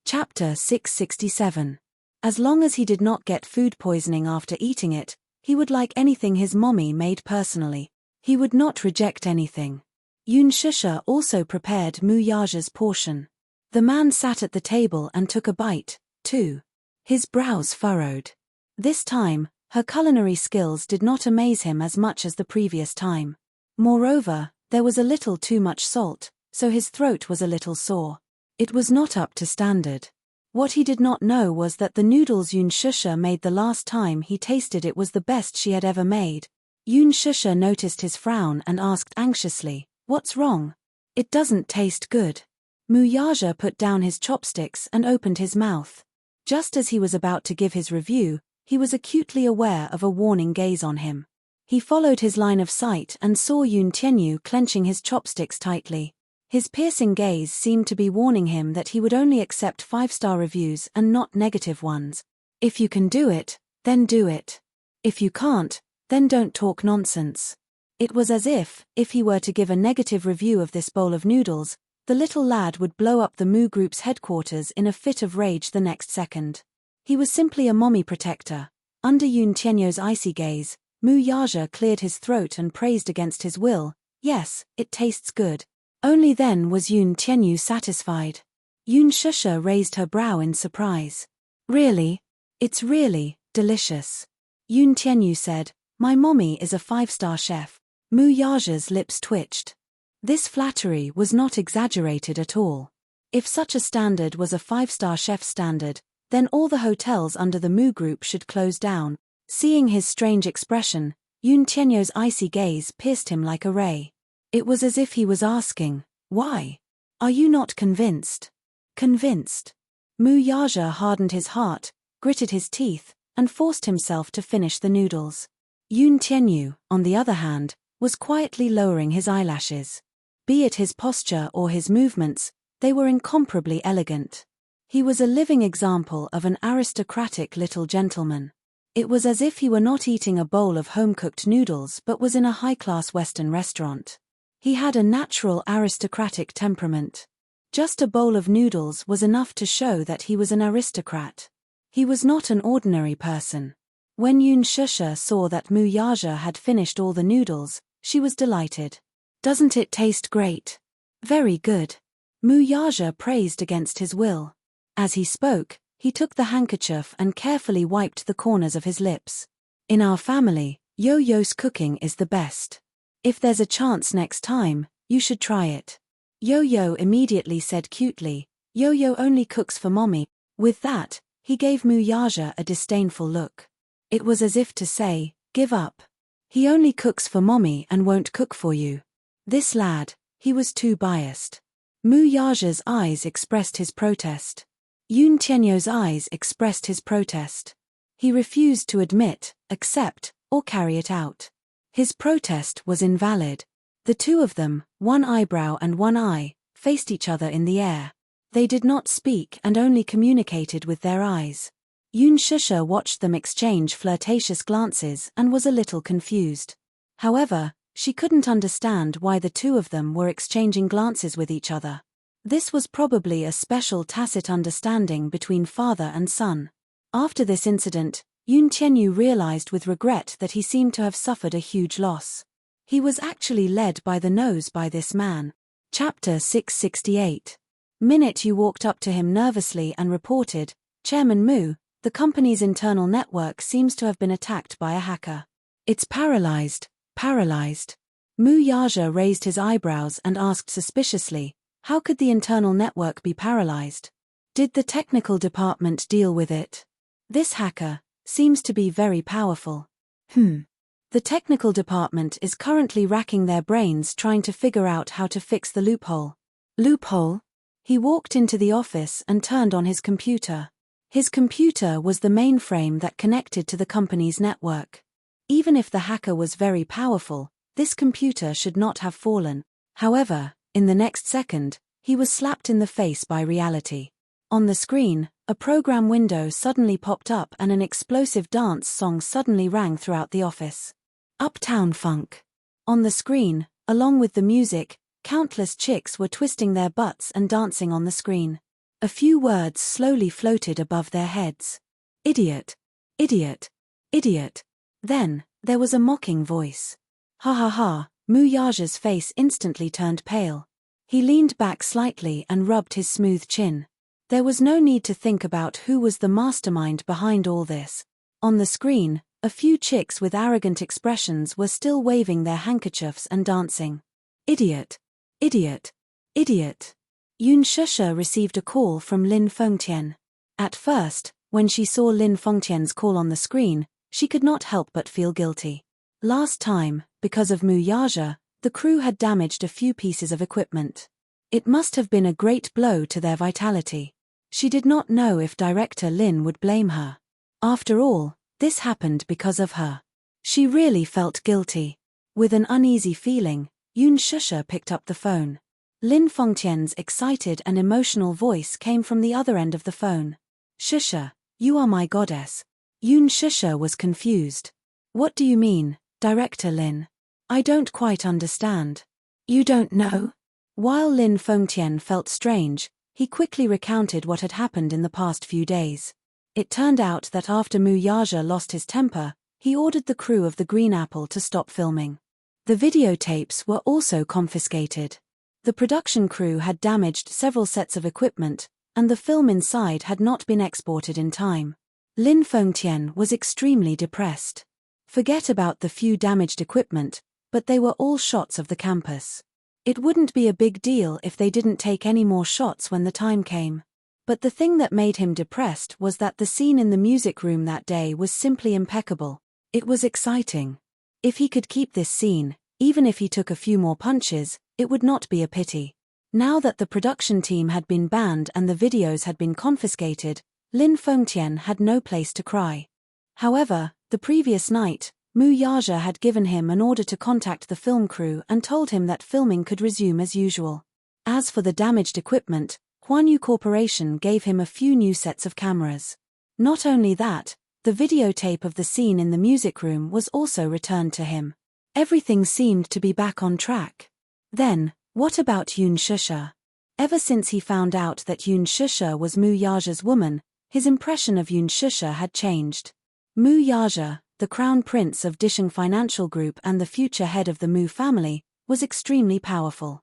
[SPEAKER 1] Chapter 667. As long as he did not get food poisoning after eating it, he would like anything his mommy made personally. He would not reject anything. Yoon Shusha also prepared Mu Yaja's portion. The man sat at the table and took a bite, too. His brows furrowed. This time, her culinary skills did not amaze him as much as the previous time. Moreover, there was a little too much salt, so his throat was a little sore. It was not up to standard. What he did not know was that the noodles Yoon Shusha made the last time he tasted it was the best she had ever made. Yoon Shusha noticed his frown and asked anxiously, What's wrong? It doesn't taste good. Muyaja put down his chopsticks and opened his mouth. Just as he was about to give his review, he was acutely aware of a warning gaze on him. He followed his line of sight and saw Yun Tianyu clenching his chopsticks tightly. His piercing gaze seemed to be warning him that he would only accept 5-star reviews and not negative ones. If you can do it, then do it. If you can't, then don't talk nonsense. It was as if he were to give a negative review of this bowl of noodles, the little lad would blow up the Mu Group's headquarters in a fit of rage the next second. He was simply a mommy protector. Under Yun Tianyu's icy gaze, Muyaja cleared his throat and praised against his will, "Yes, it tastes good." Only then was Yun Tianyu satisfied. Yun Shusha raised her brow in surprise. "Really? It's really delicious." Yun Tianyu said, "My mommy is a 5-star chef." Muyaja's lips twitched. This flattery was not exaggerated at all. If such a standard was a 5-star chef standard, then all the hotels under the Mu Group should close down. Seeing his strange expression, Yun Tianyu's icy gaze pierced him like a ray. It was as if he was asking, "Why? Are you not convinced?" Convinced? Muyaja hardened his heart, gritted his teeth, and forced himself to finish the noodles. Yun Tianyu, on the other hand, was quietly lowering his eyelashes. Be it his posture or his movements, they were incomparably elegant. He was a living example of an aristocratic little gentleman. It was as if he were not eating a bowl of home-cooked noodles but was in a high-class Western restaurant. He had a natural aristocratic temperament. Just a bowl of noodles was enough to show that he was an aristocrat. He was not an ordinary person. When Yun Shusha saw that Muyaja had finished all the noodles, she was delighted. "Doesn't it taste great?" "Very good." Muyaja praised against his will. As he spoke, he took the handkerchief and carefully wiped the corners of his lips. "In our family, Yo-Yo's cooking is the best. If there's a chance next time, you should try it." Yo-Yo immediately said cutely, "Yo-Yo only cooks for mommy." With that, he gave Muyaja a disdainful look. It was as if to say, "Give up. He only cooks for mommy and won't cook for you." This lad, he was too biased. Muyaja's eyes expressed his protest. Yun Tianyu's eyes expressed his protest. He refused to admit, accept, or carry it out. His protest was invalid. The two of them, one eyebrow and one eye, faced each other in the air. They did not speak and only communicated with their eyes. Yun Shusha watched them exchange flirtatious glances and was a little confused. However, she couldn't understand why the two of them were exchanging glances with each other. This was probably a special tacit understanding between father and son. After this incident, Yun Tianyu realized with regret that he seemed to have suffered a huge loss. He was actually led by the nose by this man. Chapter 668. Minute Yu walked up to him nervously and reported, "Chairman Mu, the company's internal network seems to have been attacked by a hacker. It's paralyzed." Paralyzed? Muyaja raised his eyebrows and asked suspiciously, "How could the internal network be paralyzed? Did the technical department deal with it?" "This hacker seems to be very powerful." The technical department is currently racking their brains trying to figure out how to fix the loophole." "Loophole?" He walked into the office and turned on his computer. His computer was the mainframe that connected to the company's network. Even if the hacker was very powerful, this computer should not have fallen. However, in the next second, he was slapped in the face by reality. On the screen, a program window suddenly popped up and an explosive dance song suddenly rang throughout the office. Uptown Funk. On the screen, along with the music, countless chicks were twisting their butts and dancing on the screen. A few words slowly floated above their heads. "Idiot. Idiot. Idiot." Then, there was a mocking voice. "Ha ha ha." Muyaja's face instantly turned pale. He leaned back slightly and rubbed his smooth chin. There was no need to think about who was the mastermind behind all this. On the screen, a few chicks with arrogant expressions were still waving their handkerchiefs and dancing. "Idiot. Idiot. Idiot." Yun Shusha received a call from Lin Fengtian. At first, when she saw Lin Fengtian's call on the screen, she could not help but feel guilty. Last time, because of Muyaja, The crew had damaged a few pieces of equipment. It must have been a great blow to their vitality. She did not know if Director Lin would blame her. After all, this happened because of her. She really felt guilty. With an uneasy feeling, Yun Shusha picked up the phone. Lin Fengtian's excited and emotional voice came from the other end of the phone. Shusha, you are my goddess. Yun Shusha was confused. What do you mean, Director Lin? I don't quite understand. You don't know? While Lin Fengtian felt strange, he quickly recounted what had happened in the past few days. It turned out that after Mu Yaja lost his temper, he ordered the crew of the Green Apple to stop filming. The videotapes were also confiscated. The production crew had damaged several sets of equipment, and the film inside had not been exported in time. Lin Fengtian was extremely depressed. Forget about the few damaged equipment, but they were all shots of the campus. It wouldn't be a big deal if they didn't take any more shots when the time came. But the thing that made him depressed was that the scene in the music room that day was simply impeccable. It was exciting. If he could keep this scene, even if he took a few more punches, it would not be a pity. Now that the production team had been banned and the videos had been confiscated, Lin Fengtian had no place to cry. However, the previous night, Mu Yaja had given him an order to contact the film crew and told him that filming could resume as usual. As for the damaged equipment, Huanyu Corporation gave him a few new sets of cameras. Not only that, the videotape of the scene in the music room was also returned to him. Everything seemed to be back on track. Then, what about Yun Shusha? Ever since he found out that Yun Shusha was Mu Yaja's woman, his impression of Yun Shusha had changed. Mu Yaja, the crown prince of Disheng Financial Group and the future head of the Mu family, was extremely powerful.